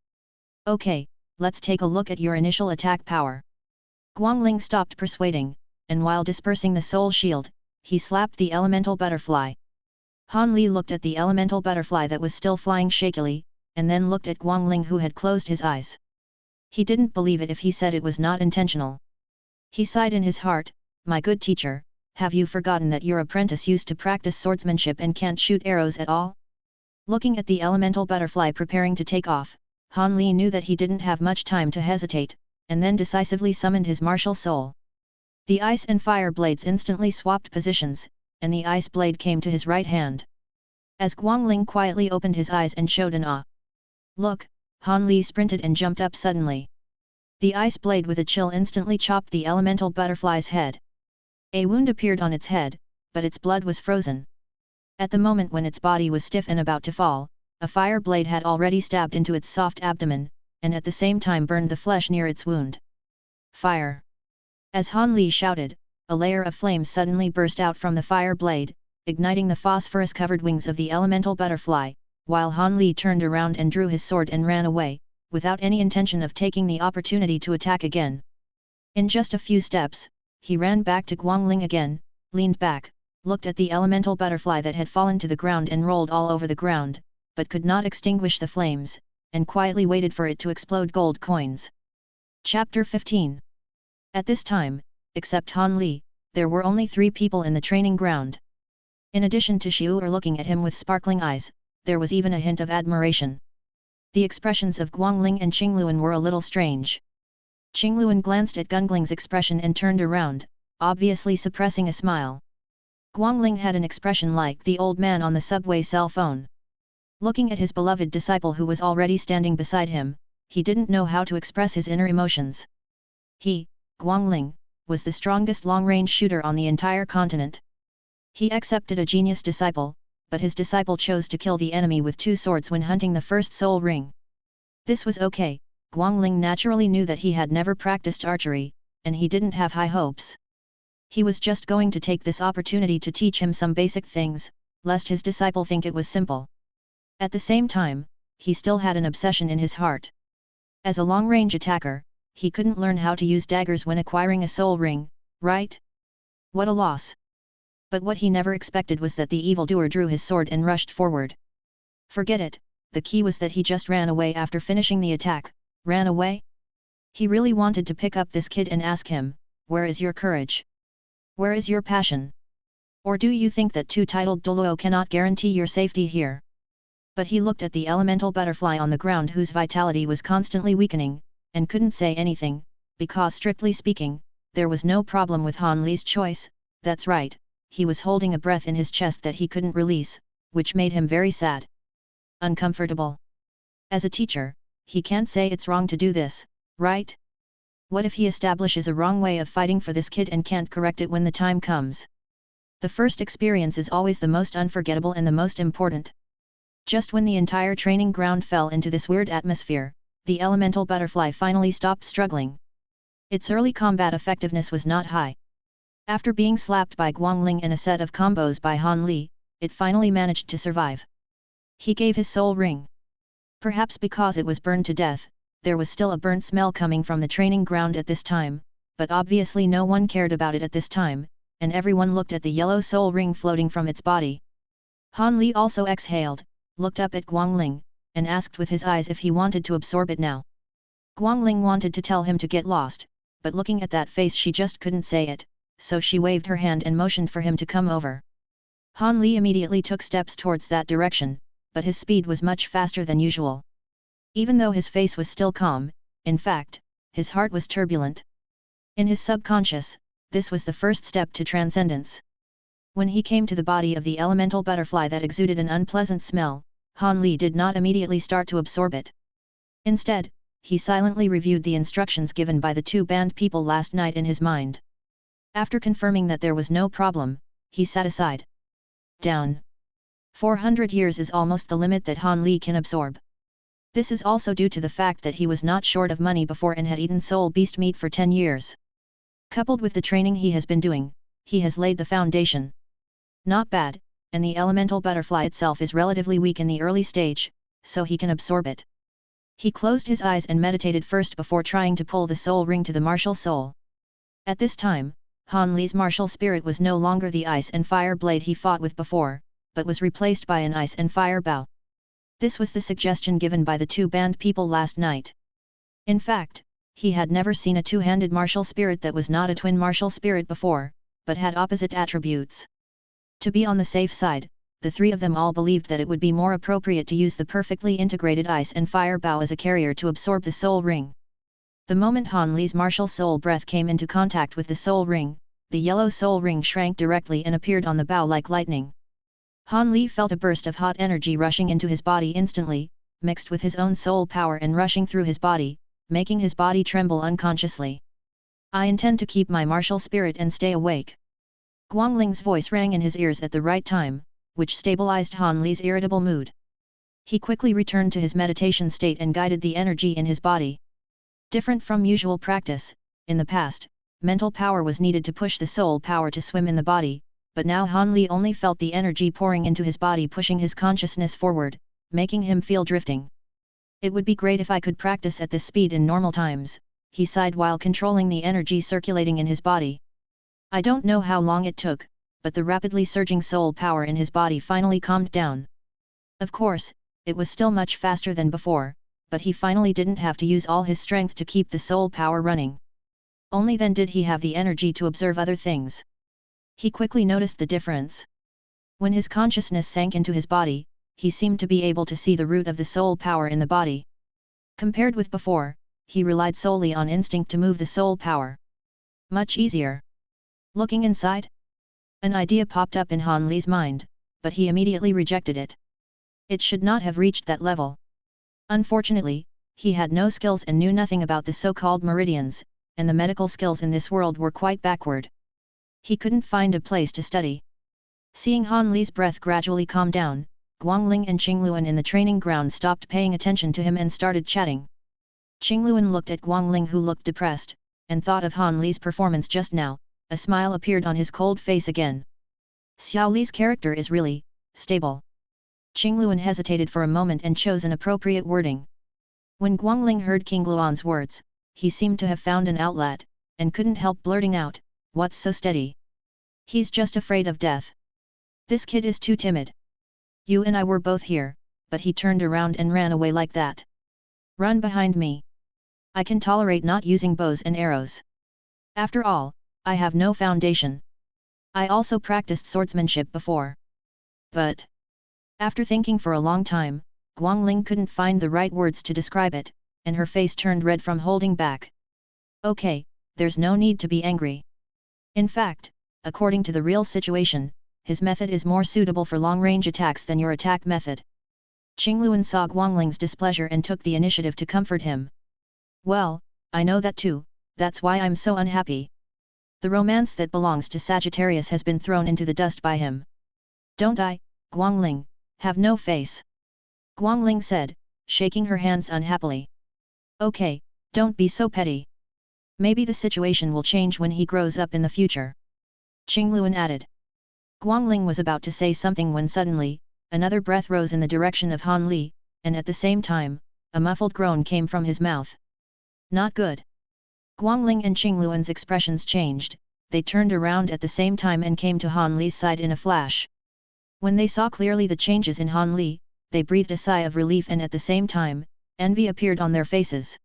Okay, let's take a look at your initial attack power. Guangling stopped persuading, and while dispersing the soul shield, he slapped the elemental butterfly. Han Li looked at the elemental butterfly that was still flying shakily, and then looked at Guangling who had closed his eyes. He didn't believe it if he said it was not intentional. He sighed in his heart, my good teacher, have you forgotten that your apprentice used to practice swordsmanship and can't shoot arrows at all? Looking at the elemental butterfly preparing to take off, Han Li knew that he didn't have much time to hesitate, and then decisively summoned his martial soul. The ice and fire blades instantly swapped positions, and the ice blade came to his right hand. As Guangling quietly opened his eyes and showed an awe look, Han Li sprinted and jumped up suddenly. The ice blade with a chill instantly chopped the elemental butterfly's head. A wound appeared on its head, but its blood was frozen. At the moment when its body was stiff and about to fall, a fire blade had already stabbed into its soft abdomen, and at the same time burned the flesh near its wound. Fire! As Han Li shouted, a layer of flame suddenly burst out from the fire blade, igniting the phosphorus-covered wings of the elemental butterfly, while Han Li turned around and drew his sword and ran away, without any intention of taking the opportunity to attack again. In just a few steps, he ran back to Guangling again, leaned back, looked at the elemental butterfly that had fallen to the ground and rolled all over the ground, but could not extinguish the flames, and quietly waited for it to explode gold coins. Chapter 15. At this time, except Han Li, there were only 3 people in the training ground. In addition to Xiu looking at him with sparkling eyes, there was even a hint of admiration. The expressions of Guangling and Qingluan were a little strange. Qingluan glanced at Gungling's expression and turned around, obviously suppressing a smile. Guangling had an expression like the old man on the subway cell phone. Looking at his beloved disciple who was already standing beside him, he didn't know how to express his inner emotions. He, Guangling, was the strongest long-range shooter on the entire continent. He accepted a genius disciple, but his disciple chose to kill the enemy with 2 swords when hunting the first soul ring. This was okay. Guangling naturally knew that he had never practiced archery, and he didn't have high hopes. He was just going to take this opportunity to teach him some basic things, lest his disciple think it was simple. At the same time, he still had an obsession in his heart. As a long-range attacker, he couldn't learn how to use daggers when acquiring a soul ring, right? What a loss! But what he never expected was that the evildoer drew his sword and rushed forward. Forget it, the key was that he just ran away after finishing the attack. Ran away? He really wanted to pick up this kid and ask him, where is your courage? Where is your passion? Or do you think that 2 titled Dulo cannot guarantee your safety here? But he looked at the elemental butterfly on the ground whose vitality was constantly weakening, and couldn't say anything, because strictly speaking, there was no problem with Han Li's choice. That's right, he was holding a breath in his chest that he couldn't release, which made him very sad. Uncomfortable. As a teacher, he can't say it's wrong to do this, right? What if he establishes a wrong way of fighting for this kid and can't correct it when the time comes? The first experience is always the most unforgettable and the most important. Just when the entire training ground fell into this weird atmosphere, the elemental butterfly finally stopped struggling. Its early combat effectiveness was not high. After being slapped by Guangling and a set of combos by Han Li, it finally managed to survive. He gave his soul ring. Perhaps because it was burned to death, there was still a burnt smell coming from the training ground at this time, but obviously no one cared about it at this time, and everyone looked at the yellow soul ring floating from its body. Han Li also exhaled, looked up at Guangling, and asked with his eyes if he wanted to absorb it now. Guangling wanted to tell him to get lost, but looking at that face she just couldn't say it, so she waved her hand and motioned for him to come over. Han Li immediately took steps towards that direction, but his speed was much faster than usual. Even though his face was still calm, in fact, his heart was turbulent. In his subconscious, this was the first step to transcendence. When he came to the body of the elemental butterfly that exuded an unpleasant smell, Han Li did not immediately start to absorb it. Instead, he silently reviewed the instructions given by the two band people last night in his mind. After confirming that there was no problem, he sat aside. Down. 400 years is almost the limit that Han Li can absorb. This is also due to the fact that he was not short of money before and had eaten soul beast meat for 10 years. Coupled with the training he has been doing, he has laid the foundation. Not bad, and the elemental butterfly itself is relatively weak in the early stage, so he can absorb it. He closed his eyes and meditated first before trying to pull the soul ring to the martial soul. At this time, Han Li's martial spirit was no longer the ice and fire blade he fought with before, but was replaced by an ice and fire bow. This was the suggestion given by the two band people last night. In fact, he had never seen a two-handed martial spirit that was not a twin martial spirit before, but had opposite attributes. To be on the safe side, the three of them all believed that it would be more appropriate to use the perfectly integrated ice and fire bow as a carrier to absorb the soul ring. The moment Han Li's martial soul breath came into contact with the soul ring, the yellow soul ring shrank directly and appeared on the bow like lightning. Han Li felt a burst of hot energy rushing into his body instantly, mixed with his own soul power and rushing through his body, making his body tremble unconsciously. I intend to keep my martial spirit and stay awake. Guangling's voice rang in his ears at the right time, which stabilized Han Li's irritable mood. He quickly returned to his meditation state and guided the energy in his body. Different from usual practice, in the past, mental power was needed to push the soul power to swim in the body, but now Han Li only felt the energy pouring into his body pushing his consciousness forward, making him feel drifting. It would be great if I could practice at this speed in normal times, he sighed while controlling the energy circulating in his body. I don't know how long it took, but the rapidly surging soul power in his body finally calmed down. Of course, it was still much faster than before, but he finally didn't have to use all his strength to keep the soul power running. Only then did he have the energy to observe other things. He quickly noticed the difference. When his consciousness sank into his body, he seemed to be able to see the root of the soul power in the body. Compared with before, he relied solely on instinct to move the soul power. Much easier. Looking inside? An idea popped up in Han Li's mind, but he immediately rejected it. It should not have reached that level. Unfortunately, he had no skills and knew nothing about the so-called meridians, and the medical skills in this world were quite backward. He couldn't find a place to study. Seeing Han Li's breath gradually calm down, Guangling and Qingluan in the training ground stopped paying attention to him and started chatting. Qingluan looked at Guangling, who looked depressed, and thought of Han Li's performance just now. A smile appeared on his cold face again. Xiao Li's character is really stable. Qingluan hesitated for a moment and chose an appropriate wording. When Guangling heard Qingluan's words, he seemed to have found an outlet, and couldn't help blurting out, "What's so steady? He's just afraid of death. This kid is too timid. You and I were both here, but he turned around and ran away like that. Run behind me. I can tolerate not using bows and arrows. After all, I have no foundation. I also practiced swordsmanship before." But, after thinking for a long time, Guangling couldn't find the right words to describe it, and her face turned red from holding back. "Okay, there's no need to be angry. In fact, according to the real situation, his method is more suitable for long-range attacks than your attack method." Qingluan saw Guangling's displeasure and took the initiative to comfort him. "Well, I know that too, that's why I'm so unhappy. The romance that belongs to Sagittarius has been thrown into the dust by him. Don't I, Guangling, have no face?" Guangling said, shaking her hands unhappily. "Okay, don't be so petty. Maybe the situation will change when he grows up in the future," Qingluan added. Guangling was about to say something when suddenly, another breath rose in the direction of Han Li, and at the same time, a muffled groan came from his mouth. "Not good." Guangling and Qingluan's expressions changed, they turned around at the same time and came to Han Li's side in a flash. When they saw clearly the changes in Han Li, they breathed a sigh of relief, and at the same time, envy appeared on their faces.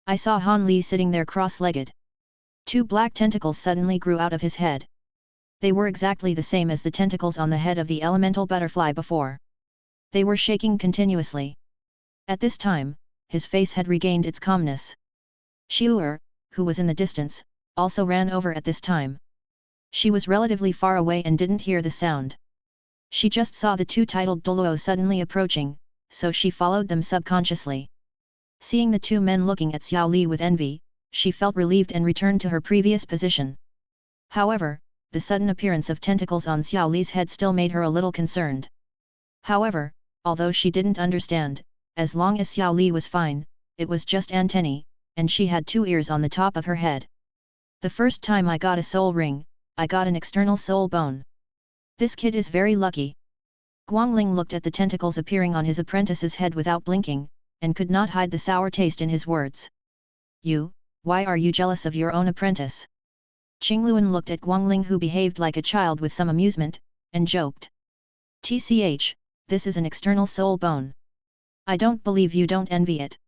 I saw Han Li sitting there cross-legged. Two black tentacles suddenly grew out of his head. They were exactly the same as the tentacles on the head of the elemental butterfly before. They were shaking continuously. At this time, his face had regained its calmness. Xiu'er, who was in the distance, also ran over at this time. She was relatively far away and didn't hear the sound. She just saw the two titled Dulo suddenly approaching, so she followed them subconsciously. Seeing the two men looking at Xiao Li with envy, she felt relieved and returned to her previous position. However, the sudden appearance of tentacles on Xiao Li's head still made her a little concerned. However, although she didn't understand, as long as Xiao Li was fine, it was just antennae, and she had 2 ears on the top of her head. The first time I got a soul ring, I got an external soul bone. This kid is very lucky. Guangling looked at the tentacles appearing on his apprentice's head without blinking, and could not hide the sour taste in his words. Why are you jealous of your own apprentice? Qingluan looked at Guangling, who behaved like a child with some amusement, and joked. TCH, this is an external soul bone. I don't believe you don't envy it.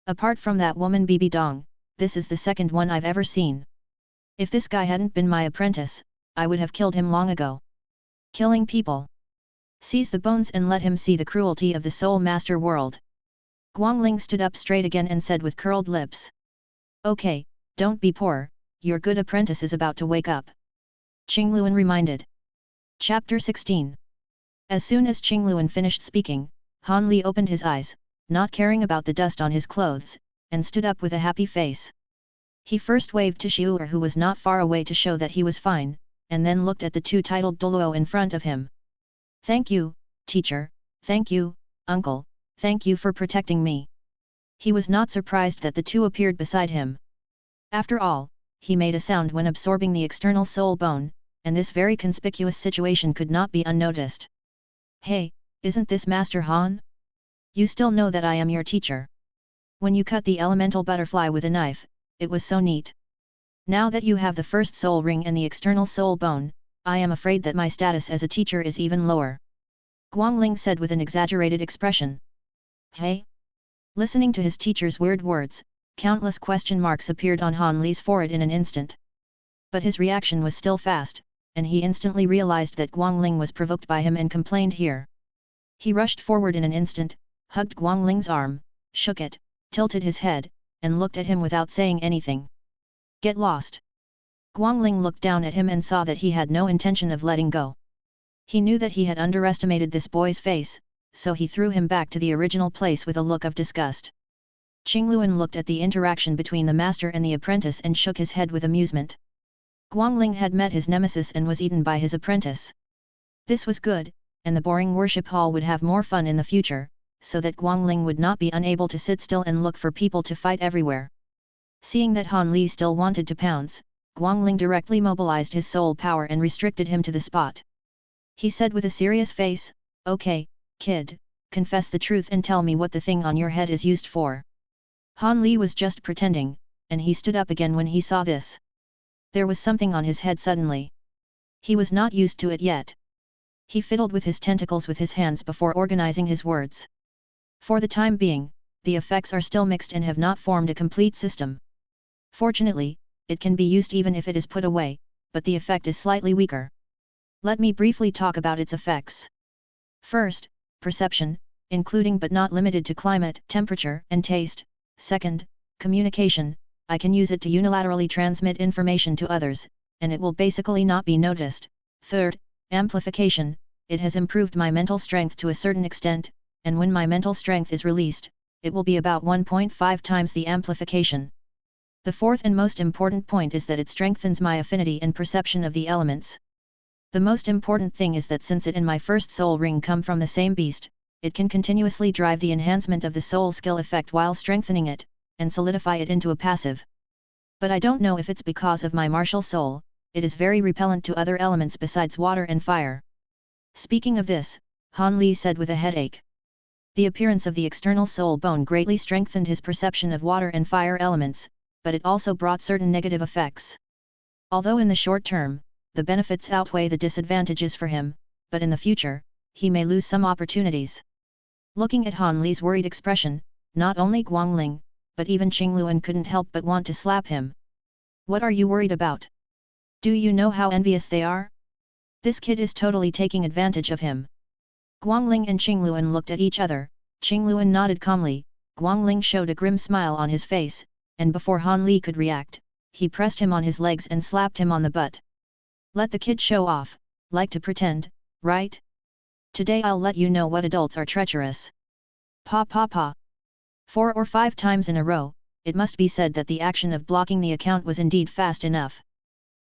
Apart from that woman Bibi Dong, this is the second one I've ever seen. If this guy hadn't been my apprentice, I would have killed him long ago. Killing people. Seize the bones and let him see the cruelty of the Soul Master world. Guangling stood up straight again and said with curled lips. Okay, don't be poor, your good apprentice is about to wake up. Qingluan reminded. Chapter 16. As soon as Qingluan finished speaking, Han Li opened his eyes, not caring about the dust on his clothes, and stood up with a happy face. He first waved to Xiu'er, who was not far away, to show that he was fine, and then looked at the two titled Douluo in front of him. Thank you, teacher, thank you, uncle, thank you for protecting me. He was not surprised that the two appeared beside him. After all, he made a sound when absorbing the external soul bone, and this very conspicuous situation could not be unnoticed. Hey, isn't this Master Han? You still know that I am your teacher. When you cut the elemental butterfly with a knife, it was so neat. Now that you have the first soul ring and the external soul bone, I am afraid that my status as a teacher is even lower. Guangling said with an exaggerated expression. Hey? Listening to his teacher's weird words, countless question marks appeared on Han Li's forehead in an instant. But his reaction was still fast, and he instantly realized that Guangling was provoked by him and complained here. He rushed forward in an instant, hugged Guangling's arm, shook it, tilted his head, and looked at him without saying anything. Get lost. Guangling looked down at him and saw that he had no intention of letting go. He knew that he had underestimated this boy's face, so he threw him back to the original place with a look of disgust. Qingluan looked at the interaction between the master and the apprentice and shook his head with amusement. Guangling had met his nemesis and was eaten by his apprentice. This was good, and the boring worship hall would have more fun in the future, so that Guangling would not be unable to sit still and look for people to fight everywhere. Seeing that Han Li still wanted to pounce, Guangling directly mobilized his soul power and restricted him to the spot. He said with a serious face, Okay, kid, confess the truth and tell me what the thing on your head is used for. Han Li was just pretending, and he stood up again when he saw this. There was something on his head suddenly. He was not used to it yet. He fiddled with his tentacles with his hands before organizing his words. For the time being, the effects are still mixed and have not formed a complete system. Fortunately, it can be used even if it is put away, but the effect is slightly weaker. Let me briefly talk about its effects. First, perception, including but not limited to climate, temperature, and taste. Second, communication, I can use it to unilaterally transmit information to others, and it will basically not be noticed. Third, amplification, it has improved my mental strength to a certain extent, and when my mental strength is released, it will be about 1.5 times the amplification. The fourth and most important point is that it strengthens my affinity and perception of the elements. The most important thing is that since it and my first soul ring come from the same beast, it can continuously drive the enhancement of the soul skill effect while strengthening it, and solidify it into a passive. But I don't know if it's because of my martial soul, it is very repellent to other elements besides water and fire. Speaking of this, Han Li said with a headache. The appearance of the external soul bone greatly strengthened his perception of water and fire elements, but it also brought certain negative effects. Although in the short term, the benefits outweigh the disadvantages for him, but in the future, he may lose some opportunities. Looking at Han Li's worried expression, not only Guangling, but even Qingluan couldn't help but want to slap him. What are you worried about? Do you know how envious they are? This kid is totally taking advantage of him. Guangling and Qingluan looked at each other, Qingluan nodded calmly, Guangling showed a grim smile on his face, and before Han Li could react, he pressed him on his legs and slapped him on the butt. Let the kid show off, like to pretend, right? Today I'll let you know what adults are treacherous. Pa pa pa. 4 or 5 times in a row, it must be said that the action of blocking the account was indeed fast enough.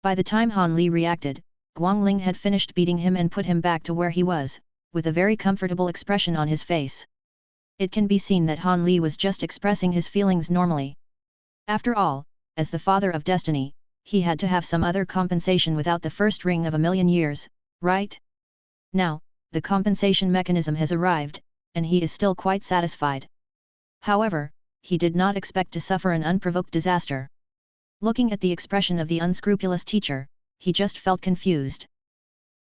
By the time Han Li reacted, Guangling had finished beating him and put him back to where he was, with a very comfortable expression on his face. It can be seen that Han Li was just expressing his feelings normally. After all, as the father of destiny, he had to have some other compensation without the first ring of a million years, right? Now, the compensation mechanism has arrived, and he is still quite satisfied. However, he did not expect to suffer an unprovoked disaster. Looking at the expression of the unscrupulous teacher, he just felt confused.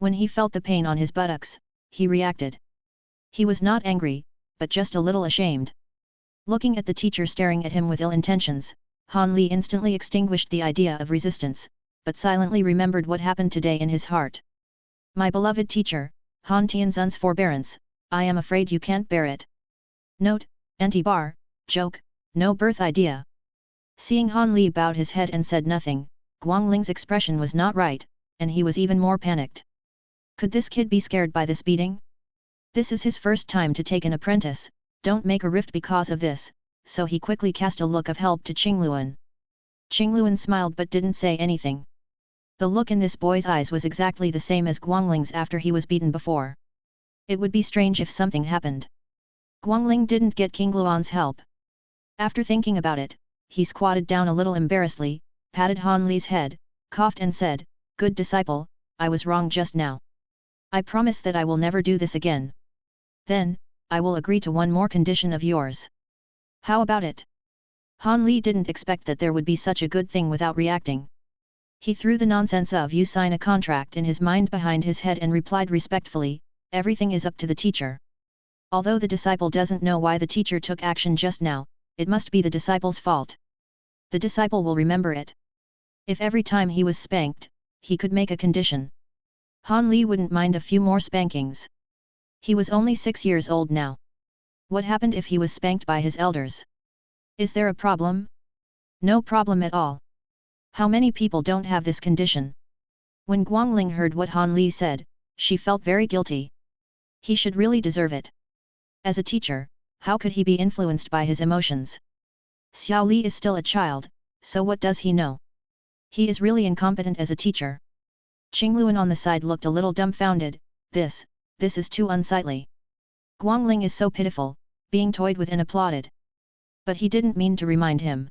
When he felt the pain on his buttocks, he reacted. He was not angry, but just a little ashamed. Looking at the teacher staring at him with ill intentions, Han Li instantly extinguished the idea of resistance, but silently remembered what happened today in his heart. My beloved teacher, Han Tianzun's forbearance, I am afraid you can't bear it. Note, anti-bar, joke, no birth idea. Seeing Han Li bowed his head and said nothing, Guangling's expression was not right, and he was even more panicked. Could this kid be scared by this beating? This is his first time to take an apprentice, don't make a rift because of this, so he quickly cast a look of help to Qingluan. Qingluan smiled but didn't say anything. The look in this boy's eyes was exactly the same as Guangling's after he was beaten before. It would be strange if something happened. Guangling didn't get Qingluan's help. After thinking about it, he squatted down a little embarrassedly, patted Han Li's head, coughed and said, "Good disciple, I was wrong just now. I promise that I will never do this again. Then, I will agree to one more condition of yours. How about it?" Han Li didn't expect that there would be such a good thing without reacting. He threw the nonsense of "you sign a contract" in his mind behind his head and replied respectfully, "Everything is up to the teacher." Although the disciple doesn't know why the teacher took action just now, it must be the disciple's fault. The disciple will remember it. If every time he was spanked, he could make a condition. Han Li wouldn't mind a few more spankings. He was only 6 years old now. What happened if he was spanked by his elders? Is there a problem? No problem at all. How many people don't have this condition? When Guangling heard what Han Li said, she felt very guilty. He should really deserve it. As a teacher, how could he be influenced by his emotions? Xiao Li is still a child, so what does he know? He is really incompetent as a teacher. Qingluan on the side looked a little dumbfounded. This is too unsightly. Guangling is so pitiful, being toyed with and applauded. But he didn't mean to remind him.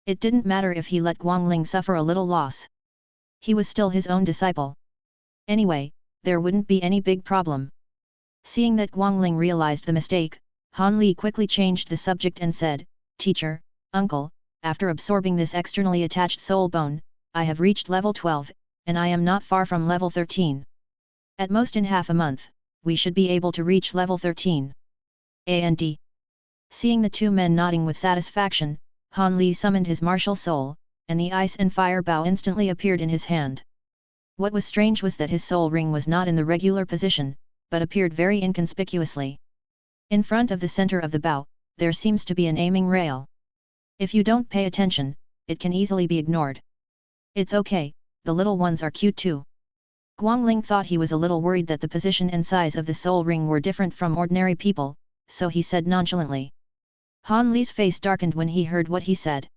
It didn't matter if he let Guangling suffer a little loss. He was still his own disciple. Anyway, there wouldn't be any big problem. Seeing that Guangling realized the mistake, Han Li quickly changed the subject and said, "Teacher, uncle, after absorbing this externally attached soul bone, I have reached level 12, and I am not far from level 13. At most in half a month, we should be able to reach level 13. And." Seeing the two men nodding with satisfaction, Han Li summoned his martial soul, and the ice and fire bow instantly appeared in his hand. What was strange was that his soul ring was not in the regular position, but appeared very inconspicuously. In front of the center of the bow, there seems to be an aiming rail. If you don't pay attention, it can easily be ignored. It's okay, the little ones are cute too. Guangling thought he was a little worried that the position and size of the soul ring were different from ordinary people, so he said nonchalantly. Han Li's face darkened when he heard what he said.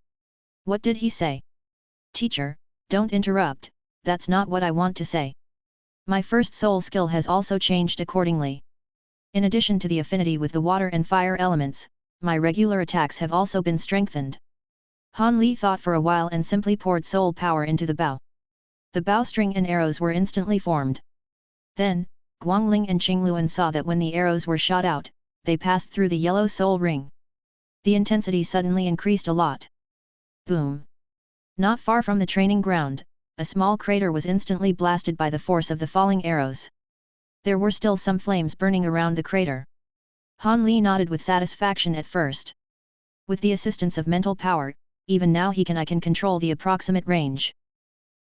What did he say? "Teacher, don't interrupt, that's not what I want to say. My first soul skill has also changed accordingly. In addition to the affinity with the water and fire elements, my regular attacks have also been strengthened." Han Li thought for a while and simply poured soul power into the bow. The bowstring and arrows were instantly formed. Then, Guangling and Qingluan saw that when the arrows were shot out, they passed through the yellow soul ring. The intensity suddenly increased a lot. Boom! Not far from the training ground, a small crater was instantly blasted by the force of the falling arrows. There were still some flames burning around the crater. Han Li nodded with satisfaction at first. With the assistance of mental power, even now I can control the approximate range.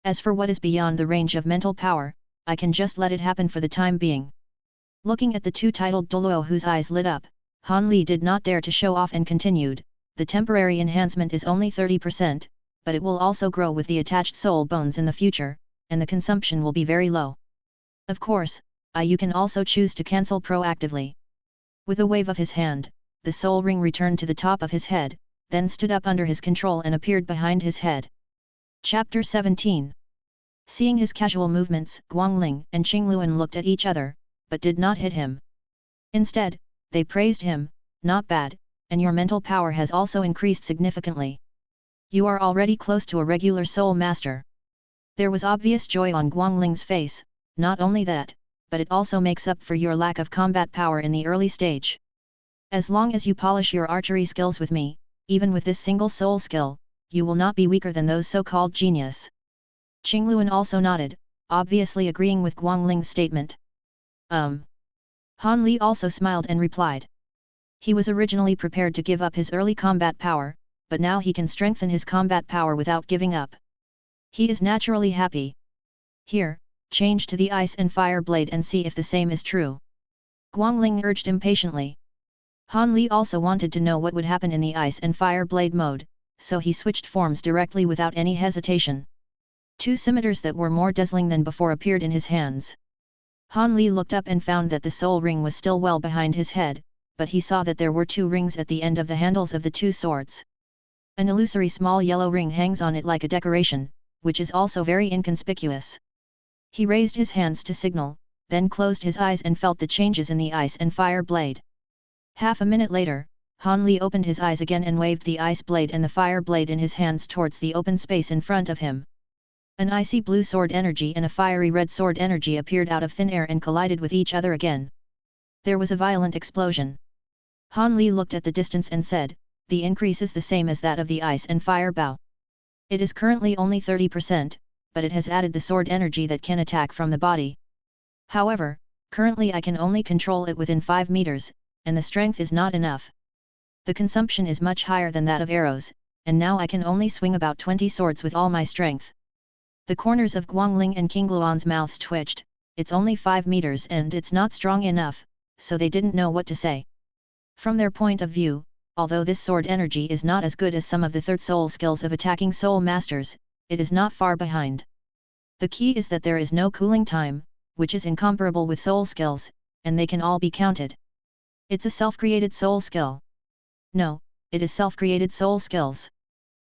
As for what is beyond the range of mental power, I can just let it happen for the time being. Looking at the two titled Dulo whose eyes lit up, Han Li did not dare to show off and continued, "The temporary enhancement is only 30%, but it will also grow with the attached soul bones in the future, and the consumption will be very low. Of course, you can also choose to cancel proactively." With a wave of his hand, the soul ring returned to the top of his head, then stood up under his control and appeared behind his head. Chapter 17. Seeing his casual movements, Guangling and Qingluan looked at each other, but did not hit him. Instead, they praised him, "Not bad, and your mental power has also increased significantly. You are already close to a regular soul master." There was obvious joy on Guangling's face. "Not only that, but it also makes up for your lack of combat power in the early stage. As long as you polish your archery skills with me, even with this single soul skill, you will not be weaker than those so-called genius." Qingluan also nodded, obviously agreeing with Guangling's statement. Han Li also smiled and replied. He was originally prepared to give up his early combat power, but now he can strengthen his combat power without giving up. He is naturally happy. "Here, change to the ice and fire blade and see if the same is true," Guangling urged impatiently. Han Li also wanted to know what would happen in the ice and fire blade mode, so he switched forms directly without any hesitation. Two scimitars that were more dazzling than before appeared in his hands. Han Li looked up and found that the soul ring was still well behind his head, but he saw that there were two rings at the end of the handles of the two swords. An illusory small yellow ring hangs on it like a decoration, which is also very inconspicuous. He raised his hands to signal, then closed his eyes and felt the changes in the ice and fire blade. Half a minute later, Han Li opened his eyes again and waved the ice blade and the fire blade in his hands towards the open space in front of him. An icy blue sword energy and a fiery red sword energy appeared out of thin air and collided with each other again. There was a violent explosion. Han Li looked at the distance and said, "The increase is the same as that of the ice and fire bow. It is currently only 30%, but it has added the sword energy that can attack from the body. However, currently I can only control it within 5 meters, and the strength is not enough. The consumption is much higher than that of arrows, and now I can only swing about 20 swords with all my strength." The corners of Guangling and Qingluan's mouths twitched. "It's only 5 meters and it's not strong enough," so they didn't know what to say. From their point of view, although this sword energy is not as good as some of the third soul skills of attacking soul masters, it is not far behind. The key is that there is no cooling time, which is incomparable with soul skills, and they can all be counted. It's a self-created soul skill. No, it is self-created soul skills.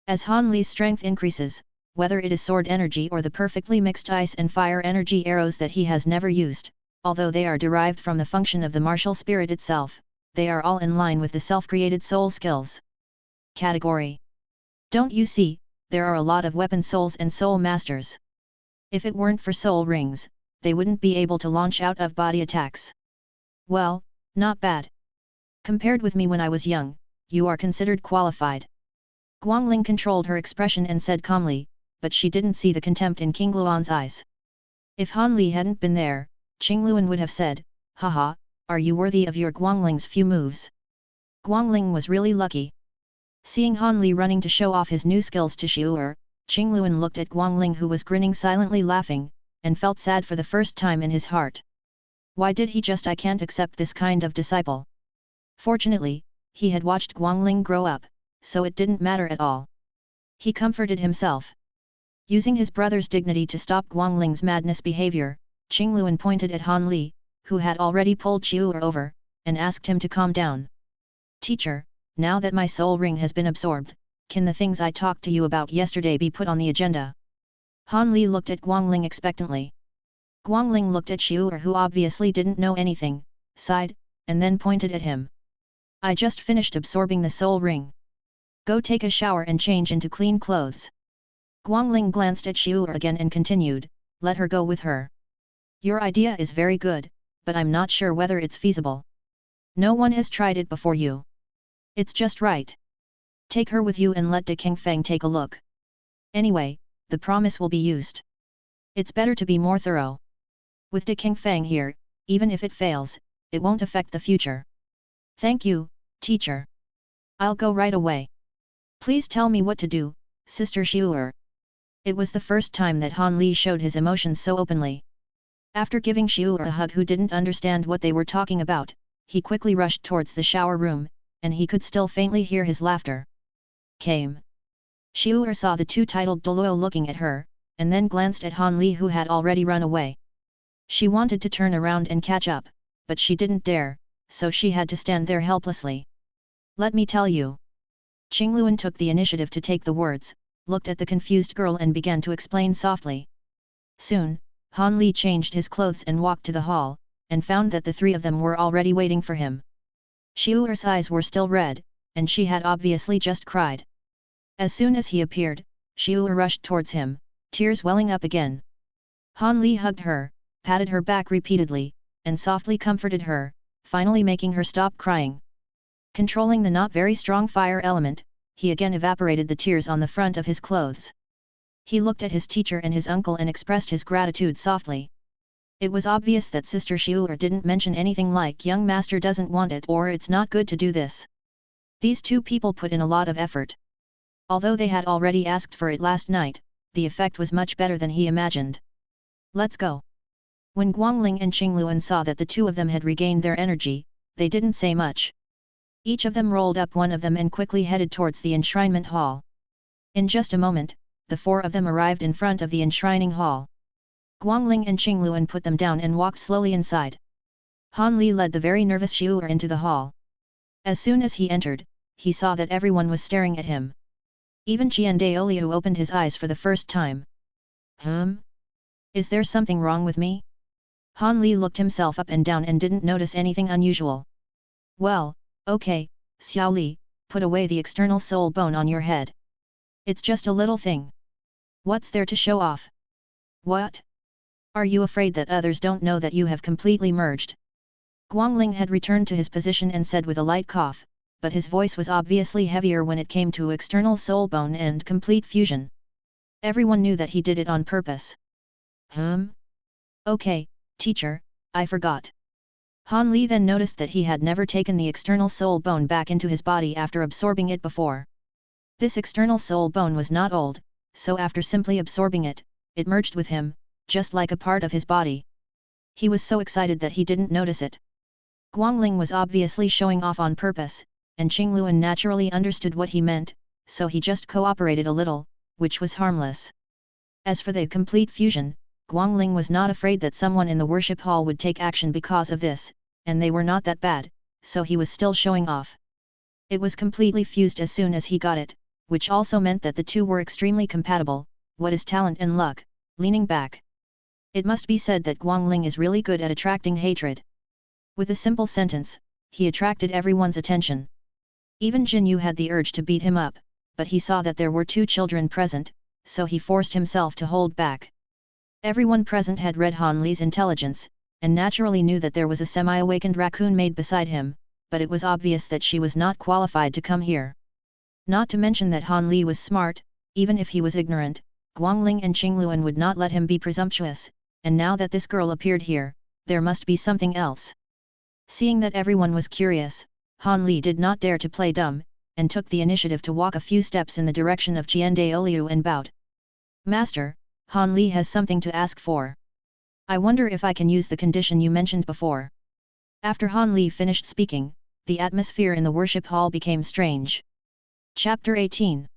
As Han Li's strength increases, whether it is sword energy or the perfectly mixed ice and fire energy arrows that he has never used, although they are derived from the function of the martial spirit itself, they are all in line with the self-created soul skills. Category. Don't you see, there are a lot of weapon souls and soul masters. If it weren't for soul rings, they wouldn't be able to launch out-of-body attacks. Well, not bad. Compared with me when I was young, you are considered qualified. Guangling controlled her expression and said calmly, but she didn't see the contempt in Qingluan's eyes. If Han Li hadn't been there, Qingluan would have said, "Haha, are you worthy of your Guangling's few moves?" Guangling was really lucky. Seeing Han Li running to show off his new skills to Xiu'er, Qingluan looked at Guangling who was grinning silently laughing, and felt sad for the first time in his heart. Why did he just I can't accept this kind of disciple? Fortunately, he had watched Guangling grow up, so it didn't matter at all. He comforted himself. Using his brother's dignity to stop Guangling's madness behavior, Qingluan pointed at Han Li, who had already pulled Xiu'er over, and asked him to calm down. "Teacher, now that my soul ring has been absorbed, can the things I talked to you about yesterday be put on the agenda?" Han Li looked at Guangling expectantly. Guangling looked at Xiu'er who obviously didn't know anything, sighed, and then pointed at him. "I just finished absorbing the soul ring. Go take a shower and change into clean clothes." Guangling glanced at Xiu'er again and continued, "Let her go with her. Your idea is very good, but I'm not sure whether it's feasible. No one has tried it before you. It's just right. Take her with you and let De Kingfeng take a look. Anyway, the promise will be used. It's better to be more thorough. With De Kingfeng here, even if it fails, it won't affect the future." "Thank you, teacher. I'll go right away. Please tell me what to do, Sister Xiu'er." It was the first time that Han Li showed his emotions so openly. After giving Xiu'er a hug who didn't understand what they were talking about, he quickly rushed towards the shower room, and he could still faintly hear his laughter. Came. Xiu'er saw the two titled Dulo looking at her, and then glanced at Han Li who had already run away. She wanted to turn around and catch up, but she didn't dare, so she had to stand there helplessly. Let me tell you. Qingluan took the initiative to take the words, looked at the confused girl and began to explain softly. Soon, Han Li changed his clothes and walked to the hall, and found that the three of them were already waiting for him. Xiu'er's eyes were still red, and she had obviously just cried. As soon as he appeared, Xiu'er rushed towards him, tears welling up again. Han Li hugged her, patted her back repeatedly, and softly comforted her, finally making her stop crying. Controlling the not very strong fire element, he again evaporated the tears on the front of his clothes. He looked at his teacher and his uncle and expressed his gratitude softly. It was obvious that Sister Xiu'er didn't mention anything like young master doesn't want it or it's not good to do this. These two people put in a lot of effort. Although they had already asked for it last night, the effect was much better than he imagined. Let's go. When Guangling and Qingluan saw that the two of them had regained their energy, they didn't say much. Each of them rolled up one of them and quickly headed towards the enshrinement hall. In just a moment, the four of them arrived in front of the enshrining hall. Guangling and Qingluan put them down and walked slowly inside. Han Li led the very nervous Xiu'er into the hall. As soon as he entered, he saw that everyone was staring at him. Even Douluo opened his eyes for the first time. Is there something wrong with me? Han Li looked himself up and down and didn't notice anything unusual. Well, okay, Xiao Li, put away the external soul bone on your head. It's just a little thing. What's there to show off? What? Are you afraid that others don't know that you have completely merged? Guangling had returned to his position and said with a light cough, but his voice was obviously heavier when it came to external soul bone and complete fusion. Everyone knew that he did it on purpose. Okay, teacher, I forgot. Han Li then noticed that he had never taken the external soul bone back into his body after absorbing it before. This external soul bone was not old, so after simply absorbing it, it merged with him, just like a part of his body. He was so excited that he didn't notice it. Guangling was obviously showing off on purpose, and Qingluan naturally understood what he meant, so he just cooperated a little, which was harmless. As for the complete fusion, Guangling was not afraid that someone in the worship hall would take action because of this, and they were not that bad, so he was still showing off. It was completely fused as soon as he got it, which also meant that the two were extremely compatible. What is talent and luck? Leaning back. It must be said that Guangling is really good at attracting hatred. With a simple sentence, he attracted everyone's attention. Even Jin Yu had the urge to beat him up, but he saw that there were two children present, so he forced himself to hold back. Everyone present had read Han Li's intelligence, and naturally knew that there was a semi-awakened raccoon maid beside him, but it was obvious that she was not qualified to come here. Not to mention that Han Li was smart, even if he was ignorant, Guangling and Qingluan would not let him be presumptuous, and now that this girl appeared here, there must be something else. Seeing that everyone was curious, Han Li did not dare to play dumb, and took the initiative to walk a few steps in the direction of Douluo and bowed. Master, Han Li has something to ask for. I wonder if I can use the condition you mentioned before. After Han Li finished speaking, the atmosphere in the worship hall became strange. Chapter 18.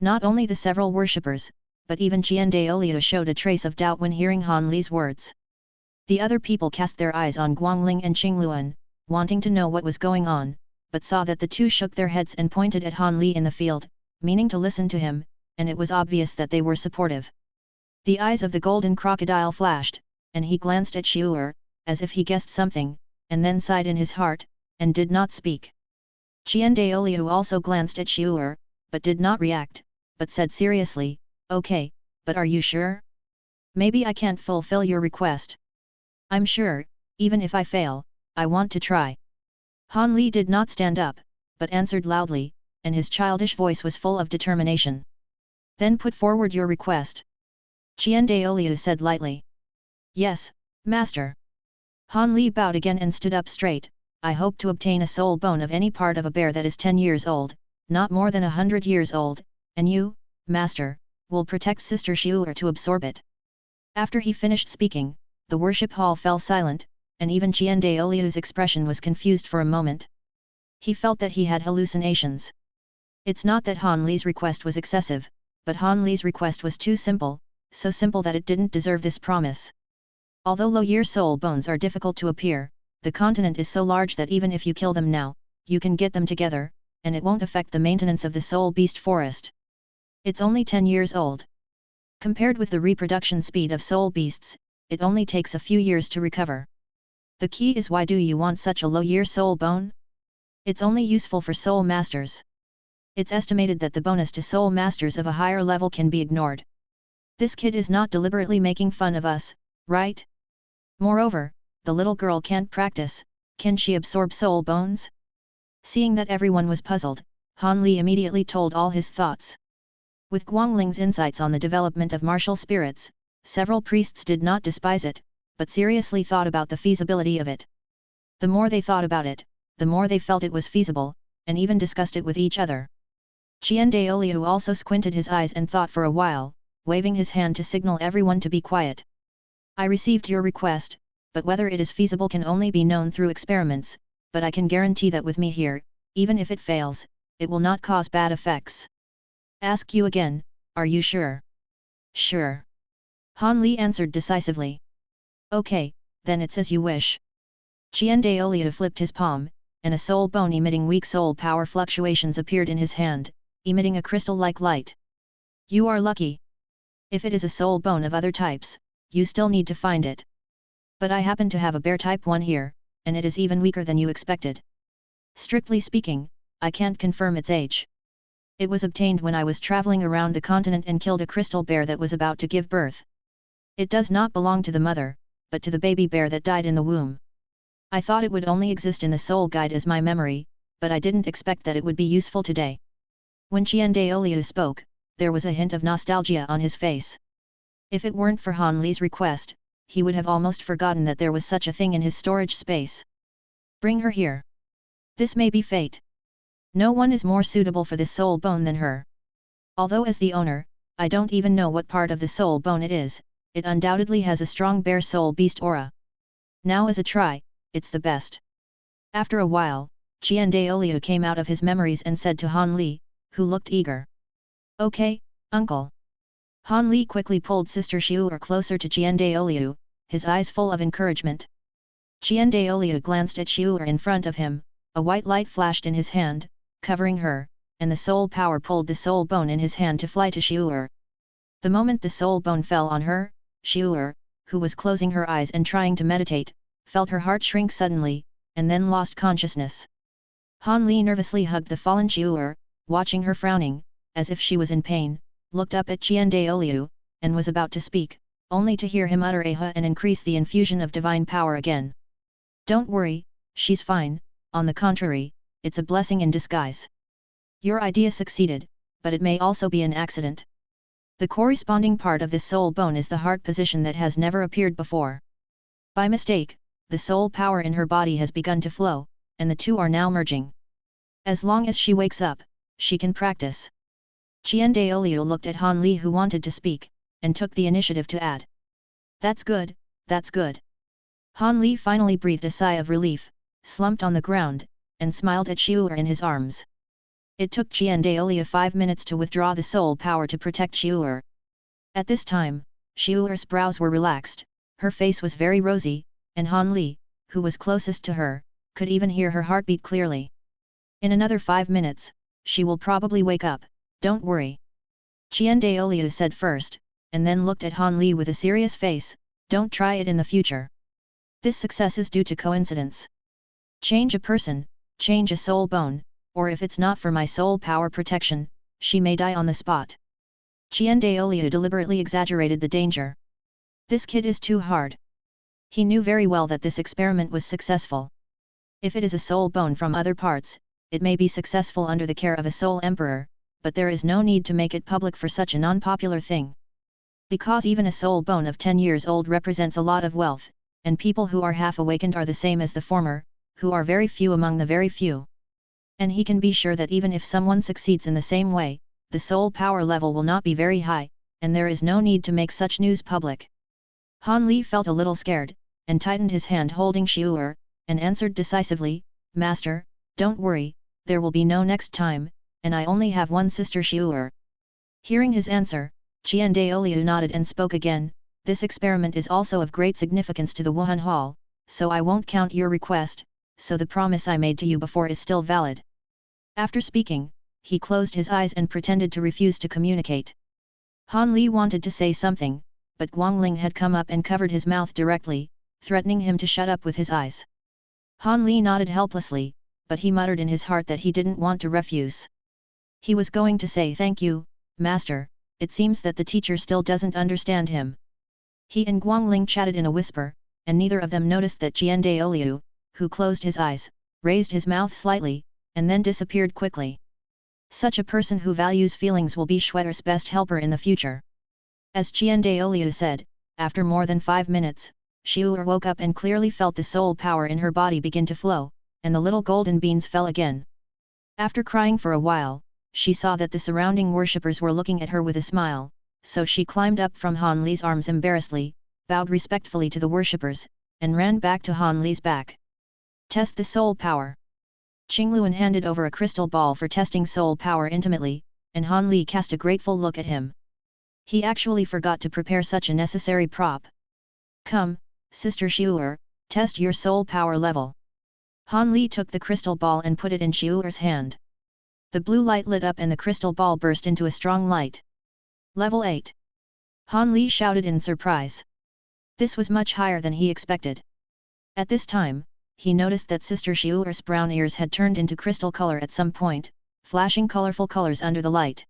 Not only the several worshippers, but even Douluo showed a trace of doubt when hearing Han Li's words. The other people cast their eyes on Guangling and Qingluan, wanting to know what was going on, but saw that the two shook their heads and pointed at Han Li in the field, meaning to listen to him, and it was obvious that they were supportive. The eyes of the golden crocodile flashed, and he glanced at Xiu'er, as if he guessed something, and then sighed in his heart, and did not speak. Douluo also glanced at Xiu'er, but did not react, but said seriously, okay, but are you sure? Maybe I can't fulfill your request. I'm sure, even if I fail, I want to try. Han Li did not stand up, but answered loudly, and his childish voice was full of determination. Then put forward your request. Douluo said lightly. Yes, master. Han Li bowed again and stood up straight. I hope to obtain a soul bone of any part of a bear that is 10 years old, not more than 100 years old, and you, master, will protect Sister Xiu'er to absorb it. After he finished speaking, the worship hall fell silent, and even Douluo's expression was confused for a moment. He felt that he had hallucinations. It's not that Han Li's request was excessive, but Han Li's request was too simple, so simple that it didn't deserve this promise. Although low-year soul bones are difficult to appear, the continent is so large that even if you kill them now, you can get them together, and it won't affect the maintenance of the soul beast forest. It's only 10 years old. Compared with the reproduction speed of soul beasts, it only takes a few years to recover. The key is, why do you want such a low-year soul bone? It's only useful for soul masters. It's estimated that the bonus to soul masters of a higher level can be ignored. This kid is not deliberately making fun of us, right? Moreover, the little girl can't practice, can she absorb soul bones? Seeing that everyone was puzzled, Han Li immediately told all his thoughts. With Guangling's insights on the development of martial spirits, several priests did not despise it, but seriously thought about the feasibility of it. The more they thought about it, the more they felt it was feasible, and even discussed it with each other. Qian Daoliu also squinted his eyes and thought for a while, waving his hand to signal everyone to be quiet. I received your request, but whether it is feasible can only be known through experiments, but I can guarantee that with me here, even if it fails, it will not cause bad effects. Ask you again, are you sure? Sure. Han Li answered decisively. Okay, then it's as you wish. Qian Daoliu flipped his palm, and a soul bone emitting weak soul power fluctuations appeared in his hand, emitting a crystal-like light. You are lucky. If it is a soul bone of other types, you still need to find it. But I happen to have a bear type 1 here, and it is even weaker than you expected. Strictly speaking, I can't confirm its age. It was obtained when I was traveling around the continent and killed a crystal bear that was about to give birth. It does not belong to the mother, but to the baby bear that died in the womb. I thought it would only exist in the soul guide as my memory, but I didn't expect that it would be useful today. When Qian Daoliu spoke, there was a hint of nostalgia on his face. If it weren't for Han Li's request, he would have almost forgotten that there was such a thing in his storage space. Bring her here. This may be fate. No one is more suitable for this soul bone than her. Although as the owner, I don't even know what part of the soul bone it is, it undoubtedly has a strong bear soul beast aura. Now as a try, it's the best. After a while, Qian Daoliu came out of his memories and said to Han Li, who looked eager. Okay, uncle. Han Li quickly pulled Sister Xiu'er closer to Qian Daoliu, his eyes full of encouragement. Qian Daoliu glanced at Xiu'er in front of him, a white light flashed in his hand, covering her, and the soul power pulled the soul bone in his hand to fly to Xiu'er. The moment the soul bone fell on her, Xiu'er, who was closing her eyes and trying to meditate, felt her heart shrink suddenly, and then lost consciousness. Han Li nervously hugged the fallen Xiu'er, watching her frowning, as if she was in pain, looked up at Qian Daoliu, and was about to speak, only to hear him utter a "huh" and increase the infusion of divine power again. Don't worry, she's fine, on the contrary, it's a blessing in disguise. Your idea succeeded, but it may also be an accident. The corresponding part of this soul bone is the heart position that has never appeared before. By mistake, the soul power in her body has begun to flow, and the two are now merging. As long as she wakes up, she can practice. Qian Daoliu looked at Han Li, who wanted to speak, and took the initiative to add. That's good, that's good. Han Li finally breathed a sigh of relief, slumped on the ground, and smiled at Xiu'er in his arms. It took Qian Daoliu 5 minutes to withdraw the soul power to protect Xiu'er. At this time, Xiu'er's brows were relaxed, her face was very rosy, and Han Li, who was closest to her, could even hear her heartbeat clearly. In another 5 minutes, she will probably wake up, don't worry. Qian Daoliu said first, and then looked at Han Li with a serious face, don't try it in the future. This success is due to coincidence. Change a person, change a soul bone, or if it's not for my soul power protection, she may die on the spot. Qian Daoliu deliberately exaggerated the danger. This kid is too hard. He knew very well that this experiment was successful. If it is a soul bone from other parts, it may be successful under the care of a soul emperor, but there is no need to make it public for such a non-popular thing. Because even a soul bone of 10 years old represents a lot of wealth, and people who are half awakened are the same as the former, who are very few among the very few. And he can be sure that even if someone succeeds in the same way, the soul power level will not be very high, and there is no need to make such news public. Han Li felt a little scared, and tightened his hand holding Xiu'er, and answered decisively, Master, don't worry, there will be no next time, and I only have one sister Xiu'er. Hearing his answer, Qian Daoliu nodded and spoke again, this experiment is also of great significance to the Wuhan Hall, so I won't count your request, so the promise I made to you before is still valid. After speaking, he closed his eyes and pretended to refuse to communicate. Han Li wanted to say something, but Guangling had come up and covered his mouth directly, threatening him to shut up with his eyes. Han Li nodded helplessly, but he muttered in his heart that he didn't want to refuse. He was going to say thank you, master, it seems that the teacher still doesn't understand him. He and Guangling chatted in a whisper, and neither of them noticed that Jiandaoliu, who closed his eyes, raised his mouth slightly, and then disappeared quickly. Such a person who values feelings will be Schwetter's best helper in the future. As Jiandaoliu said, after more than 5 minutes, Xiu'er woke up and clearly felt the soul power in her body begin to flow, and the little golden beans fell again. After crying for a while, she saw that the surrounding worshippers were looking at her with a smile, so she climbed up from Han Li's arms embarrassedly, bowed respectfully to the worshippers, and ran back to Han Li's back. Test the soul power. Qingluan handed over a crystal ball for testing soul power intimately, and Han Li cast a grateful look at him. He actually forgot to prepare such a necessary prop. Come, Sister Xiu'er, test your soul power level. Han Li took the crystal ball and put it in Xiu'er's hand. The blue light lit up and the crystal ball burst into a strong light. Level 8. Han Li shouted in surprise. This was much higher than he expected. At this time, he noticed that Sister Xiu'er's brown ears had turned into crystal color at some point, flashing colorful colors under the light.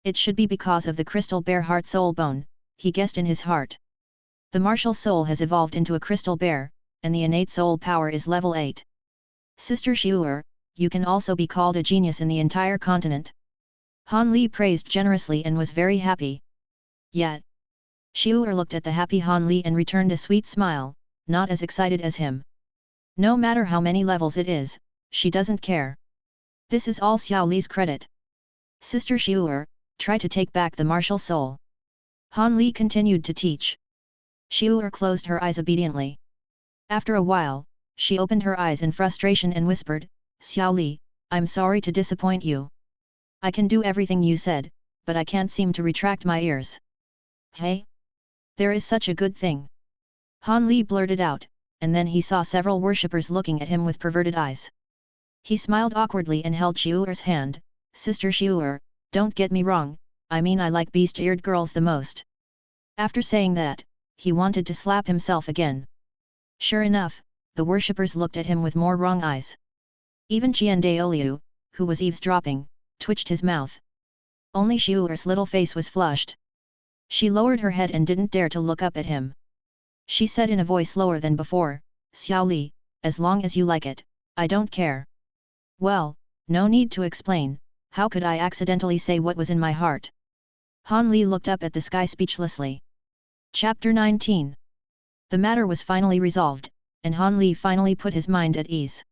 It should be because of the crystal bear heart soul bone, he guessed in his heart. The martial soul has evolved into a crystal bear, and the innate soul power is level 8. Sister Xiu'er, you can also be called a genius in the entire continent. Han Li praised generously and was very happy. Yet, Xiu'er looked at the happy Han Li and returned a sweet smile, not as excited as him. No matter how many levels it is, she doesn't care. This is all Xiao Li's credit. Sister Xiu'er, try to take back the martial soul. Han Li continued to teach. Xiu'er closed her eyes obediently. After a while, she opened her eyes in frustration and whispered, Xiao Li, I'm sorry to disappoint you. I can do everything you said, but I can't seem to retract my ears. Hey? There is such a good thing. Han Li blurted out, and then he saw several worshippers looking at him with perverted eyes. He smiled awkwardly and held Xiu'er's hand. Sister Xiu'er, don't get me wrong, I mean I like beast-eared girls the most. After saying that, he wanted to slap himself again. Sure enough, the worshippers looked at him with more wrong eyes. Even Jiandaoliu, who was eavesdropping, twitched his mouth. Only Xiu'er's little face was flushed. She lowered her head and didn't dare to look up at him. She said in a voice lower than before, Xiao Li, as long as you like it, I don't care. Well, no need to explain, how could I accidentally say what was in my heart? Han Li looked up at the sky speechlessly. Chapter 19. The matter was finally resolved, and Han Li finally put his mind at ease.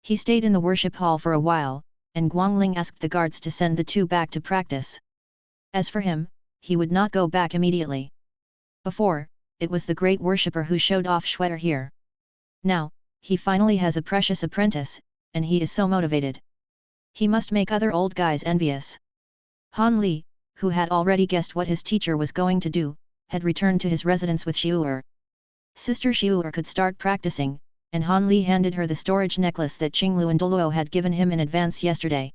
He stayed in the worship hall for a while, and Guangling asked the guards to send the two back to practice. As for him, he would not go back immediately. Before, it was the great worshipper who showed off Schwetter here. Now, he finally has a precious apprentice, and he is so motivated. He must make other old guys envious. Han Li, who had already guessed what his teacher was going to do, had returned to his residence with Xiu'er. Sister Xiu'er could start practicing, and Han Li handed her the storage necklace that Qinglu and Dulo had given him in advance yesterday.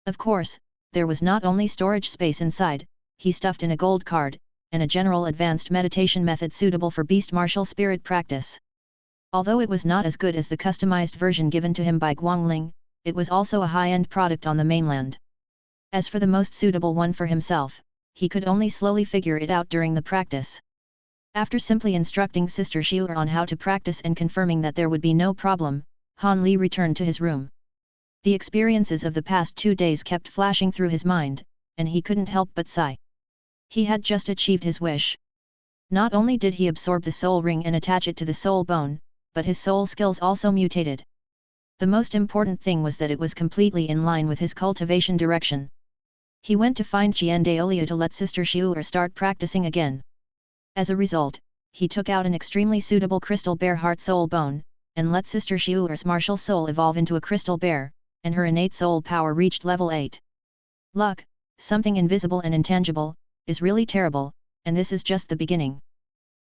Of course, there was not only storage space inside, he stuffed in a gold card, and a general advanced meditation method suitable for beast martial spirit practice. Although it was not as good as the customized version given to him by Guangling, it was also a high-end product on the mainland. As for the most suitable one for himself, he could only slowly figure it out during the practice. After simply instructing Sister Xiu'er on how to practice and confirming that there would be no problem, Han Li returned to his room. The experiences of the past 2 days kept flashing through his mind, and he couldn't help but sigh. He had just achieved his wish. Not only did he absorb the soul ring and attach it to the soul bone, but his soul skills also mutated. The most important thing was that it was completely in line with his cultivation direction. He went to find Jiandaoliu to let Sister Xiu'er start practicing again. As a result, he took out an extremely suitable crystal bear heart soul bone, and let Sister Xiu'er's martial soul evolve into a crystal bear, and her innate soul power reached level 8. Luck, something invisible and intangible, is really terrible, and this is just the beginning.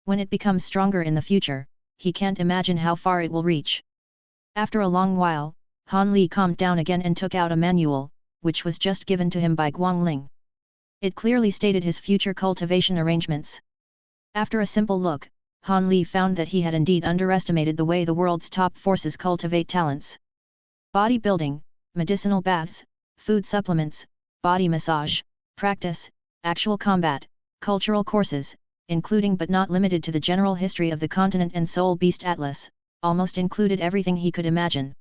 When it becomes stronger in the future, he can't imagine how far it will reach. After a long while, Han Li calmed down again and took out a manual, which was just given to him by Guangling. It clearly stated his future cultivation arrangements. After a simple look, Han Li found that he had indeed underestimated the way the world's top forces cultivate talents. Bodybuilding, medicinal baths, food supplements, body massage, practice, actual combat, cultural courses, including but not limited to the general history of the continent and Soul Beast Atlas, almost included everything he could imagine.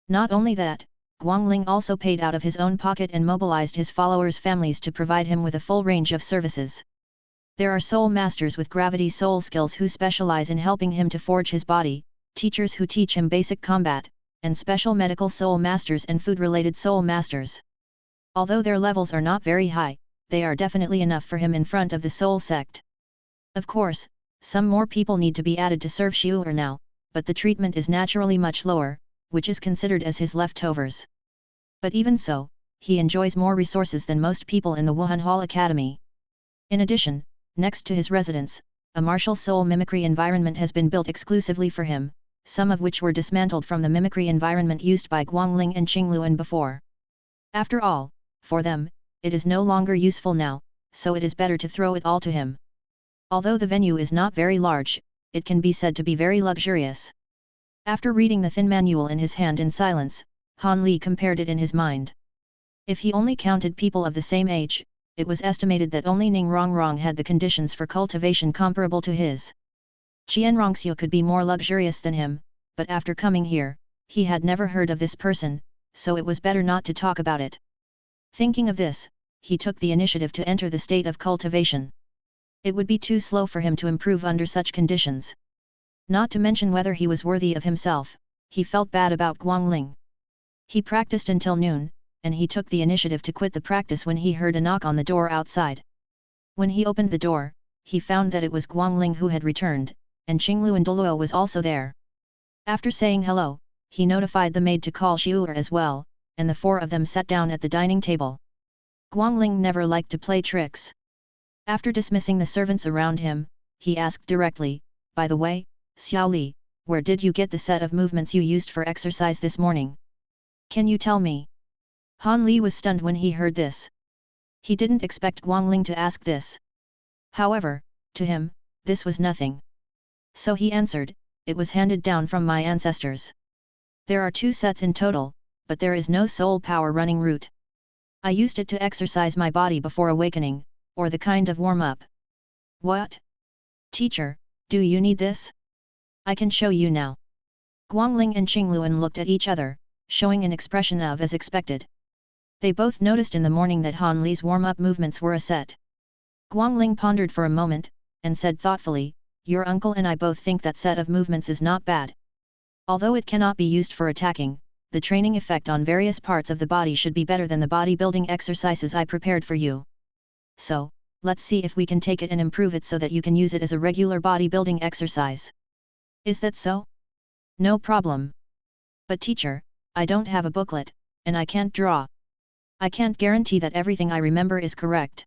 Not only that, Guangling also paid out of his own pocket and mobilized his followers' families to provide him with a full range of services. There are soul masters with gravity soul skills who specialize in helping him to forge his body, teachers who teach him basic combat, and special medical soul masters and food-related soul masters. Although their levels are not very high, they are definitely enough for him in front of the soul sect. Of course, some more people need to be added to serve Xiu'er now, but the treatment is naturally much lower, which is considered as his leftovers. But even so, he enjoys more resources than most people in the Wuhan Hall Academy. In addition, next to his residence, a martial soul mimicry environment has been built exclusively for him, some of which were dismantled from the mimicry environment used by Guangling and Qingluan before. After all, for them, it is no longer useful now, so it is better to throw it all to him. Although the venue is not very large, it can be said to be very luxurious. After reading the thin manual in his hand in silence, Han Li compared it in his mind. If he only counted people of the same age, it was estimated that only Ning Rongrong had the conditions for cultivation comparable to his. Qian Rongxiu could be more luxurious than him, but after coming here, he had never heard of this person, so it was better not to talk about it. Thinking of this, he took the initiative to enter the state of cultivation. It would be too slow for him to improve under such conditions. Not to mention whether he was worthy of himself, he felt bad about Guangling. He practiced until noon, and he took the initiative to quit the practice when he heard a knock on the door outside. When he opened the door, he found that it was Guangling who had returned, and Qinglu and Dulo was also there. After saying hello, he notified the maid to call Xiu'er as well, and the four of them sat down at the dining table. Guangling never liked to play tricks. After dismissing the servants around him, he asked directly, "By the way, Xiao Li, where did you get the set of movements you used for exercise this morning? Can you tell me?" Han Li was stunned when he heard this. He didn't expect Guangling to ask this. However, to him, this was nothing. So he answered, "It was handed down from my ancestors. There are 2 sets in total, but there is no soul power running route. I used it to exercise my body before awakening, or the kind of warm-up." "What? Teacher, do you need this? I can show you now." Guangling and Qingluan looked at each other, showing an expression of as expected. They both noticed in the morning that Han Li's warm-up movements were a set. Guangling pondered for a moment, and said thoughtfully, "Your uncle and I both think that set of movements is not bad. Although it cannot be used for attacking, the training effect on various parts of the body should be better than the bodybuilding exercises I prepared for you. So, let's see if we can take it and improve it so that you can use it as a regular bodybuilding exercise. Is that so?" "No problem. But teacher, I don't have a booklet, and I can't draw. I can't guarantee that everything I remember is correct.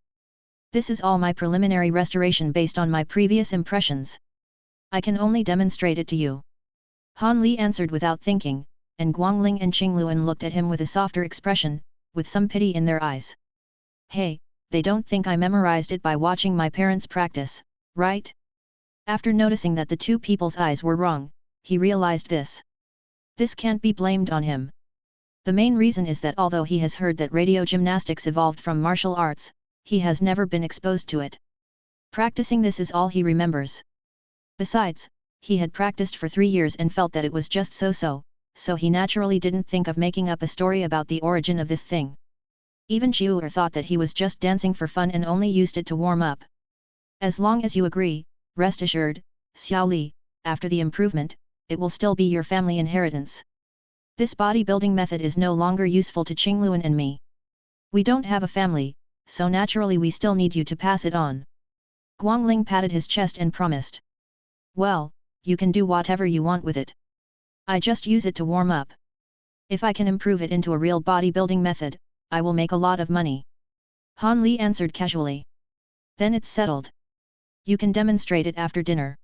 This is all my preliminary restoration based on my previous impressions. I can only demonstrate it to you." Han Li answered without thinking, and Guangling and Qingluan looked at him with a softer expression, with some pity in their eyes. "Hey, they don't think I memorized it by watching my parents practice, right?" After noticing that the 2 people's eyes were wrong, he realized this. This can't be blamed on him. The main reason is that although he has heard that radio gymnastics evolved from martial arts, he has never been exposed to it. Practicing this is all he remembers. Besides, he had practiced for 3 years and felt that it was just so-so, so he naturally didn't think of making up a story about the origin of this thing. Even Xiu'er thought that he was just dancing for fun and only used it to warm up. "As long as you agree, rest assured, Xiao Li, after the improvement, it will still be your family inheritance. This bodybuilding method is no longer useful to Qingluan and me. We don't have a family, so naturally we still need you to pass it on." Guangling patted his chest and promised. "Well, you can do whatever you want with it. I just use it to warm up. If I can improve it into a real bodybuilding method, I will make a lot of money." Han Li answered casually. "Then it's settled. You can demonstrate it after dinner."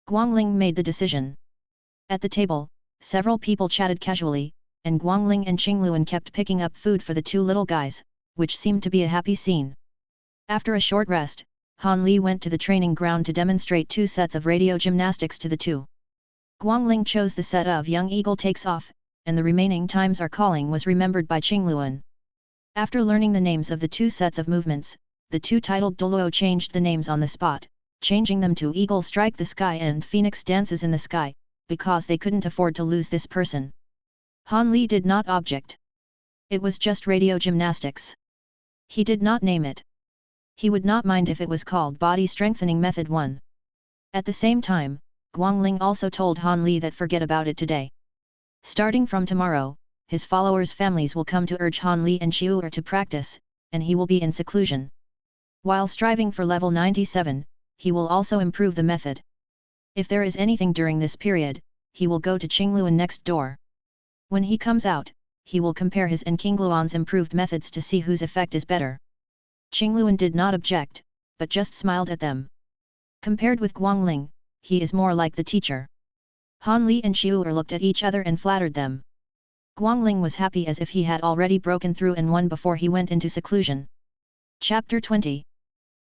Guangling made the decision. At the table, several people chatted casually, and Guangling and Qingluan kept picking up food for the two little guys, which seemed to be a happy scene. After a short rest, Han Li went to the training ground to demonstrate 2 sets of radio gymnastics to the two. Guangling chose the set of Young Eagle Takes Off, and the remaining Times Are Calling was remembered by Qingluan. After learning the names of the 2 sets of movements, the two titled Dulo changed the names on the spot, changing them to Eagle Strike the Sky and Phoenix Dances in the Sky, because they couldn't afford to lose this person. Han Li did not object. It was just radio gymnastics. He did not name it. He would not mind if it was called Body Strengthening Method 1. At the same time, Guangling also told Han Li that forget about it today. Starting from tomorrow, his followers' families will come to urge Han Li and Xiu to practice, and he will be in seclusion. While striving for level 97, he will also improve the method. If there is anything during this period, he will go to Qingluan next door. When he comes out, he will compare his and Qingluan's improved methods to see whose effect is better. Qingluan did not object, but just smiled at them. Compared with Guangling, he is more like the teacher. Han Li and Xiu looked at each other and flattered them. Guangling was happy as if he had already broken through and won before he went into seclusion. Chapter 20.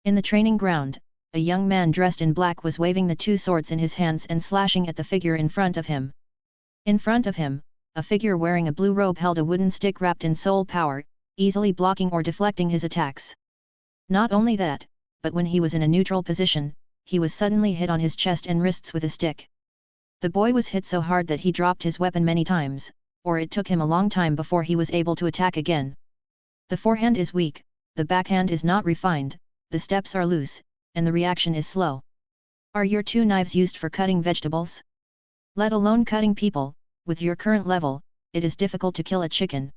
In the training ground, a young man dressed in black was waving the 2 swords in his hands and slashing at the figure in front of him. In front of him, a figure wearing a blue robe held a wooden stick wrapped in soul power, easily blocking or deflecting his attacks. Not only that, but when he was in a neutral position, he was suddenly hit on his chest and wrists with a stick. The boy was hit so hard that he dropped his weapon many times, or it took him a long time before he was able to attack again. The forehand is weak, the backhand is not refined, the steps are loose, and the reaction is slow. Are your 2 knives used for cutting vegetables? Let alone cutting people, with your current level, it is difficult to kill a chicken.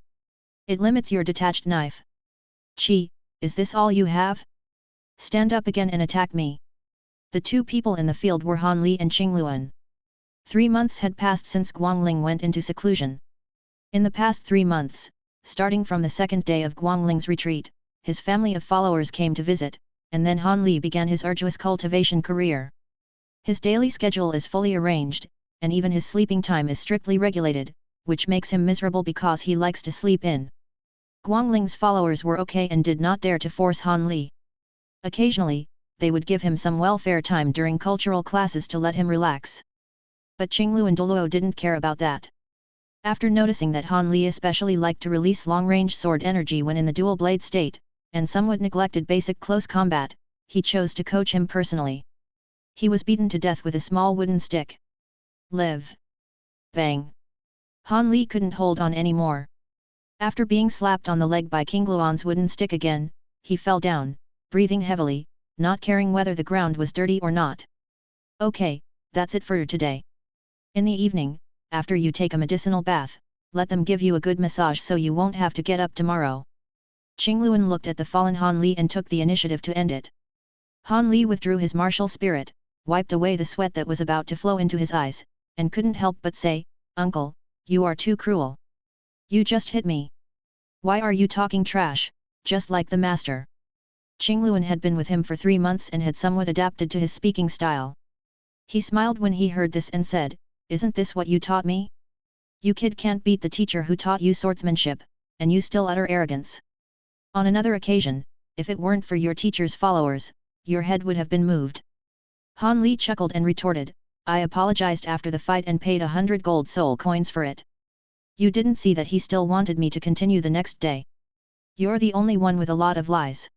It limits your detached knife. Chi, is this all you have? Stand up again and attack me. The 2 people in the field were Han Li and Qingluan. 3 months had passed since Guangling went into seclusion. In the past 3 months, starting from the 2nd day of Guangling's retreat, his family of followers came to visit, and then Han Li began his arduous cultivation career. His daily schedule is fully arranged, and even his sleeping time is strictly regulated, which makes him miserable because he likes to sleep in. Guangling's followers were okay and did not dare to force Han Li. Occasionally, they would give him some welfare time during cultural classes to let him relax. But Qinglu and Dulo didn't care about that. After noticing that Han Li especially liked to release long-range sword energy when in the dual blade state, and somewhat neglected basic close combat, he chose to coach him personally. He was beaten to death with a small wooden stick. Live! Bang! Han Li couldn't hold on anymore. After being slapped on the leg by Qingluan's wooden stick again, he fell down, breathing heavily, not caring whether the ground was dirty or not. Okay, that's it for today. In the evening, after you take a medicinal bath, let them give you a good massage so you won't have to get up tomorrow. Qingluan looked at the fallen Han Li and took the initiative to end it. Han Li withdrew his martial spirit, wiped away the sweat that was about to flow into his eyes, and couldn't help but say, "Uncle, you are too cruel. You just hit me. Why are you talking trash, just like the master?" Qingluan had been with him for 3 months and had somewhat adapted to his speaking style. He smiled when he heard this and said, "Isn't this what you taught me? You kid can't beat the teacher who taught you swordsmanship, and you still utter arrogance. On another occasion, if it weren't for your teacher's followers, your head would have been moved." Han Li chuckled and retorted, "I apologized after the fight and paid 100 gold soul coins for it. You didn't see that he still wanted me to continue the next day. You're the only one with a lot of lies.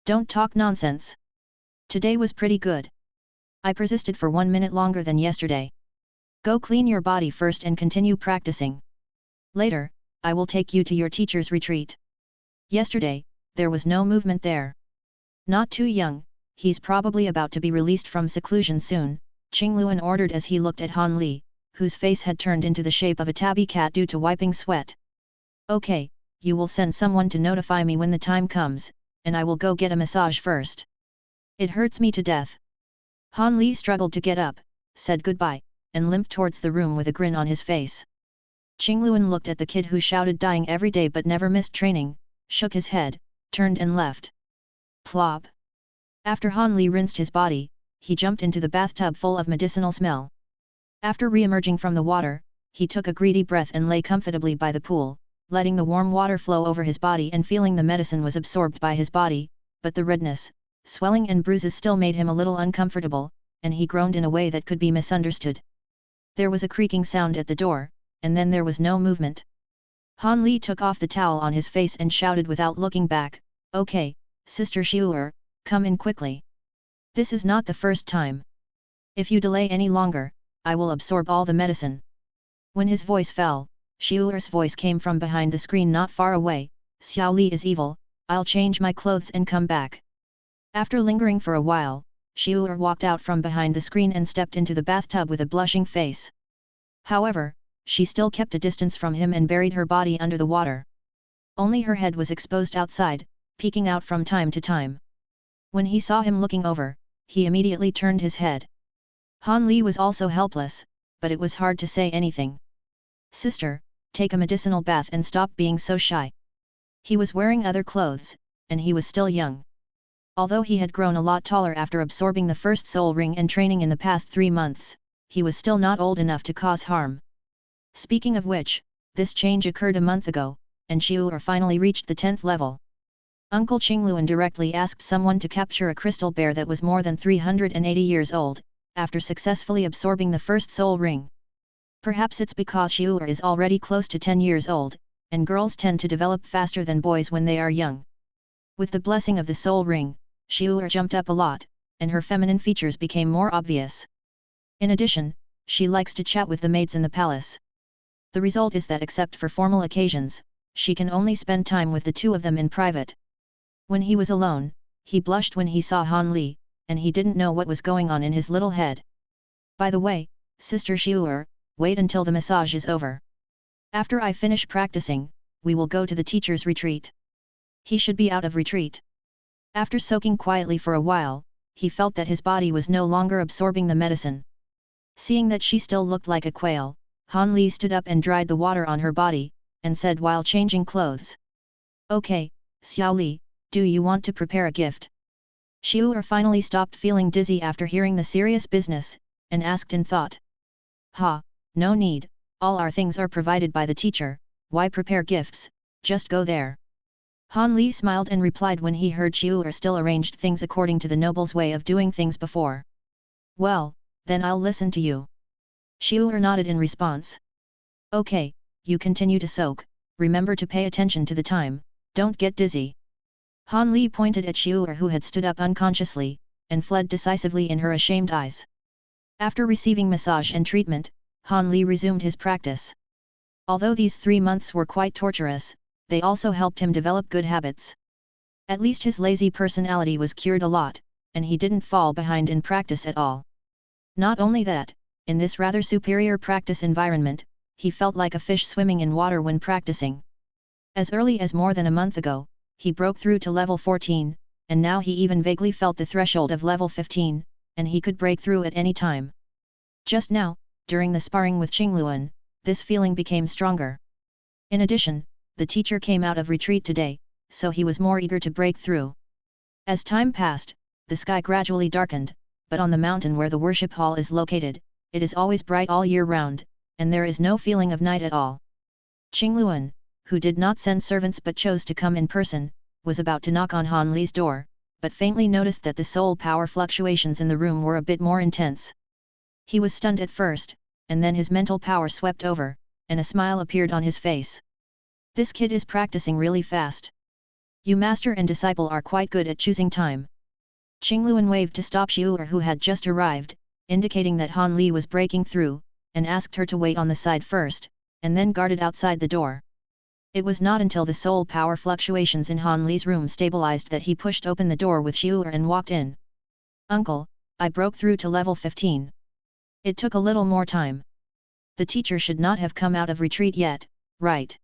Don't talk nonsense. Today was pretty good. I persisted for 1 minute longer than yesterday. Go clean your body first and continue practicing. Later, I will take you to your teacher's retreat. Yesterday, there was no movement there. Not too young, he's probably about to be released from seclusion soon," Qingluan ordered as he looked at Han Li, whose face had turned into the shape of a tabby cat due to wiping sweat. "Okay, you will send someone to notify me when the time comes, and I will go get a massage first. It hurts me to death." Han Li struggled to get up, said goodbye, and limped towards the room with a grin on his face. Qingluan looked at the kid who shouted dying every day but never missed training, shook his head, turned and left. Plop! After Han Li rinsed his body, he jumped into the bathtub full of medicinal smell. After re-emerging from the water, he took a greedy breath and lay comfortably by the pool, letting the warm water flow over his body and feeling the medicine was absorbed by his body, but the redness, swelling and bruises still made him a little uncomfortable, and he groaned in a way that could be misunderstood. There was a creaking sound at the door, and then there was no movement. Han Li took off the towel on his face and shouted without looking back, "Okay, Sister Xiu'er, come in quickly. This is not the first time. If you delay any longer, I will absorb all the medicine." When his voice fell, Xiu'er's voice came from behind the screen not far away, "Xiao Li is evil, I'll change my clothes and come back." After lingering for a while, Xiu'er walked out from behind the screen and stepped into the bathtub with a blushing face. However, she still kept a distance from him and buried her body under the water. Only her head was exposed outside, peeking out from time to time. When he saw him looking over, he immediately turned his head. Han Li was also helpless, but it was hard to say anything. "Sister, take a medicinal bath and stop being so shy." He was wearing other clothes, and he was still young. Although he had grown a lot taller after absorbing the first soul ring and training in the past 3 months, he was still not old enough to cause harm. Speaking of which, this change occurred a month ago, and Xiu'er finally reached the 10th level. Uncle Qingluan directly asked someone to capture a crystal bear that was more than 380 years old, after successfully absorbing the first soul ring. Perhaps it's because Xiu'er is already close to 10 years old, and girls tend to develop faster than boys when they are young. With the blessing of the soul ring, Xiu'er jumped up a lot, and her feminine features became more obvious. In addition, she likes to chat with the maids in the palace. The result is that except for formal occasions, she can only spend time with the two of them in private. When he was alone, he blushed when he saw Han Li, and he didn't know what was going on in his little head. "By the way, Sister Xiu'er, wait until the massage is over. After I finish practicing, we will go to the teacher's retreat." He should be out of retreat. After soaking quietly for a while, he felt that his body was no longer absorbing the medicine. Seeing that she still looked like a quail, Han Li stood up and dried the water on her body, and said while changing clothes, "Okay, Xiao Li, do you want to prepare a gift?" Xiu'er finally stopped feeling dizzy after hearing the serious business, and asked in thought. "Ha, no need, all our things are provided by the teacher, why prepare gifts, just go there." Han Li smiled and replied when he heard Xiu'er still arranged things according to the noble's way of doing things before. "Well, then I'll listen to you." Xiu'er nodded in response. "Okay, you continue to soak, remember to pay attention to the time, don't get dizzy." Han Li pointed at Xiu'er who had stood up unconsciously, and fled decisively in her ashamed eyes. After receiving massage and treatment, Han Li resumed his practice. Although these 3 months were quite torturous, they also helped him develop good habits. At least his lazy personality was cured a lot, and he didn't fall behind in practice at all. Not only that, in this rather superior practice environment, he felt like a fish swimming in water when practicing. As early as more than a month ago, he broke through to level 14, and now he even vaguely felt the threshold of level 15, and he could break through at any time. Just now, during the sparring with Qingluan, this feeling became stronger. In addition, the teacher came out of retreat today, so he was more eager to break through. As time passed, the sky gradually darkened, but on the mountain where the worship hall is located, it is always bright all year round, and there is no feeling of night at all. Qingluan, who did not send servants but chose to come in person, was about to knock on Han Li's door, but faintly noticed that the soul power fluctuations in the room were a bit more intense. He was stunned at first, and then his mental power swept over, and a smile appeared on his face. "This kid is practicing really fast. You master and disciple are quite good at choosing time." Qingluan waved to stop Xiu'er who had just arrived, indicating that Han Li was breaking through, and asked her to wait on the side first, and then guarded outside the door. It was not until the soul power fluctuations in Han Li's room stabilized that he pushed open the door with Xiu'er and walked in. "Uncle, I broke through to level 15. It took a little more time. The teacher should not have come out of retreat yet, right?"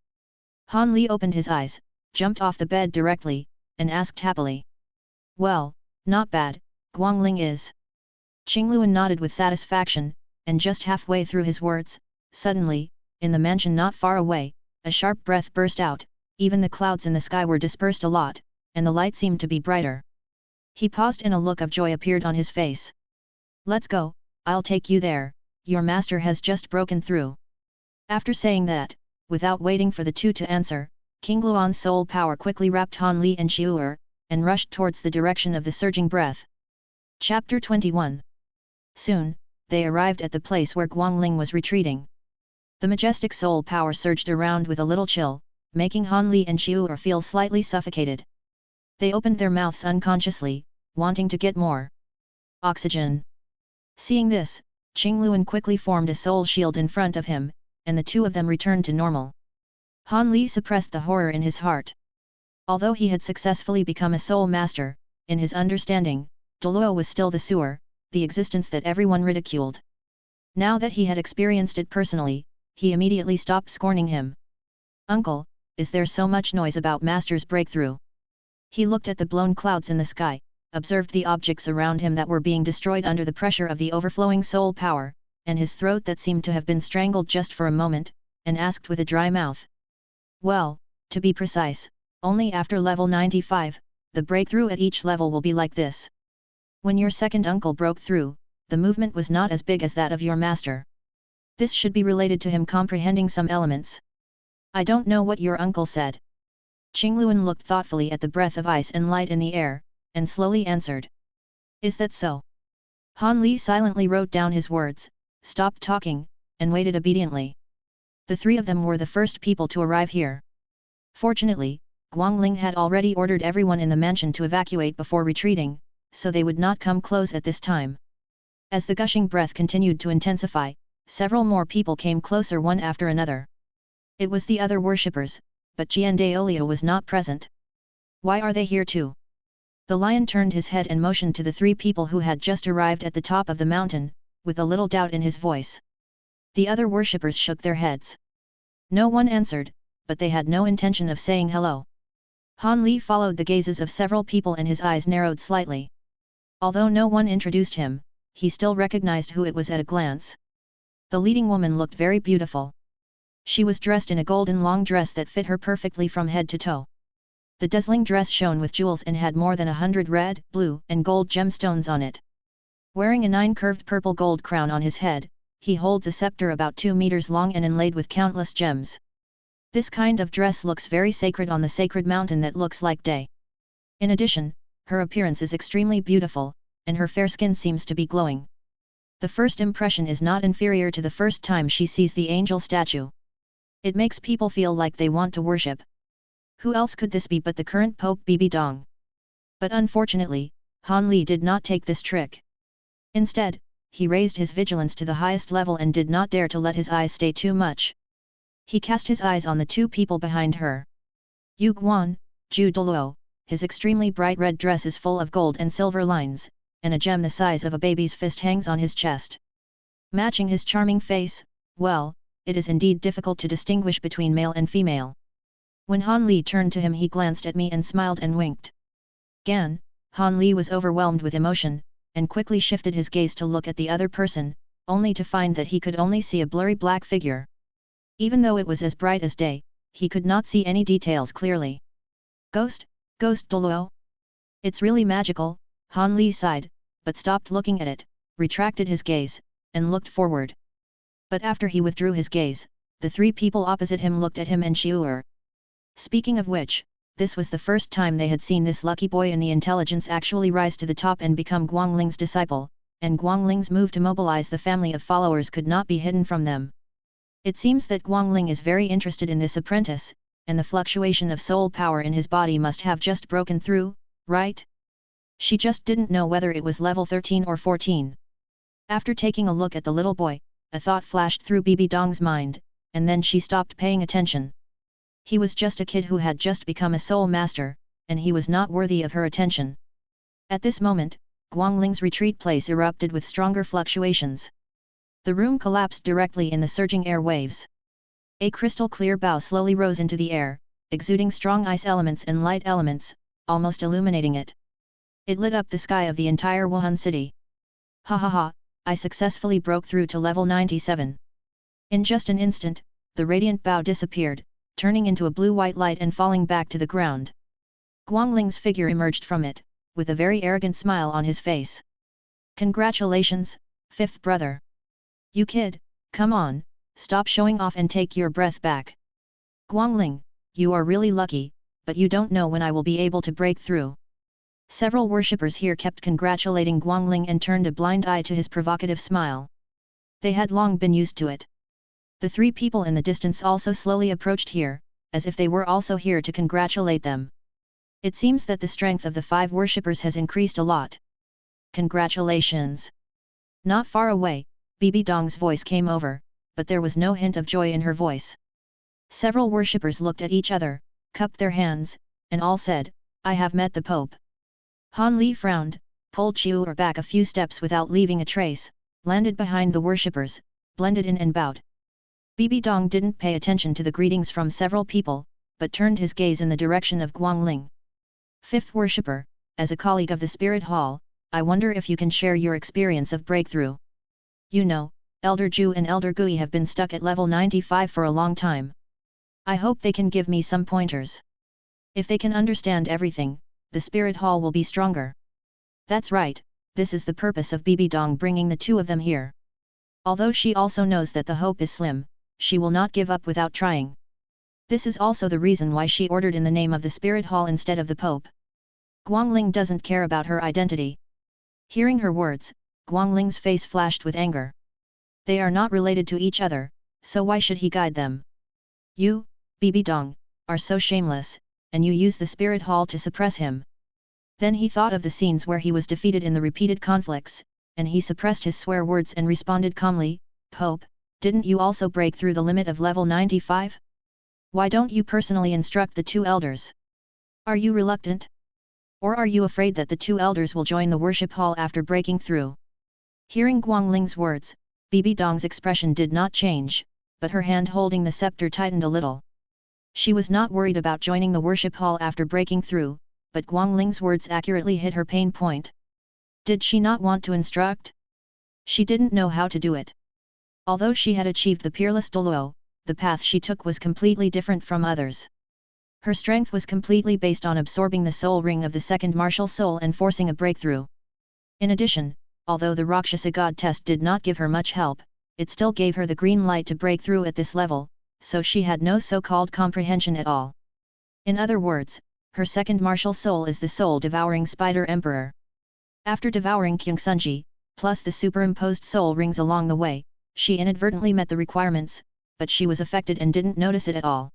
Han Li opened his eyes, jumped off the bed directly, and asked happily. "Well, not bad, Guangling is." Qingluan nodded with satisfaction, and just halfway through his words, suddenly, in the mansion not far away, a sharp breath burst out, even the clouds in the sky were dispersed a lot, and the light seemed to be brighter. He paused and a look of joy appeared on his face. "Let's go, I'll take you there, your master has just broken through." After saying that, without waiting for the two to answer, King Luan's soul power quickly wrapped Han Li and Xiu'er, and rushed towards the direction of the surging breath. Chapter 21. Soon, they arrived at the place where Guangling was retreating. The majestic soul power surged around with a little chill, making Han Li and Xiu'er feel slightly suffocated. They opened their mouths unconsciously, wanting to get more oxygen. Seeing this, Qingluan quickly formed a soul shield in front of him, and the two of them returned to normal. Han Li suppressed the horror in his heart. Although he had successfully become a soul master, in his understanding, Dulo was still the sewer, the existence that everyone ridiculed. Now that he had experienced it personally, he immediately stopped scorning him. "Uncle, is there so much noise about Master's breakthrough?" He looked at the blown clouds in the sky, observed the objects around him that were being destroyed under the pressure of the overflowing soul power, and his throat that seemed to have been strangled just for a moment, and asked with a dry mouth. "Well, to be precise, only after level 95, the breakthrough at each level will be like this. When your second uncle broke through, the movement was not as big as that of your master. This should be related to him comprehending some elements." "I don't know what your uncle said." Qingluan looked thoughtfully at the breath of ice and light in the air, and slowly answered. "Is that so?" Han Li silently wrote down his words, stopped talking, and waited obediently. The three of them were the first people to arrive here. Fortunately, Guangling had already ordered everyone in the mansion to evacuate before retreating, so they would not come close at this time. As the gushing breath continued to intensify, several more people came closer one after another. It was the other worshippers, but Jian Daolio was not present. "Why are they here too?" The lion turned his head and motioned to the three people who had just arrived at the top of the mountain, with a little doubt in his voice. The other worshippers shook their heads. No one answered, but they had no intention of saying hello. Han Li followed the gazes of several people and his eyes narrowed slightly. Although no one introduced him, he still recognized who it was at a glance. The leading woman looked very beautiful. She was dressed in a golden long dress that fit her perfectly from head to toe. The dazzling dress shone with jewels and had more than 100 red, blue, and gold gemstones on it. Wearing a 9-curved purple gold crown on his head, he holds a scepter about 2 meters long and inlaid with countless gems. This kind of dress looks very sacred on the sacred mountain that looks like day. In addition, her appearance is extremely beautiful, and her fair skin seems to be glowing. The first impression is not inferior to the first time she sees the angel statue. It makes people feel like they want to worship. Who else could this be but the current Pope Bibi Dong? But unfortunately, Han Li did not take this trick. Instead, he raised his vigilance to the highest level and did not dare to let his eyes stay too much. He cast his eyes on the two people behind her. Yu Guan, Ju Dulo, his extremely bright red dress is full of gold and silver lines, and a gem the size of a baby's fist hangs on his chest. Matching his charming face, well, it is indeed difficult to distinguish between male and female. When Han Li turned to him he glanced at me and smiled and winked. Gan, Han Li was overwhelmed with emotion, and quickly shifted his gaze to look at the other person, only to find that he could only see a blurry black figure. Even though it was as bright as day, he could not see any details clearly. Ghost Dulo? It's really magical, Han Li sighed, but stopped looking at it, retracted his gaze, and looked forward. But after he withdrew his gaze, the three people opposite him looked at him and Xiu'er. Speaking of which, this was the first time they had seen this lucky boy in the intelligence actually rise to the top and become Guangling's disciple, and Guangling's move to mobilize the family of followers could not be hidden from them. It seems that Guangling is very interested in this apprentice, and the fluctuation of soul power in his body must have just broken through, right? She just didn't know whether it was level 13 or 14. After taking a look at the little boy, a thought flashed through Bibi Dong's mind, and then she stopped paying attention. He was just a kid who had just become a soul master, and he was not worthy of her attention. At this moment, Guangling's retreat place erupted with stronger fluctuations. The room collapsed directly in the surging air waves. A crystal clear bow slowly rose into the air, exuding strong ice elements and light elements, almost illuminating it. It lit up the sky of the entire Wuhan city. Ha ha ha, I successfully broke through to level 97. In just an instant, the radiant bow disappeared, turning into a blue-white light and falling back to the ground. Guangling's figure emerged from it, with a very arrogant smile on his face. Congratulations, fifth brother. You kid, come on, stop showing off and take your breath back. Guangling, you are really lucky, but you don't know when I will be able to break through. Several worshippers here kept congratulating Guangling and turned a blind eye to his provocative smile. They had long been used to it. The three people in the distance also slowly approached here, as if they were also here to congratulate them. It seems that the strength of the 5 worshippers has increased a lot. Congratulations! Not far away, Bibi Dong's voice came over, but there was no hint of joy in her voice. Several worshippers looked at each other, cupped their hands, and all said, I have met the Pope. Han Li frowned, pulled Chiu back a few steps without leaving a trace, landed behind the worshippers, blended in and bowed. Bibi Dong didn't pay attention to the greetings from several people, but turned his gaze in the direction of Guangling. 5th worshipper, as a colleague of the Spirit Hall, I wonder if you can share your experience of breakthrough. You know, Elder Ju and Elder Gui have been stuck at level 95 for a long time. I hope they can give me some pointers. If they can understand everything, the Spirit Hall will be stronger. That's right, this is the purpose of Bibi Dong bringing the 2 of them here. Although she also knows that the hope is slim, she will not give up without trying. This is also the reason why she ordered in the name of the Spirit Hall instead of the Pope. Guangling doesn't care about her identity. Hearing her words, Guangling's face flashed with anger. They are not related to each other, so why should he guide them? You, Bibi Dong, are so shameless, and you use the Spirit Hall to suppress him. Then he thought of the scenes where he was defeated in the repeated conflicts, and he suppressed his swear words and responded calmly, Pope, didn't you also break through the limit of level 95? Why don't you personally instruct the 2 elders? Are you reluctant? Or are you afraid that the 2 elders will join the worship hall after breaking through? Hearing Guangling's words, Bibi Dong's expression did not change, but her hand holding the scepter tightened a little. She was not worried about joining the worship hall after breaking through, but Guangling's words accurately hit her pain point. Did she not want to instruct? She didn't know how to do it. Although she had achieved the peerless Dulo, the path she took was completely different from others. Her strength was completely based on absorbing the soul ring of the 2nd martial soul and forcing a breakthrough. In addition, although the Rakshasa God test did not give her much help, it still gave her the green light to break through at this level, so she had no so-called comprehension at all. In other words, her 2nd martial soul is the soul-devouring Spider Emperor. After devouring Kyungsunji, plus the superimposed soul rings along the way, she inadvertently met the requirements, but she was affected and didn't notice it at all.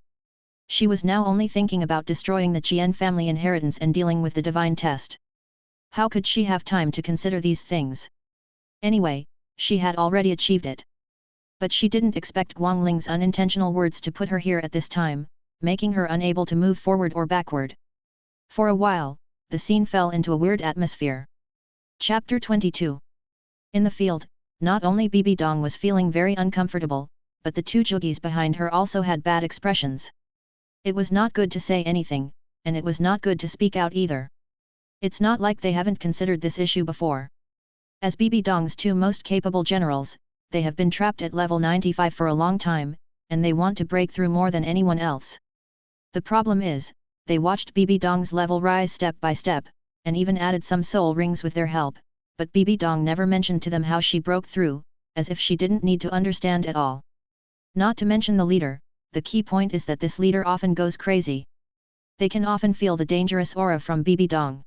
She was now only thinking about destroying the Jian family inheritance and dealing with the divine test. How could she have time to consider these things? Anyway, she had already achieved it. But she didn't expect Guangling's unintentional words to put her here at this time, making her unable to move forward or backward. For a while, the scene fell into a weird atmosphere. Chapter 22. In the field, not only Bibi Dong was feeling very uncomfortable, but the 2 jugis behind her also had bad expressions. It was not good to say anything, and it was not good to speak out either. It's not like they haven't considered this issue before. As Bibi Dong's 2 most capable generals, they have been trapped at level 95 for a long time, and they want to break through more than anyone else. The problem is, they watched Bibi Dong's level rise step by step, and even added some soul rings with their help, but Bibi Dong never mentioned to them how she broke through, as if she didn't need to understand at all. Not to mention the leader, the key point is that this leader often goes crazy. They can often feel the dangerous aura from Bibi Dong.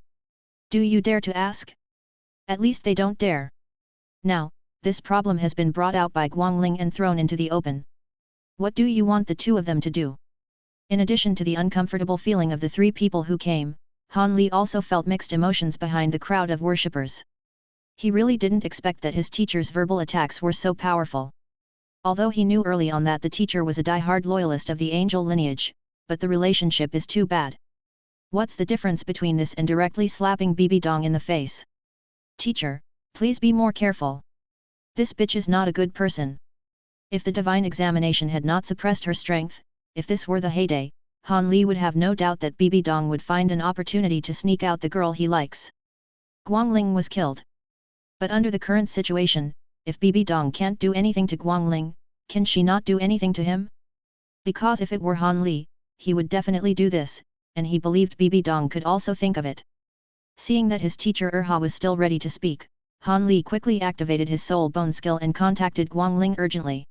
Do you dare to ask? At least they don't dare. Now, this problem has been brought out by Guangling and thrown into the open. What do you want the 2 of them to do? In addition to the uncomfortable feeling of the 3 people who came, Han Li also felt mixed emotions behind the crowd of worshippers. He really didn't expect that his teacher's verbal attacks were so powerful. Although he knew early on that the teacher was a die-hard loyalist of the angel lineage, but the relationship is too bad. What's the difference between this and directly slapping Bibi Dong in the face? Teacher, please be more careful. This bitch is not a good person. If the divine examination had not suppressed her strength, if this were the heyday, Han Li would have no doubt that Bibi Dong would find an opportunity to sneak out the girl he likes. Guangling was killed. But under the current situation, if Bibi Dong can't do anything to Guangling, can she not do anything to him? Because if it were Han Li, he would definitely do this, and he believed Bibi Dong could also think of it. Seeing that his teacher was still ready to speak, Han Li quickly activated his soul bone skill and contacted Guangling urgently.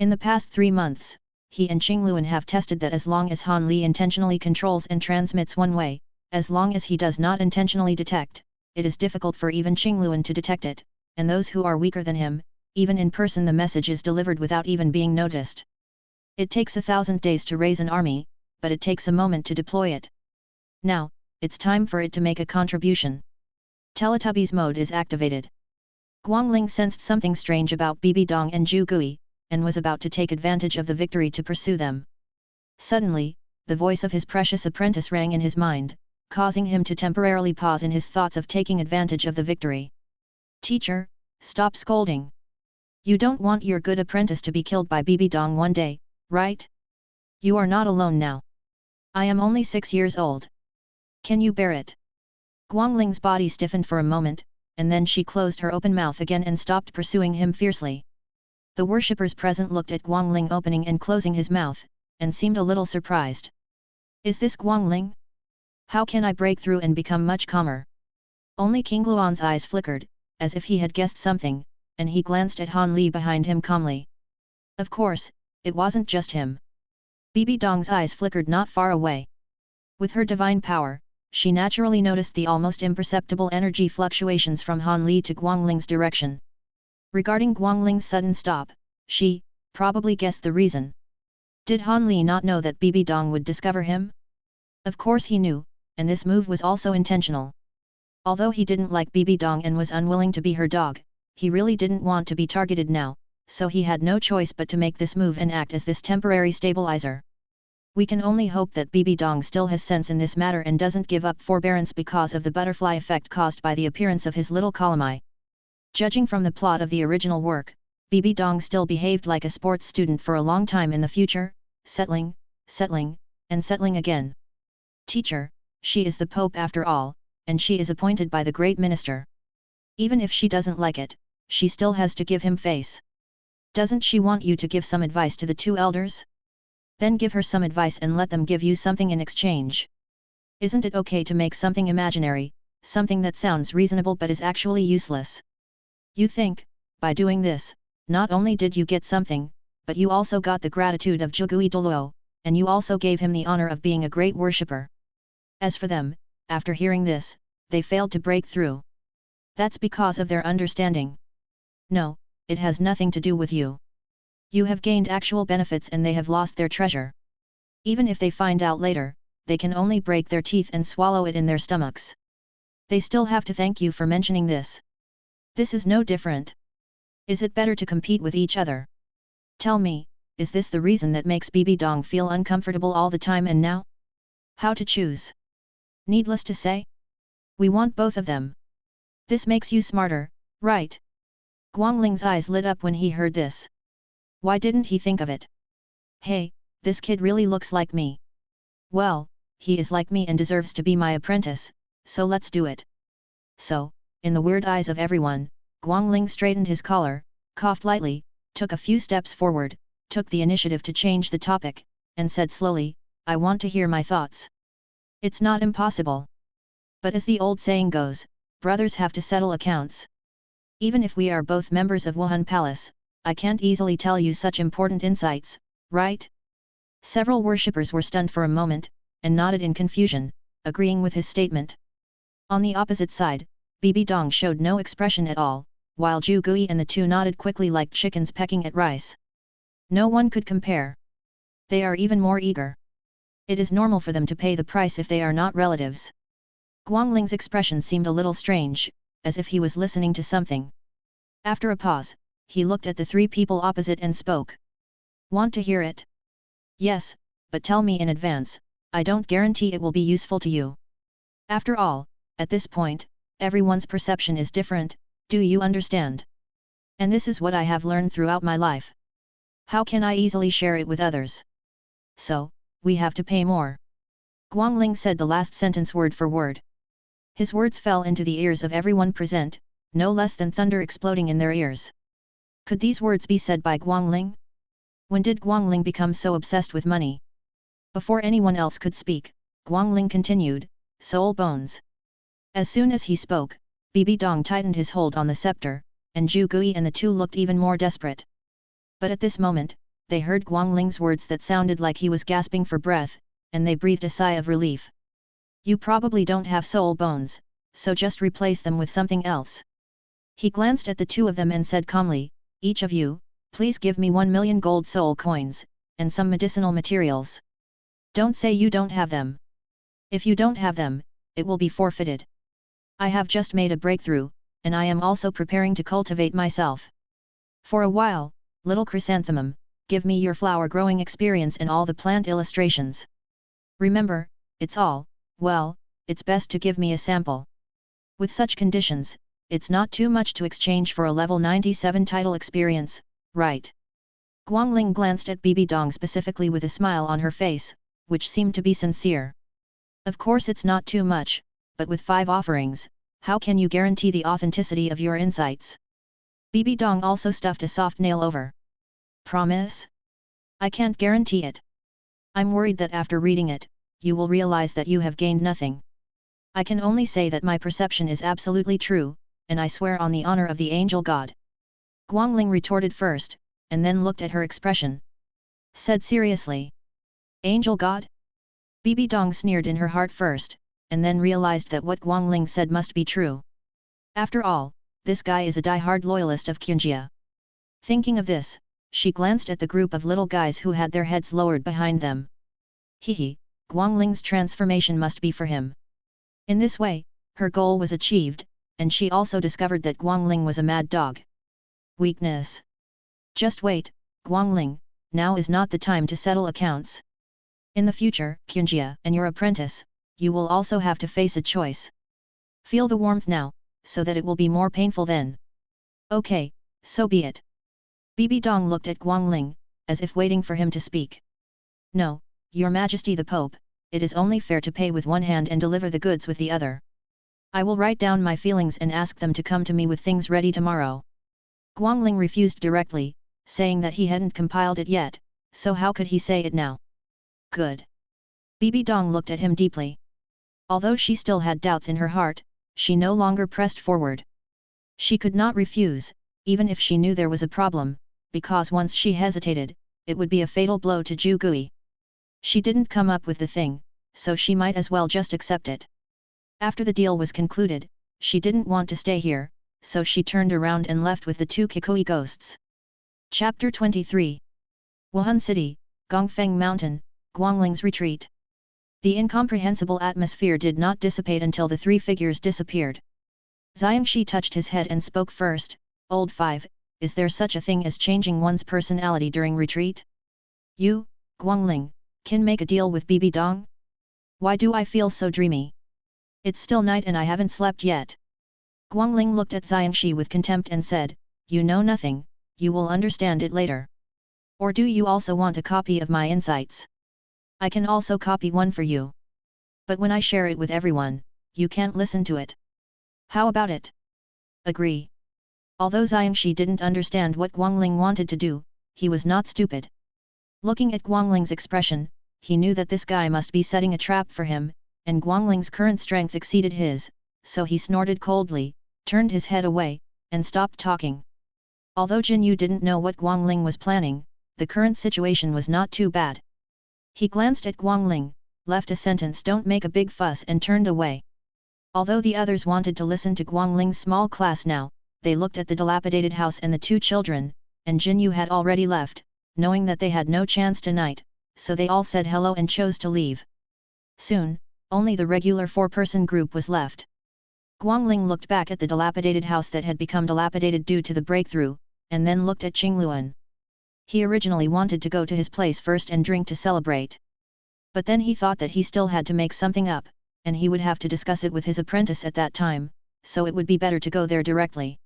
In the past 3 months, he and Qingluan have tested that as long as Han Li intentionally controls and transmits one way, as long as he does not intentionally detect, it is difficult for even Qingluan to detect it, and those who are weaker than him, even in person the message is delivered without even being noticed. It takes 1,000 days to raise an army, but it takes a moment to deploy it. Now, it's time for it to make a contribution. Teletubbies mode is activated. Guangling sensed something strange about Bibi Dong and Zhu Gui, and was about to take advantage of the victory to pursue them. Suddenly, the voice of his precious apprentice rang in his mind, causing him to temporarily pause in his thoughts of taking advantage of the victory. Teacher, stop scolding. You don't want your good apprentice to be killed by Bibi Dong one day, right? You are not alone now. I am only 6 years old. Can you bear it? Guangling's body stiffened for a moment, and then she closed her open mouth again and stopped pursuing him fiercely. The worshippers present looked at Guangling opening and closing his mouth, and seemed a little surprised. Is this Guangling? How can I break through and become much calmer? Only King Luan's eyes flickered, as if he had guessed something, and he glanced at Han Li behind him calmly. Of course, it wasn't just him. Bibi Dong's eyes flickered not far away. With her divine power, she naturally noticed the almost imperceptible energy fluctuations from Han Li to Guangling's direction. Regarding Guangling's sudden stop, she probably guessed the reason. Did Han Li not know that Bibi Dong would discover him? Of course he knew, and this move was also intentional. Although he didn't like Bibi Dong and was unwilling to be her dog, he really didn't want to be targeted now, so he had no choice but to make this move and act as this temporary stabilizer. We can only hope that Bibi Dong still has sense in this matter and doesn't give up forbearance because of the butterfly effect caused by the appearance of his little column. Judging from the plot of the original work, Bibi Dong still behaved like a sports student for a long time in the future, settling, and settling again. Teacher, she is the Pope after all, and she is appointed by the great minister. Even if she doesn't like it, she still has to give him face. Doesn't she want you to give some advice to the 2 elders? Then give her some advice and let them give you something in exchange. Isn't it okay to make something imaginary, something that sounds reasonable but is actually useless? You think, by doing this, not only did you get something, but you also got the gratitude of Zhugui Dulo, and you also gave him the honor of being a great worshipper. As for them, after hearing this, they failed to break through. That's because of their understanding. No, it has nothing to do with you. You have gained actual benefits and they have lost their treasure. Even if they find out later, they can only break their teeth and swallow it in their stomachs. They still have to thank you for mentioning this. This is no different. Is it better to compete with each other? Tell me, is this the reason that makes Bibi Dong feel uncomfortable all the time and now? How to choose? Needless to say, we want both of them. This makes you smarter, right? Guangling's eyes lit up when he heard this. Why didn't he think of it? Hey, this kid really looks like me. Well, he is like me and deserves to be my apprentice, so let's do it. So, in the weird eyes of everyone, Guangling straightened his collar, coughed lightly, took a few steps forward, took the initiative to change the topic, and said slowly, I want to hear my thoughts. It's not impossible. But as the old saying goes, brothers have to settle accounts. Even if we are both members of Wuhan Palace, I can't easily tell you such important insights, right? Several worshippers were stunned for a moment, and nodded in confusion, agreeing with his statement. On the opposite side, Bibi Dong showed no expression at all, while Zhu Gui and the 2 nodded quickly like chickens pecking at rice. No one could compare. They are even more eager. It is normal for them to pay the price if they are not relatives. Guangling's expression seemed a little strange, as if he was listening to something. After a pause, he looked at the 3 people opposite and spoke. Want to hear it? Yes, but tell me in advance, I don't guarantee it will be useful to you. After all, at this point, everyone's perception is different, do you understand? And this is what I have learned throughout my life. How can I easily share it with others? So, we have to pay more. Guangling said the last sentence word for word. His words fell into the ears of everyone present, no less than thunder exploding in their ears. Could these words be said by Guangling? When did Guangling become so obsessed with money? Before anyone else could speak, Guangling continued, soul bones. As soon as he spoke, Bibi Dong tightened his hold on the scepter, and Zhu Gui and the 2 looked even more desperate. But at this moment, they heard Guangling's words that sounded like he was gasping for breath, and they breathed a sigh of relief. You probably don't have soul bones, so just replace them with something else. He glanced at the two of them and said calmly, each of you, please give me 1 million gold soul coins, and some medicinal materials. Don't say you don't have them. If you don't have them, it will be forfeited. I have just made a breakthrough, and I am also preparing to cultivate myself. For a while, little chrysanthemum, give me your flower growing experience and all the plant illustrations. Remember, it's all, well, it's best to give me a sample. With such conditions, it's not too much to exchange for a level 97 title experience, right? Guangling glanced at Bibi Dong specifically with a smile on her face, which seemed to be sincere. Of course it's not too much, but with 5 offerings, how can you guarantee the authenticity of your insights? Bibi Dong also stuffed a soft nail over. Promise? I can't guarantee it. I'm worried that after reading it, you will realize that you have gained nothing. I can only say that my perception is absolutely true, and I swear on the honor of the angel god. Guangling retorted first, and then looked at her expression. Said seriously. Angel god? Bibi Dong sneered in her heart first, and then realized that what Guangling said must be true. After all, this guy is a die-hard loyalist of Qinjia. Thinking of this, she glanced at the group of little guys who had their heads lowered behind them. Hehe, Guangling's transformation must be for him. In this way, her goal was achieved, and she also discovered that Guangling was a mad dog. Weakness. Just wait, Guangling, now is not the time to settle accounts. In the future, Qinjia and your apprentice, you will also have to face a choice. Feel the warmth now, so that it will be more painful then. Okay, so be it. Bibi Dong looked at Guangling, as if waiting for him to speak. No, Your Majesty the Pope, it is only fair to pay with one hand and deliver the goods with the other. I will write down my feelings and ask them to come to me with things ready tomorrow. Guangling refused directly, saying that he hadn't compiled it yet, so how could he say it now? Good. Bibi Dong looked at him deeply. Although she still had doubts in her heart, she no longer pressed forward. She could not refuse, even if she knew there was a problem, because once she hesitated, it would be a fatal blow to Zhu Gui. She didn't come up with the thing, so she might as well just accept it. After the deal was concluded, she didn't want to stay here, so she turned around and left with the 2 Kikui ghosts. Chapter 23. Wuhan City, Gongfeng Mountain, Guangling's retreat. The incomprehensible atmosphere did not dissipate until the 3 figures disappeared. Xiangxi touched his head and spoke first. Old 5, is there such a thing as changing one's personality during retreat? You, Guangling, can make a deal with Bibi Dong? Why do I feel so dreamy? It's still night and I haven't slept yet. Guangling looked at Xiangxi with contempt and said, you know nothing, you will understand it later. Or do you also want a copy of my insights? I can also copy one for you. But when I share it with everyone, you can't listen to it. How about it? Agree. Although Xiangxi didn't understand what Guangling wanted to do, he was not stupid. Looking at Guangling's expression, he knew that this guy must be setting a trap for him, and Guangling's current strength exceeded his, so he snorted coldly, turned his head away, and stopped talking. Although Jin Yu didn't know what Guangling was planning, the current situation was not too bad. He glanced at Guangling, left a sentence "don't make a big fuss" and turned away. Although the others wanted to listen to Guangling's small class now, they looked at the dilapidated house and the 2 children, and Jin Yu had already left, knowing that they had no chance tonight, so they all said hello and chose to leave. Soon, only the regular 4-person group was left. Guangling looked back at the dilapidated house that had become dilapidated due to the breakthrough, and then looked at Qingluan. He originally wanted to go to his place first and drink to celebrate. But then he thought that he still had to make something up, and he would have to discuss it with his apprentice at that time, so it would be better to go there directly.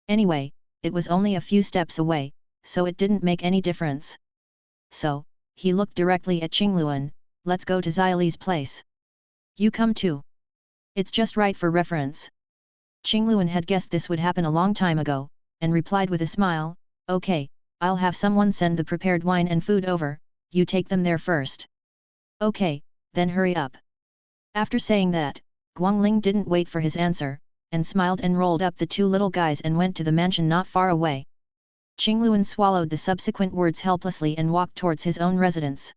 Anyway, it was only a few steps away, so it didn't make any difference. So, he looked directly at Qingluan, let's go to Xiali's place. You come too. It's just right for reference. Qingluan had guessed this would happen a long time ago, and replied with a smile, okay, I'll have someone send the prepared wine and food over, you take them there first. Okay, then hurry up. After saying that, Guangling didn't wait for his answer, and smiled and rolled up the 2 little guys and went to the mansion not far away. Qingluan swallowed the subsequent words helplessly and walked towards his own residence.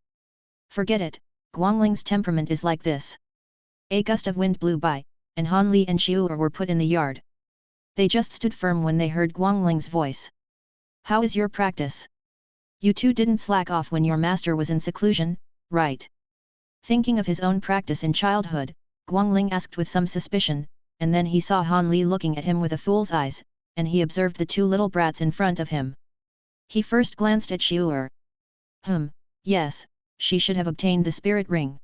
Forget it, Guangling's temperament is like this. A gust of wind blew by, and Han Li and Xiu were put in the yard. They just stood firm when they heard Guangling's voice. How is your practice? You two didn't slack off when your master was in seclusion, right? Thinking of his own practice in childhood, Guangling asked with some suspicion, and then he saw Han Li looking at him with a fool's eyes, and he observed the two little brats in front of him. He first glanced at Xiu. Yes, she should have obtained the spirit ring.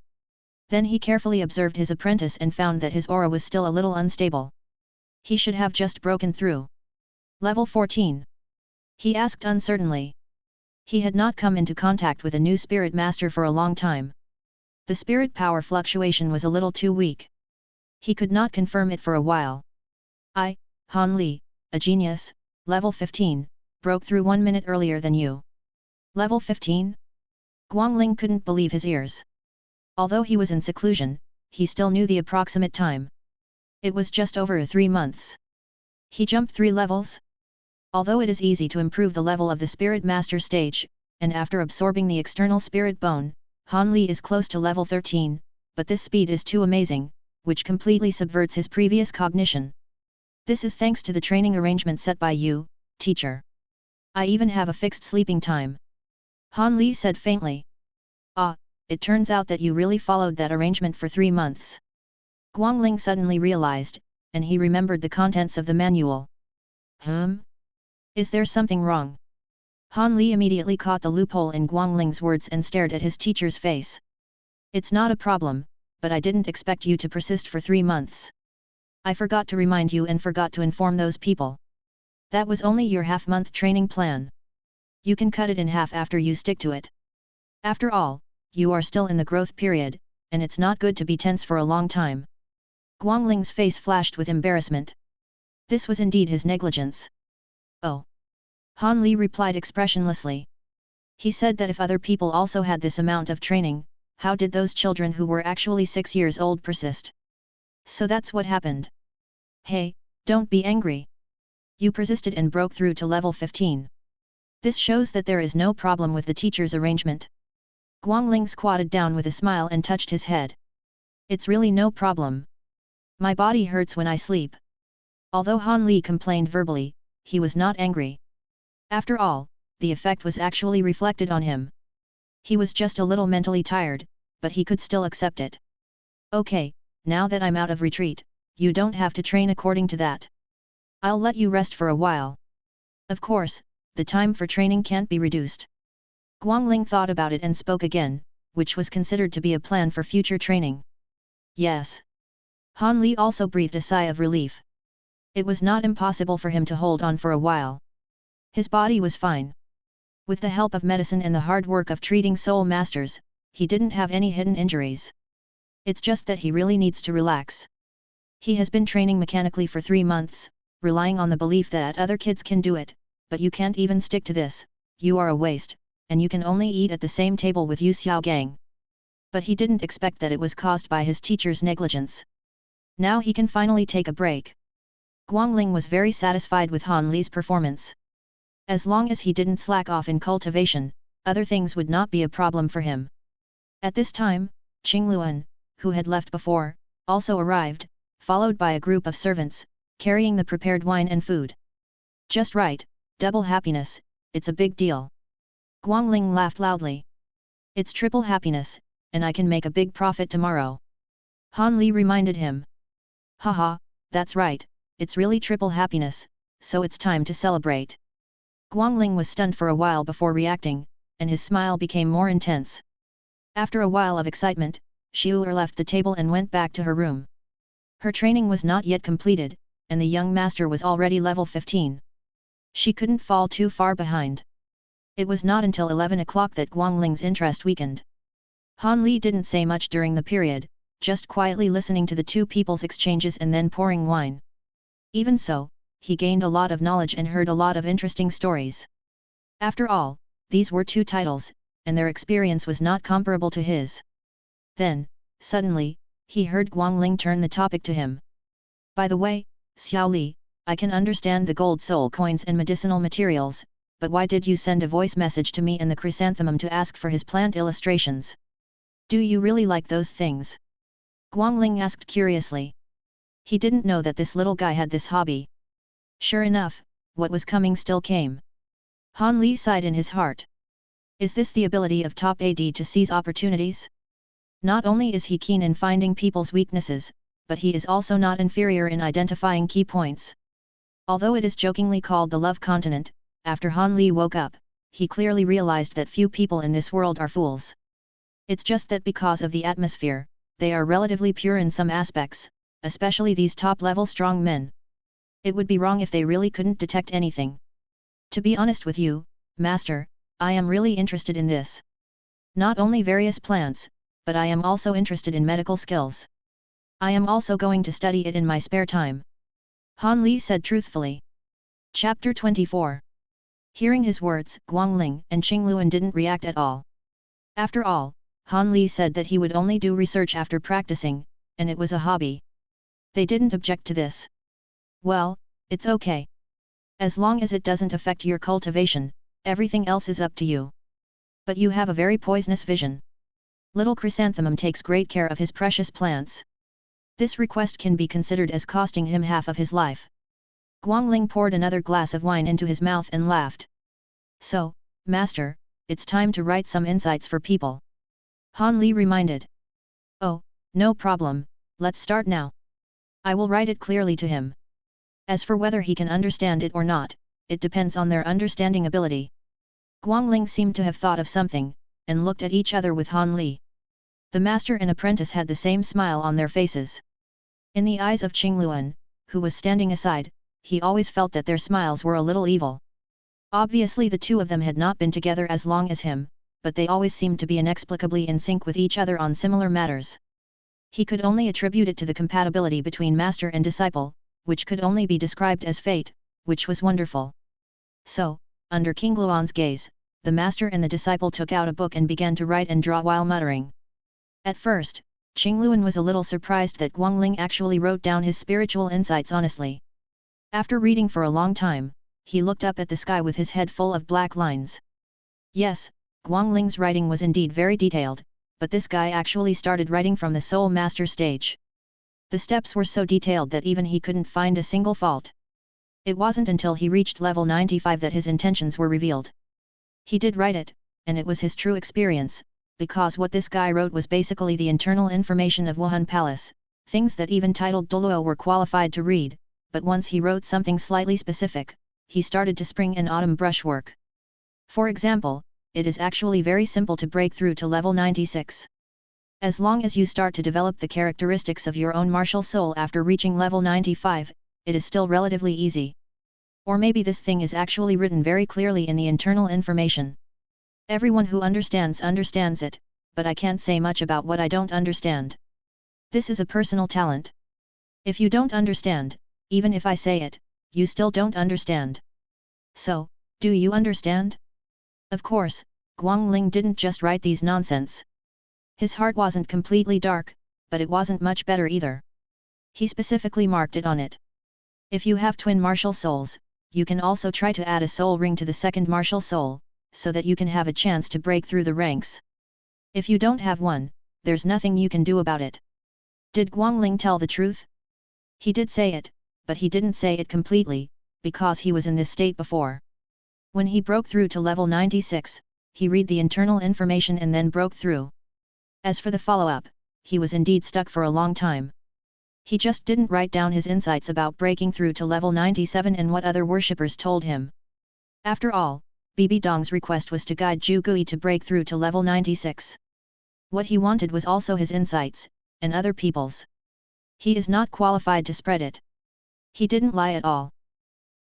Then he carefully observed his apprentice and found that his aura was still a little unstable. He should have just broken through. Level 14. He asked uncertainly. He had not come into contact with a new spirit master for a long time. The spirit power fluctuation was a little too weak. He could not confirm it for a while. Han Li, a genius, level 15, broke through 1 minute earlier than you. Level 15? Guangling couldn't believe his ears. Although he was in seclusion, he still knew the approximate time. It was just over 3 months. He jumped 3 levels? Although it is easy to improve the level of the Spirit Master stage, and after absorbing the external Spirit Bone, Han Li is close to level 13, but this speed is too amazing, which completely subverts his previous cognition. This is thanks to the training arrangement set by you, teacher. I even have a fixed sleeping time. Han Li said faintly. It turns out that you really followed that arrangement for 3 months. Guangling suddenly realized, and he remembered the contents of the manual. Is there something wrong? Han Li immediately caught the loophole in Guangling's words and stared at his teacher's face. It's not a problem, but I didn't expect you to persist for 3 months. I forgot to remind you and forgot to inform those people. That was only your half-month training plan. You can cut it in half after you stick to it. After all, you are still in the growth period, and it's not good to be tense for a long time. Guangling's face flashed with embarrassment. This was indeed his negligence. Oh. Han Li replied expressionlessly. He said that if other people also had this amount of training, how did those children who were actually 6 years old persist? So that's what happened. Hey, don't be angry. You persisted and broke through to level 15. This shows that there is no problem with the teacher's arrangement. Guangling squatted down with a smile and touched his head. It's really no problem. My body hurts when I sleep. Although Han Li complained verbally, he was not angry. After all, the effect was actually reflected on him. He was just a little mentally tired, but he could still accept it. Okay, now that I'm out of retreat, you don't have to train according to that. I'll let you rest for a while. Of course, the time for training can't be reduced. Guangling thought about it and spoke again, which was considered to be a plan for future training. Yes. Han Li also breathed a sigh of relief. It was not impossible for him to hold on for a while. His body was fine. With the help of medicine and the hard work of treating soul masters, he didn't have any hidden injuries. It's just that he really needs to relax. He has been training mechanically for 3 months, relying on the belief that other kids can do it, but you can't even stick to this, you are a waste, and you can only eat at the same table with Yu Xiaogang. But he didn't expect that it was caused by his teacher's negligence. Now he can finally take a break. Guangling was very satisfied with Han Li's performance. As long as he didn't slack off in cultivation, other things would not be a problem for him. At this time, Qingluan, who had left before, also arrived, followed by a group of servants, carrying the prepared wine and food. Just right, double happiness, it's a big deal. Guangling laughed loudly. It's triple happiness, and I can make a big profit tomorrow. Han Li reminded him. Haha, that's right, it's really triple happiness, so it's time to celebrate. Guangling was stunned for a while before reacting, and his smile became more intense. After a while of excitement, Xiu left the table and went back to her room. Her training was not yet completed, and the young master was already level 15. She couldn't fall too far behind. It was not until 11 o'clock that Guangling's interest weakened. Han Li didn't say much during the period, just quietly listening to the two people's exchanges and then pouring wine. Even so, he gained a lot of knowledge and heard a lot of interesting stories. After all, these were 2 titles, and their experience was not comparable to his. Then, suddenly, he heard Guangling turn the topic to him. By the way, Xiao Li, I can understand the gold soul coins and medicinal materials, but why did you send a voice message to me and the chrysanthemum to ask for his plant illustrations? Do you really like those things? Guangling asked curiously. He didn't know that this little guy had this hobby. Sure enough, what was coming still came. Han Li sighed in his heart. Is this the ability of top AD to seize opportunities? Not only is he keen in finding people's weaknesses, but he is also not inferior in identifying key points. Although it is jokingly called the love continent, after Han Li woke up, he clearly realized that few people in this world are fools. It's just that because of the atmosphere, they are relatively pure in some aspects, especially these top-level strong men. It would be wrong if they really couldn't detect anything. To be honest with you, Master, I am really interested in this. Not only various plants, but I am also interested in medical skills. I am also going to study it in my spare time. Han Li said truthfully. Chapter 24. Hearing his words, Guangling and Qingluan didn't react at all. After all, Han Li said that he would only do research after practicing, and it was a hobby. They didn't object to this. Well, it's okay. As long as it doesn't affect your cultivation, everything else is up to you. But you have a very poisonous vision. Little Chrysanthemum takes great care of his precious plants. This request can be considered as costing him half of his life. Guangling poured another glass of wine into his mouth and laughed. So, Master, it's time to write some insights for people. Han Li reminded. Oh, no problem, let's start now. I will write it clearly to him. As for whether he can understand it or not, it depends on their understanding ability. Guangling seemed to have thought of something, and looked at each other with Han Li. The master and apprentice had the same smile on their faces. In the eyes of Qingluan, who was standing aside, he always felt that their smiles were a little evil. Obviously the two of them had not been together as long as him, but they always seemed to be inexplicably in sync with each other on similar matters. He could only attribute it to the compatibility between master and disciple, which could only be described as fate, which was wonderful. So, under Qingluan's gaze, the master and the disciple took out a book and began to write and draw while muttering. At first, Qingluan was a little surprised that Guangling actually wrote down his spiritual insights honestly. After reading for a long time, he looked up at the sky with his head full of black lines. Yes, Guangling's writing was indeed very detailed, but this guy actually started writing from the soul master stage. The steps were so detailed that even he couldn't find a single fault. It wasn't until he reached level 95 that his intentions were revealed. He did write it, and it was his true experience, because what this guy wrote was basically the internal information of Wuhan Palace, things that even titled Dulo were qualified to read, but once he wrote something slightly specific, he started to spring and autumn brushwork. For example, it is actually very simple to break through to level 96. As long as you start to develop the characteristics of your own martial soul after reaching level 95, it is still relatively easy. Or maybe this thing is actually written very clearly in the internal information. Everyone who understands it, but I can't say much about what I don't understand. This is a personal talent. If you don't understand, even if I say it, you still don't understand. So, do you understand? Of course, Guangling didn't just write these nonsense. His heart wasn't completely dark, but it wasn't much better either. He specifically marked it on it. If you have twin martial souls, you can also try to add a soul ring to the second martial soul, so that you can have a chance to break through the ranks. If you don't have one, there's nothing you can do about it. Did Guangling tell the truth? He did say it, but he didn't say it completely, because he was in this state before. When he broke through to level 96, he read the internal information and then broke through. As for the follow-up, he was indeed stuck for a long time. He just didn't write down his insights about breaking through to level 97 and what other worshippers told him. After all, Bibi Dong's request was to guide Zhu Gui to break through to level 96. What he wanted was also his insights, and other people's. He is not qualified to spread it. He didn't lie at all.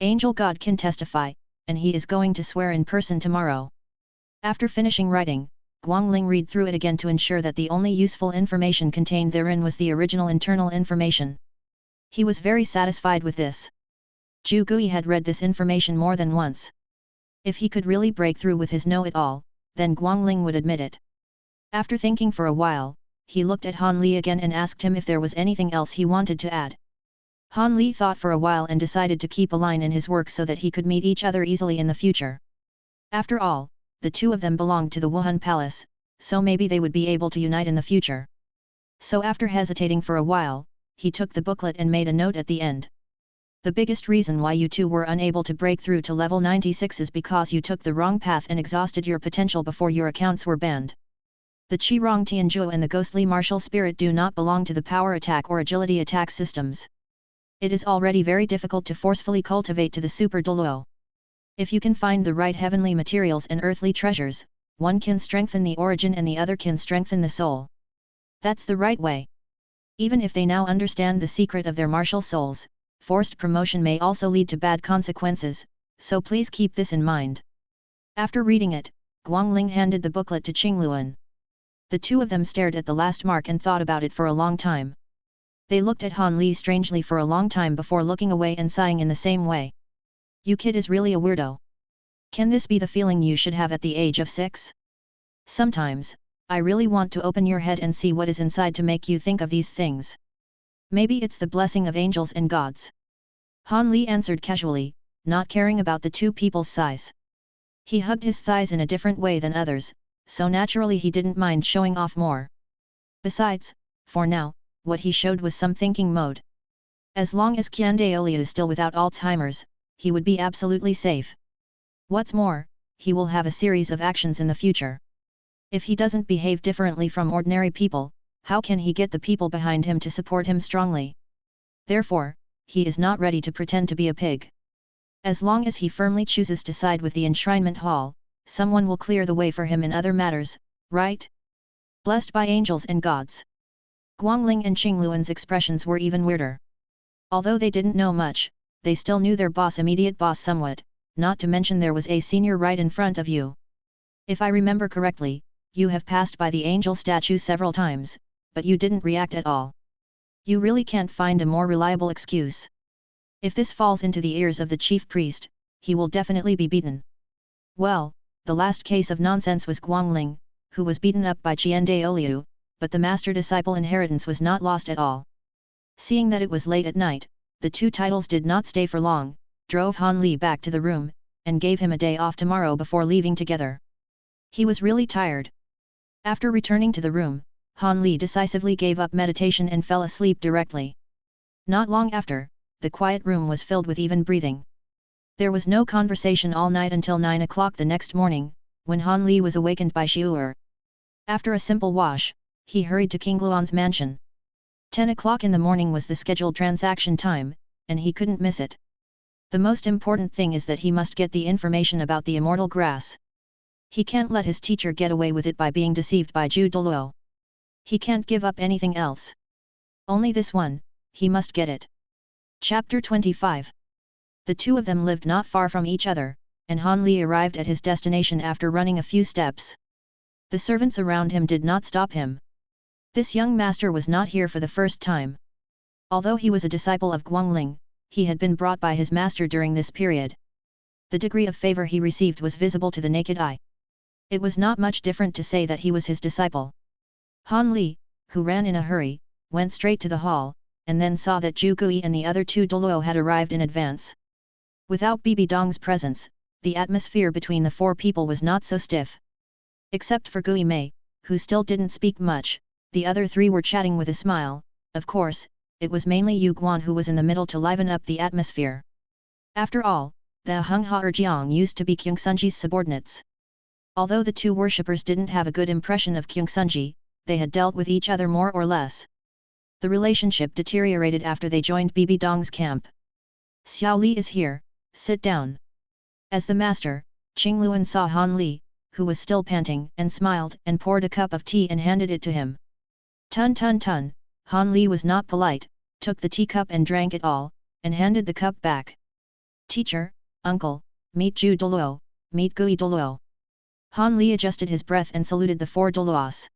Angel God can testify, and he is going to swear in person tomorrow. After finishing writing, Guangling read through it again to ensure that the only useful information contained therein was the original internal information. He was very satisfied with this. Zhu Gui had read this information more than once. If he could really break through with his know-it-all, then Guangling would admit it. After thinking for a while, he looked at Han Li again and asked him if there was anything else he wanted to add. Han Li thought for a while and decided to keep a line in his work so that he could meet each other easily in the future. After all, the two of them belonged to the Wuhan Palace, so maybe they would be able to unite in the future. So after hesitating for a while, he took the booklet and made a note at the end. The biggest reason why you two were unable to break through to level 96 is because you took the wrong path and exhausted your potential before your accounts were banned. The Qi-Rong Tianzhuo and the ghostly martial spirit do not belong to the power attack or agility attack systems. It is already very difficult to forcefully cultivate to the super Dulo. If you can find the right heavenly materials and earthly treasures, one can strengthen the origin and the other can strengthen the soul. That's the right way. Even if they now understand the secret of their martial souls, forced promotion may also lead to bad consequences, so please keep this in mind. After reading it, Guangling handed the booklet to Qingluan. The two of them stared at the last mark and thought about it for a long time. They looked at Han Li strangely for a long time before looking away and sighing in the same way. You kid is really a weirdo. Can this be the feeling you should have at the age of 6? Sometimes, I really want to open your head and see what is inside to make you think of these things. Maybe it's the blessing of angels and gods. Han Li answered casually, not caring about the two people's size. He hugged his thighs in a different way than others, so naturally he didn't mind showing off more. Besides, for now, what he showed was some thinking mode. As long as Qiandaoliu is still without Alzheimer's, he would be absolutely safe. What's more, he will have a series of actions in the future. If he doesn't behave differently from ordinary people, how can he get the people behind him to support him strongly? Therefore, he is not ready to pretend to be a pig. As long as he firmly chooses to side with the enshrinement hall, someone will clear the way for him in other matters, right? Blessed by angels and gods. Guangling and Qingluan's expressions were even weirder. Although they didn't know much, they still knew their immediate boss somewhat, not to mention there was a senior right in front of you. If I remember correctly, you have passed by the angel statue several times, but you didn't react at all. You really can't find a more reliable excuse. If this falls into the ears of the chief priest, he will definitely be beaten. Well, the last case of nonsense was Guangling, who was beaten up by Qiandaoliu, but the master-disciple inheritance was not lost at all. Seeing that it was late at night, the two titles did not stay for long, drove Han Li back to the room, and gave him a day off tomorrow before leaving together. He was really tired. After returning to the room, Han Li decisively gave up meditation and fell asleep directly. Not long after, the quiet room was filled with even breathing. There was no conversation all night until 9 o'clock the next morning, when Han Li was awakened by Xiu'er. After a simple wash, he hurried to Qingluan's mansion. 10 o'clock in the morning was the scheduled transaction time, and he couldn't miss it. The most important thing is that he must get the information about the immortal grass. He can't let his teacher get away with it by being deceived by Dulo. He can't give up anything else. Only this one, he must get it. Chapter 25. The two of them lived not far from each other, and Han Li arrived at his destination after running a few steps. The servants around him did not stop him. This young master was not here for the first time. Although he was a disciple of Guangling, he had been brought by his master during this period. The degree of favor he received was visible to the naked eye. It was not much different to say that he was his disciple. Han Li, who ran in a hurry, went straight to the hall, and then saw that Zhu Gui and the other two Dulo had arrived in advance. Without Bibi Dong's presence, the atmosphere between the four people was not so stiff. Except for Gui Mei, who still didn't speak much, the other three were chatting with a smile. Of course, it was mainly Yu Guan who was in the middle to liven up the atmosphere. After all, the Hung Ha-Erjiang used to be Kyungsunji's subordinates. Although the two worshippers didn't have a good impression of Kyungsunji, they had dealt with each other more or less. The relationship deteriorated after they joined Bibi Dong's camp. Xiao Li is here, sit down. As the master, Qingluan saw Han Li, who was still panting, and smiled and poured a cup of tea and handed it to him. Tun tun tun, Han Li was not polite, took the teacup and drank it all, and handed the cup back. Teacher, uncle, meet Zhu Dulo, meet Gui Dulo. Han Li adjusted his breath and saluted the four Dulois.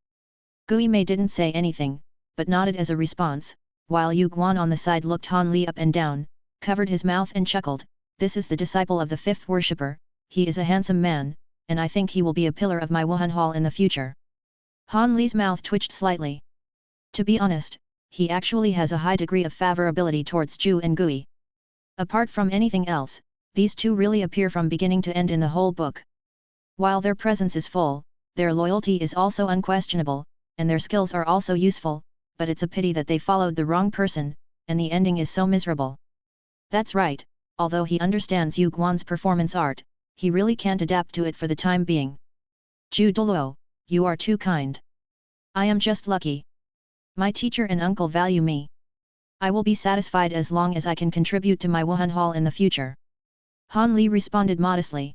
Gui Mei didn't say anything, but nodded as a response, while Yu Guan on the side looked Han Li up and down, covered his mouth and chuckled. This is the disciple of the fifth worshipper, he is a handsome man, and I think he will be a pillar of my Wuhan Hall in the future. Han Li's mouth twitched slightly. To be honest, he actually has a high degree of favorability towards Zhu and Gui. Apart from anything else, these two really appear from beginning to end in the whole book. While their presence is full, their loyalty is also unquestionable, and their skills are also useful, but it's a pity that they followed the wrong person, and the ending is so miserable. That's right, although he understands Yu Guan's performance art, he really can't adapt to it for the time being. Dulo, you are too kind. I am just lucky. My teacher and uncle value me. I will be satisfied as long as I can contribute to my Wuhan Hall in the future. Han Li responded modestly.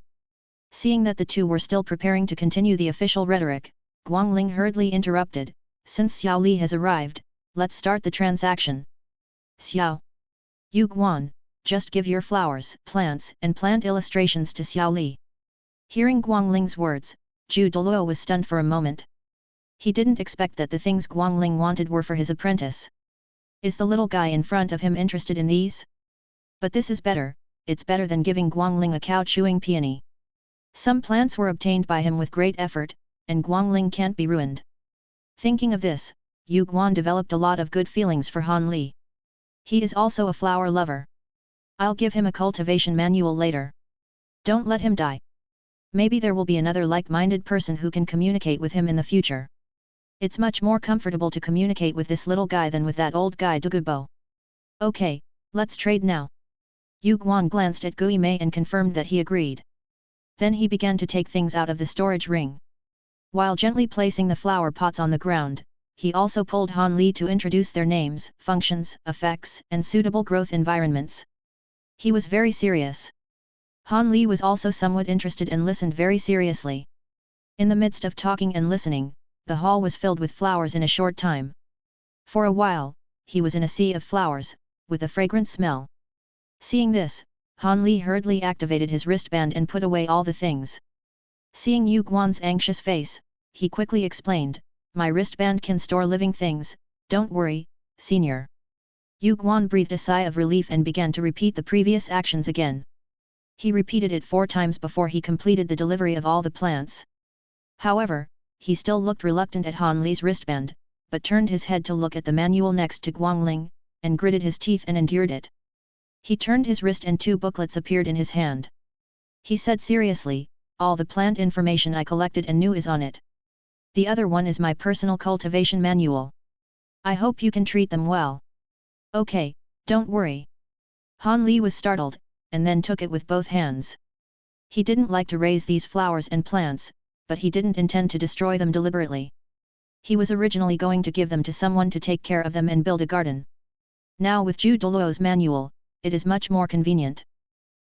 Seeing that the two were still preparing to continue the official rhetoric, Guangling hurriedly interrupted, since Xiao Li has arrived, let's start the transaction. Xiao. Yu Guan, just give your flowers, plants and plant illustrations to Xiao Li. Hearing Guangling's words, Dulo was stunned for a moment. He didn't expect that the things Guangling wanted were for his apprentice. Is the little guy in front of him interested in these? But this is better, it's better than giving Guangling a cow-chewing peony. Some plants were obtained by him with great effort, and Guangling can't be ruined. Thinking of this, Yu Guan developed a lot of good feelings for Han Li. He is also a flower lover. I'll give him a cultivation manual later. Don't let him die. Maybe there will be another like-minded person who can communicate with him in the future. It's much more comfortable to communicate with this little guy than with that old guy Dugubo. Okay, let's trade now. Yu Guan glanced at Gui Mei and confirmed that he agreed. Then he began to take things out of the storage ring. While gently placing the flower pots on the ground, he also pulled Han Li to introduce their names, functions, effects, and suitable growth environments. He was very serious. Han Li was also somewhat interested and listened very seriously. In the midst of talking and listening, the hall was filled with flowers in a short time. For a while, he was in a sea of flowers, with a fragrant smell. Seeing this, Han Li hurriedly activated his wristband and put away all the things. Seeing Yu Guan's anxious face, he quickly explained, my wristband can store living things, don't worry, senior. Yu Guan breathed a sigh of relief and began to repeat the previous actions again. He repeated it 4 times before he completed the delivery of all the plants. However, he still looked reluctant at Han Li's wristband, but turned his head to look at the manual next to Guangling, and gritted his teeth and endured it. He turned his wrist and 2 booklets appeared in his hand. He said seriously, all the plant information I collected and knew is on it. The other one is my personal cultivation manual. I hope you can treat them well. Okay, don't worry. Han Li was startled, and then took it with both hands. He didn't like to raise these flowers and plants, but he didn't intend to destroy them deliberately. He was originally going to give them to someone to take care of them and build a garden. Now with Dulo's manual, it is much more convenient.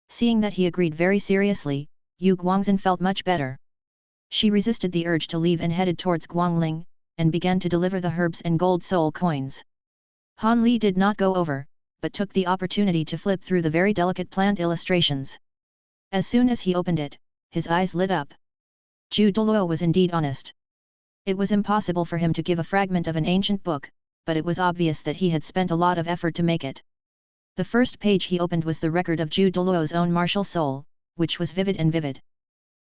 Seeing that he agreed very seriously, Yu Guangzhen felt much better. She resisted the urge to leave and headed towards Guangling, and began to deliver the herbs and gold soul coins. Han Li did not go over, but took the opportunity to flip through the very delicate plant illustrations. As soon as he opened it, his eyes lit up. Dulo was indeed honest. It was impossible for him to give a fragment of an ancient book, but it was obvious that he had spent a lot of effort to make it. The first page he opened was the record of Dulo's own martial soul, which was vivid and vivid.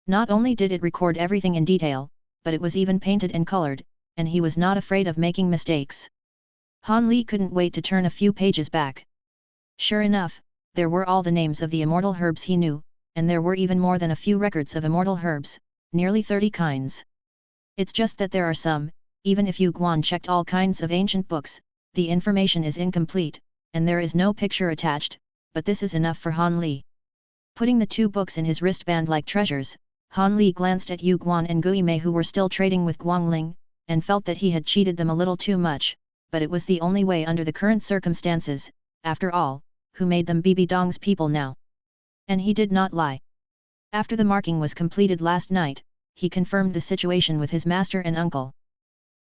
Not only did it record everything in detail, but it was even painted and colored, and he was not afraid of making mistakes. Han Li couldn't wait to turn a few pages back. Sure enough, there were all the names of the immortal herbs he knew, and there were even more than a few records of immortal herbs, nearly 30 kinds. It's just that there are some, even if Yu Guan checked all kinds of ancient books, the information is incomplete, and there is no picture attached, but this is enough for Han Li. Putting the 2 books in his wristband like treasures, Han Li glanced at Yu Guan and Gui Mei who were still trading with Guangling, and felt that he had cheated them a little too much, but it was the only way under the current circumstances. After all, who made them Bibi Dong's people now? And he did not lie. After the marking was completed last night, he confirmed the situation with his master and uncle.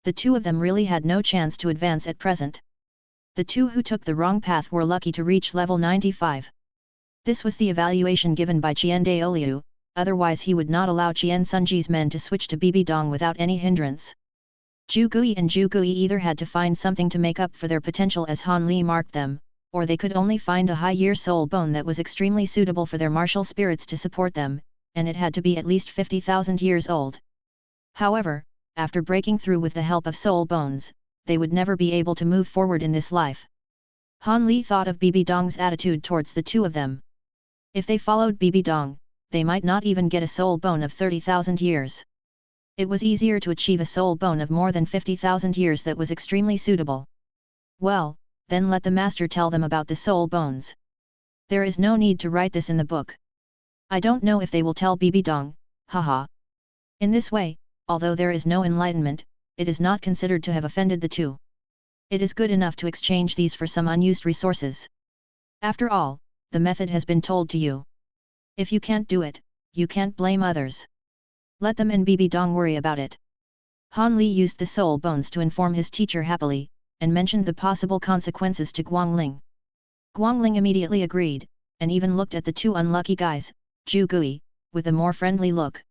The 2 of them really had no chance to advance at present. The 2 who took the wrong path were lucky to reach level 95. This was the evaluation given by Qian Daoliu, otherwise he would not allow Qian Sunji's men to switch to Bibi Dong without any hindrance. Zhu Gui and Zhu Gui either had to find something to make up for their potential as Han Li marked them, or they could only find a high-year soul bone that was extremely suitable for their martial spirits to support them, and it had to be at least 50,000 years old. However, after breaking through with the help of soul bones, they would never be able to move forward in this life. Han Li thought of Bibi Dong's attitude towards the 2 of them. If they followed Bibi Dong, they might not even get a soul bone of 30,000 years. It was easier to achieve a soul bone of more than 50,000 years that was extremely suitable. Well, then let the master tell them about the soul bones. There is no need to write this in the book. I don't know if they will tell Bibi Dong, haha. In this way, although there is no enlightenment, it is not considered to have offended the two. It is good enough to exchange these for some unused resources. After all, the method has been told to you. If you can't do it, you can't blame others. Let them and Bibi Dong worry about it. Han Li used the soul bones to inform his teacher happily, and mentioned the possible consequences to Guangling. Guangling immediately agreed, and even looked at the two unlucky guys, Zhu Gui, with a more friendly look.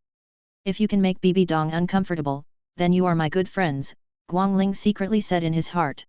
If you can make Bibi Dong uncomfortable, then you are my good friends, Guangling secretly said in his heart.